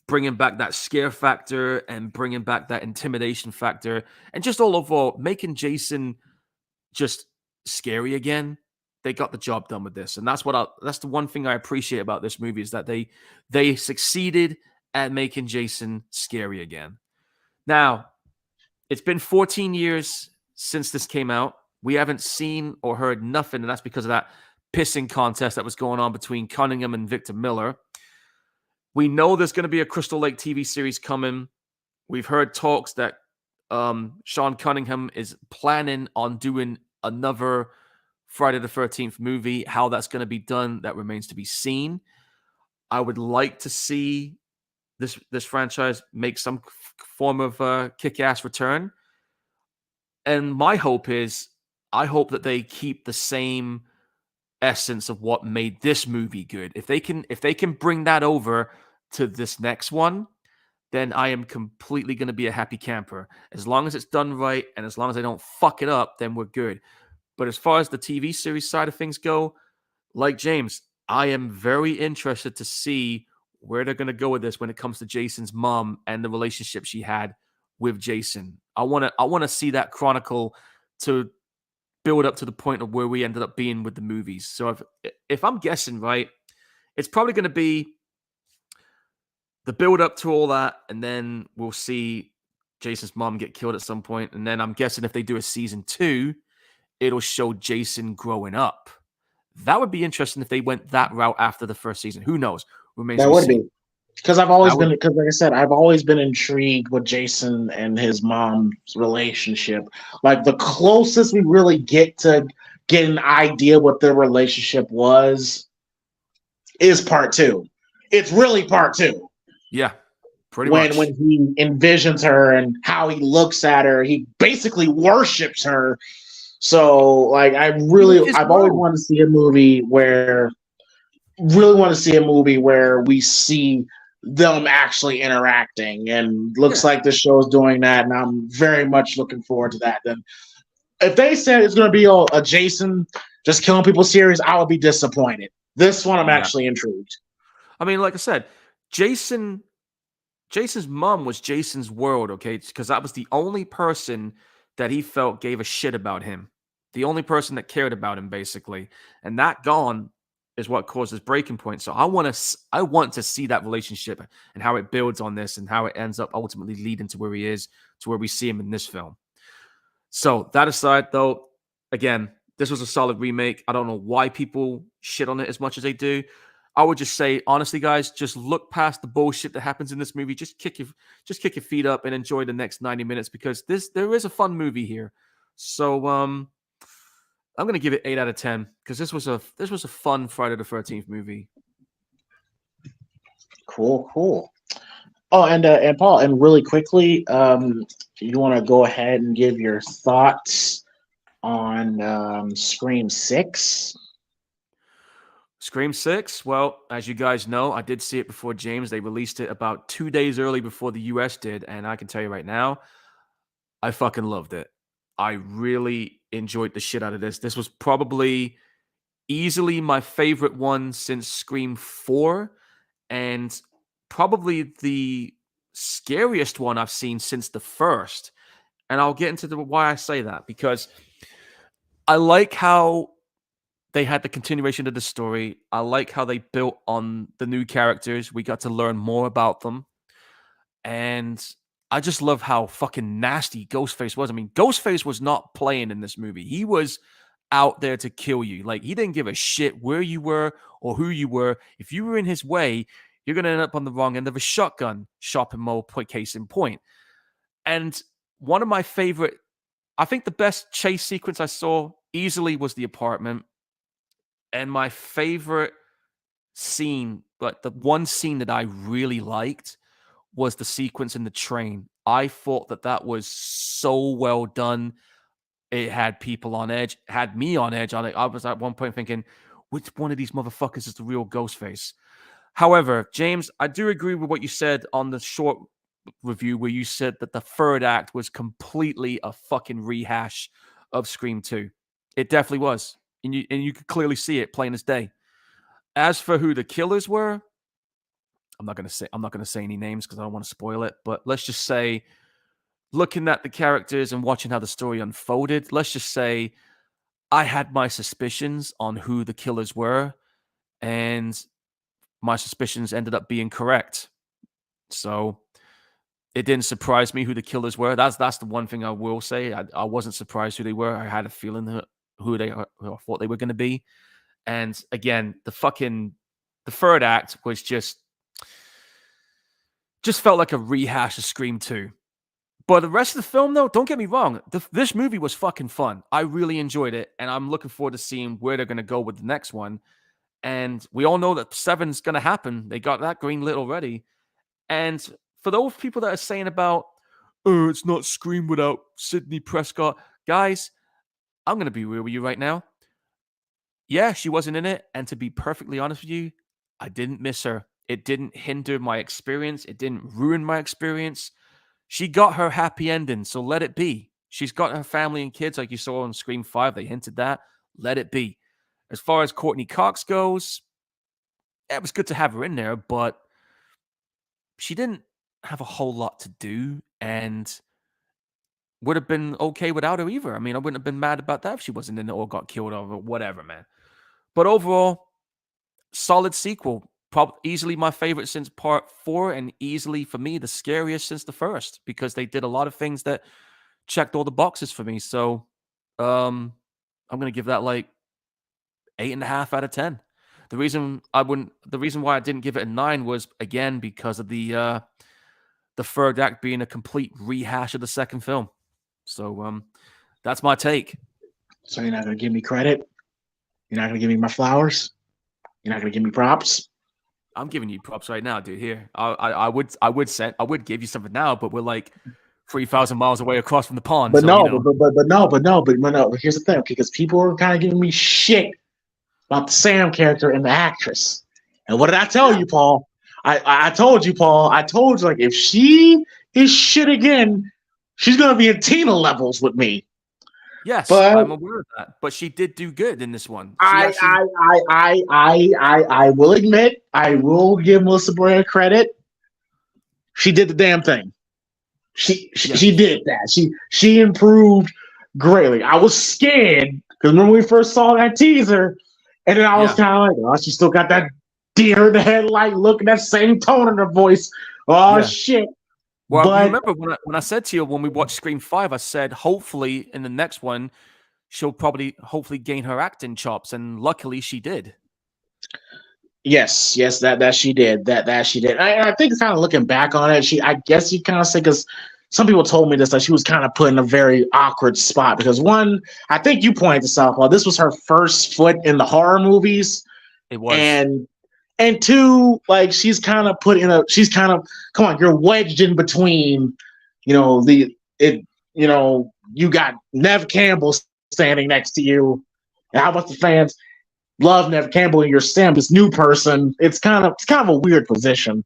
bringing back that scare factor and bringing back that intimidation factor and just all overall making Jason just scary again. They got the job done with this, and that's the one thing I appreciate about this movie is that they succeeded at making Jason scary again. Now, it's been 14 years since this came out. We haven't seen or heard nothing, and that's because of that pissing contest that was going on between Cunningham and Victor Miller. We know there's going to be a Crystal Lake TV series coming. We've heard talks that Sean Cunningham is planning on doing another Friday the 13th movie. How that's going to be done, that remains to be seen. I would like to see this franchise make some form of kick-ass return. And my hope is, I hope that they keep the same essence of what made this movie good. If they can bring that over to this next one, then I am completely going to be a happy camper. As long as it's done right and as long as I don't fuck it up, then we're good. But as far as the TV series side of things go, like James, I am very interested to see where they're going to go with this when it comes to Jason's mom and the relationship she had with Jason. I want to see that chronicle to build up to the point of where we ended up being with the movies. So if I'm guessing right, it's probably going to be the build up to all that, and then we'll see Jason's mom get killed at some point. And then I'm guessing if they do a season 2, it'll show Jason growing up. That would be interesting if they went that route after the first season. Who knows? Remains That to be would seen. be. Because like I said, I've always been intrigued with Jason and his mom's relationship. Like the closest we really get to get an idea what their relationship was is part 2. It's really part 2. Yeah, pretty When much. he envisions her and how he looks at her, he basically worships her. So like I've always wanted to see a movie where we see them actually interacting, and looks like this show is doing that, and I'm very much looking forward to that. Then if they said it's going to be a Jason just killing people series, I would be disappointed. This one I'm actually intrigued. I mean, like I said, Jason's mom was Jason's world, okay? Because that was the only person that he felt gave a shit about him. The only person that cared about him, basically. And that gone is what caused his breaking point. So I want to see that relationship and how it builds on this and how it ends up ultimately leading to where he is, to where we see him in this film. So that aside, though, again, this was a solid remake. I don't know why people shit on it as much as they do. I would just say, honestly, guys, just look past the bullshit that happens in this movie. Just kick your feet up and enjoy the next 90 minutes because there is a fun movie here. So I'm gonna give it 8 out of 10 because this was a fun Friday the 13th movie. Cool. Oh, and Paul, and really quickly, you want to go ahead and give your thoughts on Scream 6? Scream 6, well, as you guys know, I did see it before James. They released it about 2 days early before the US did, and I can tell you right now, I fucking loved it. I really enjoyed the shit out of this. This was probably easily my favorite one since Scream 4, and probably the scariest one I've seen since the first. And I'll get into why I say that, because I like how they had the continuation of the story. I like how they built on the new characters. We got to learn more about them. And I just love how fucking nasty Ghostface was. I mean, Ghostface was not playing in this movie. He was out there to kill you. Like, he didn't give a shit where you were or who you were. If you were in his way, you're going to end up on the wrong end of a shotgun, shopping mall, case in point. And one of my favorite, I think the best chase sequence I saw easily was the apartment. And my favorite scene, but the one scene that I really liked, was the sequence in the train. I thought that was so well done. It had people on edge, had me on edge on it. I was at one point thinking, which one of these motherfuckers is the real Ghostface? However, James, I do agree with what you said on the short review where you said that the third act was completely a fucking rehash of Scream 2. It definitely was. And you could clearly see it plain as day. As for who the killers were, I'm not gonna say any names because I don't want to spoil it, but let's just say, looking at the characters and watching how the story unfolded, let's just say I had my suspicions on who the killers were, and my suspicions ended up being correct. So it didn't surprise me who the killers were. That's the one thing I will say. I wasn't surprised who they were. I had a feeling who I thought they were going to be. And again, the third act was just felt like a rehash of Scream 2. But the rest of the film, though, don't get me wrong. This movie was fucking fun. I really enjoyed it. And I'm looking forward to seeing where they're going to go with the next one. And we all know that 7's going to happen. They got that green lit already. And for those people that are saying about, oh, it's not Scream without Sidney Prescott. Guys, I'm going to be real with you right now. Yeah, she wasn't in it. And to be perfectly honest with you, I didn't miss her. It didn't hinder my experience. It didn't ruin my experience. She got her happy ending, so let it be. She's got her family and kids, like you saw on Scream 5. They hinted that. Let it be. As far as Courtney Cox goes, it was good to have her in there, but she didn't have a whole lot to do, and would have been okay without her either. I mean, I wouldn't have been mad about that if she wasn't in it or got killed or whatever, man. But overall, solid sequel. Easily my favorite since part 4, and easily for me the scariest since the first, because they did a lot of things that checked all the boxes for me. So I'm gonna give that like 8.5 out of 10. The reason why I didn't give it a 9 was again because of the third act being a complete rehash of the second film. So that's my take. So you're not gonna give me credit? You're not gonna give me my flowers? You're not gonna give me props? I'm giving you props right now, dude. Here, I would give you something now, but we're like 3,000 miles away across from the pond. But so, no, you know. but here's the thing, because people are kind of giving me shit about the Sam character and the actress. And what did I tell you, Paul? I told you, Paul. I told you, like, if she is shit again, she's gonna be in Tina levels with me. Yes, but I'm aware of that. But she did do good in this one. I will admit, I will give Melissa Brand credit. She did the damn thing. She did that. She improved greatly. I was scared because when we first saw that teaser, and then I was kind of like, oh, she still got that deer in the headlight look and that same tone in her voice. Oh shit. Well, you remember when I said to you when we watched Scream 5, I said hopefully in the next one she'll hopefully gain her acting chops, and luckily she did. Yes, that she did. That she did. I think kind of looking back on it, I guess you kind of say, because some people told me this, that she was kind of put in a very awkward spot, because one, I think you pointed this out, Paul, this was her first foot in the horror movies. It was. And two, like, she's kind of come on, you're wedged in between, you got Nev Campbell standing next to you. And how about the fans love Nev Campbell and you're Sam, this new person? It's kind of a weird position,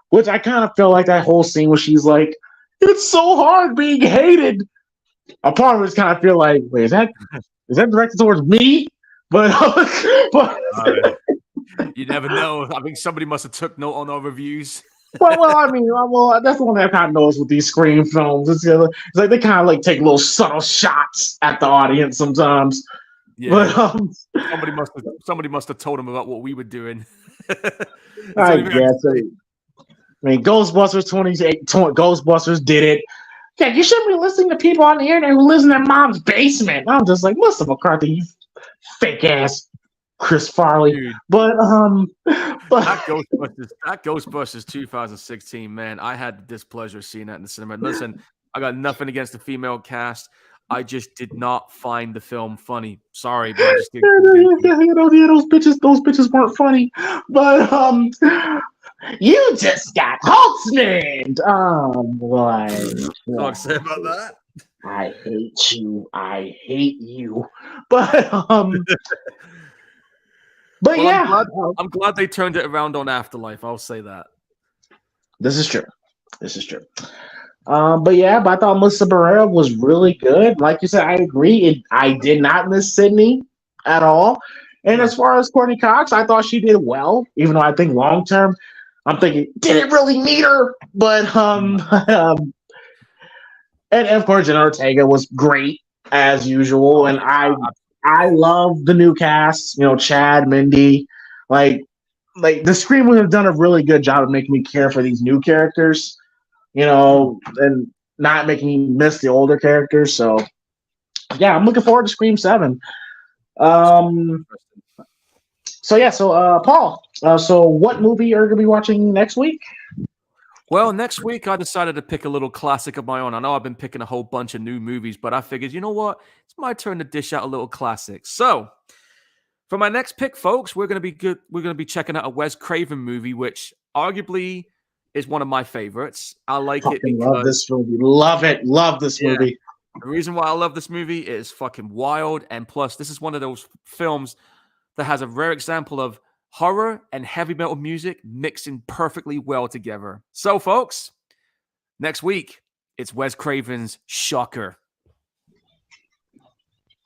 which I kind of feel like that whole scene where she's like, it's so hard being hated. A part of it kind of feel like, wait, is that directed towards me? But you never know. I think somebody must have took note on our reviews. Well, I mean, that's the one that kind of knows with these Scream films. It's like they kind of like take little subtle shots at the audience sometimes. Yeah. But Somebody must have told him about what we were doing. I guess. I mean, Ghostbusters 28, Ghostbusters did it. Yeah, you shouldn't be listening to people on the internet who live in their mom's basement. I'm just like, Melissa McCarthy, you fake ass Chris Farley. Dude. But that Ghostbusters 2016, man, I had the displeasure of seeing that in the cinema. Listen, I got nothing against the female cast. I just did not find the film funny. Sorry, but I just did. Those bitches weren't funny. But you just got Holtzman. Oh boy. What to say about that? I hate you. I hate you. But well, yeah, I'm glad they turned it around on Afterlife. I'll say that. This is true. But I thought Melissa Barrera was really good. Like you said, I agree. I did not miss Sydney at all. And as far as Courtney Cox, I thought she did well. Even though I think long term, I'm thinking, did it really need her? But and of course, Jenna Ortega was great as usual. And I love the new cast. You know, Chad, Mindy, like the Scream would have done a really good job of making me care for these new characters. You know, and not making me miss the older characters. So, yeah, I'm looking forward to Scream 7. Paul, so what movie are you going to be watching next week? Well, next week I decided to pick a little classic of my own. I know I've been picking a whole bunch of new movies, but I figured, you know what? It's my turn to dish out a little classic. So, for my next pick, folks, we're going to be checking out a Wes Craven movie, which arguably is one of my favorites. I like it because love this movie. Love this movie. The reason why I love this movie is fucking wild, and plus, this is one of those films that has a rare example of horror and heavy metal music mixing perfectly well together. So, folks, next week it's Wes Craven's Shocker.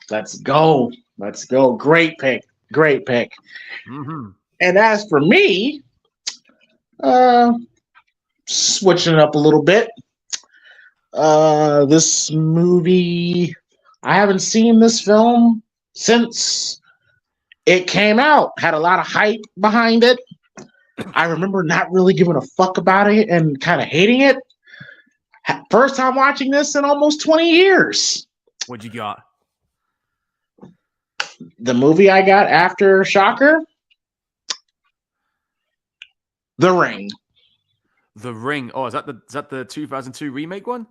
Let's go. Great pick. Mm-hmm. And as for me, switching it up a little bit. This movie, I haven't seen this film since it came out. Had a lot of hype behind it. I remember not really giving a fuck about it and kind of hating it. First time watching this in almost 20 years. What'd you got? The movie I got after Shocker? The Ring. The Ring. Oh, is that the 2002 remake one?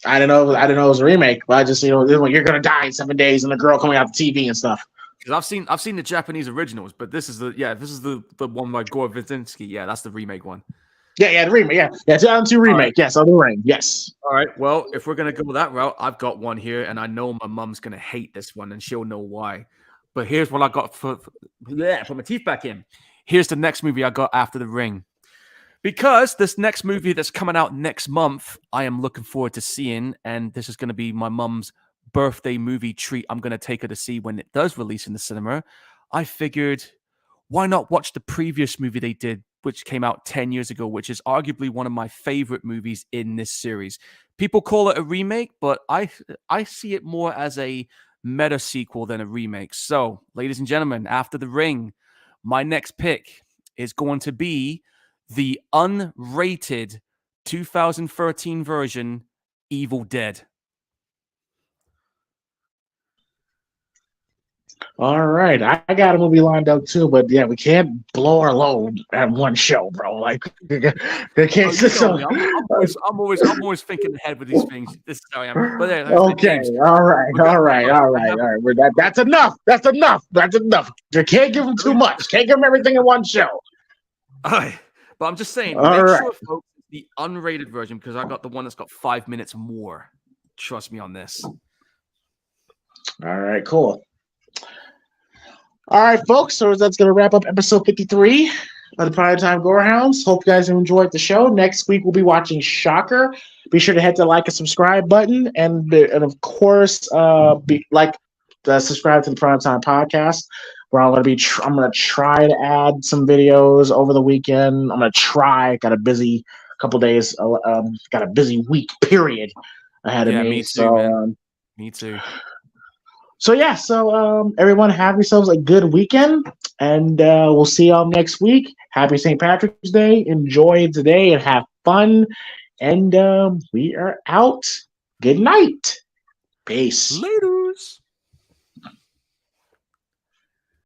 I don't know it was a remake, but I just, this one, you're gonna die in 7 days, and the girl coming out the TV and stuff. Because I've seen the Japanese originals, but this is the one by Gore Verbinski. Yeah, that's the remake one. Yeah, the remake. Yeah, 2002 remake. Right. Yes, on The Ring. Yes. All right. Well, if we're gonna go that route, I've got one here, and I know my mom's gonna hate this one, and she'll know why. But here's what I got for my teeth back in. Here's the next movie I got after The Ring. Because this next movie that's coming out next month, I am looking forward to seeing, and this is going to be my mom's birthday movie treat I'm going to take her to see when it does release in the cinema. I figured, why not watch the previous movie they did, which came out 10 years ago, which is arguably one of my favorite movies in this series. People call it a remake, but I see it more as a meta sequel than a remake. So, ladies and gentlemen, after The Ring, my next pick is going to be the unrated 2013 version Evil Dead. All right, I got a movie lined up too, but yeah, we can't blow our load at one show, bro. Like, they can't. I'm always thinking ahead with these things. This is how I am. But okay, James, all right. That's enough. You can't give them too much. Can't give them everything in one show. All right. But I'm just saying, sure, folks, the unrated version, because I got the one that's got 5 minutes more. Trust me on this. All right, cool. All right, folks. So that's going to wrap up episode 53 of the Primetime Gorehounds. Hope you guys enjoyed the show. Next week, we'll be watching Shocker. Be sure to hit the like and subscribe button. And of course, subscribe to the Primetime Podcast. where I'm gonna try to add some videos over the weekend. I'm gonna try. Got a busy couple days. Got a busy week period ahead of Yeah, me. me too, man. So Me too. so yeah. So everyone have yourselves a good weekend, and we'll see y'all next week. Happy St. Patrick's Day. Enjoy today and have fun. And we are out. Good night. Peace. Laters.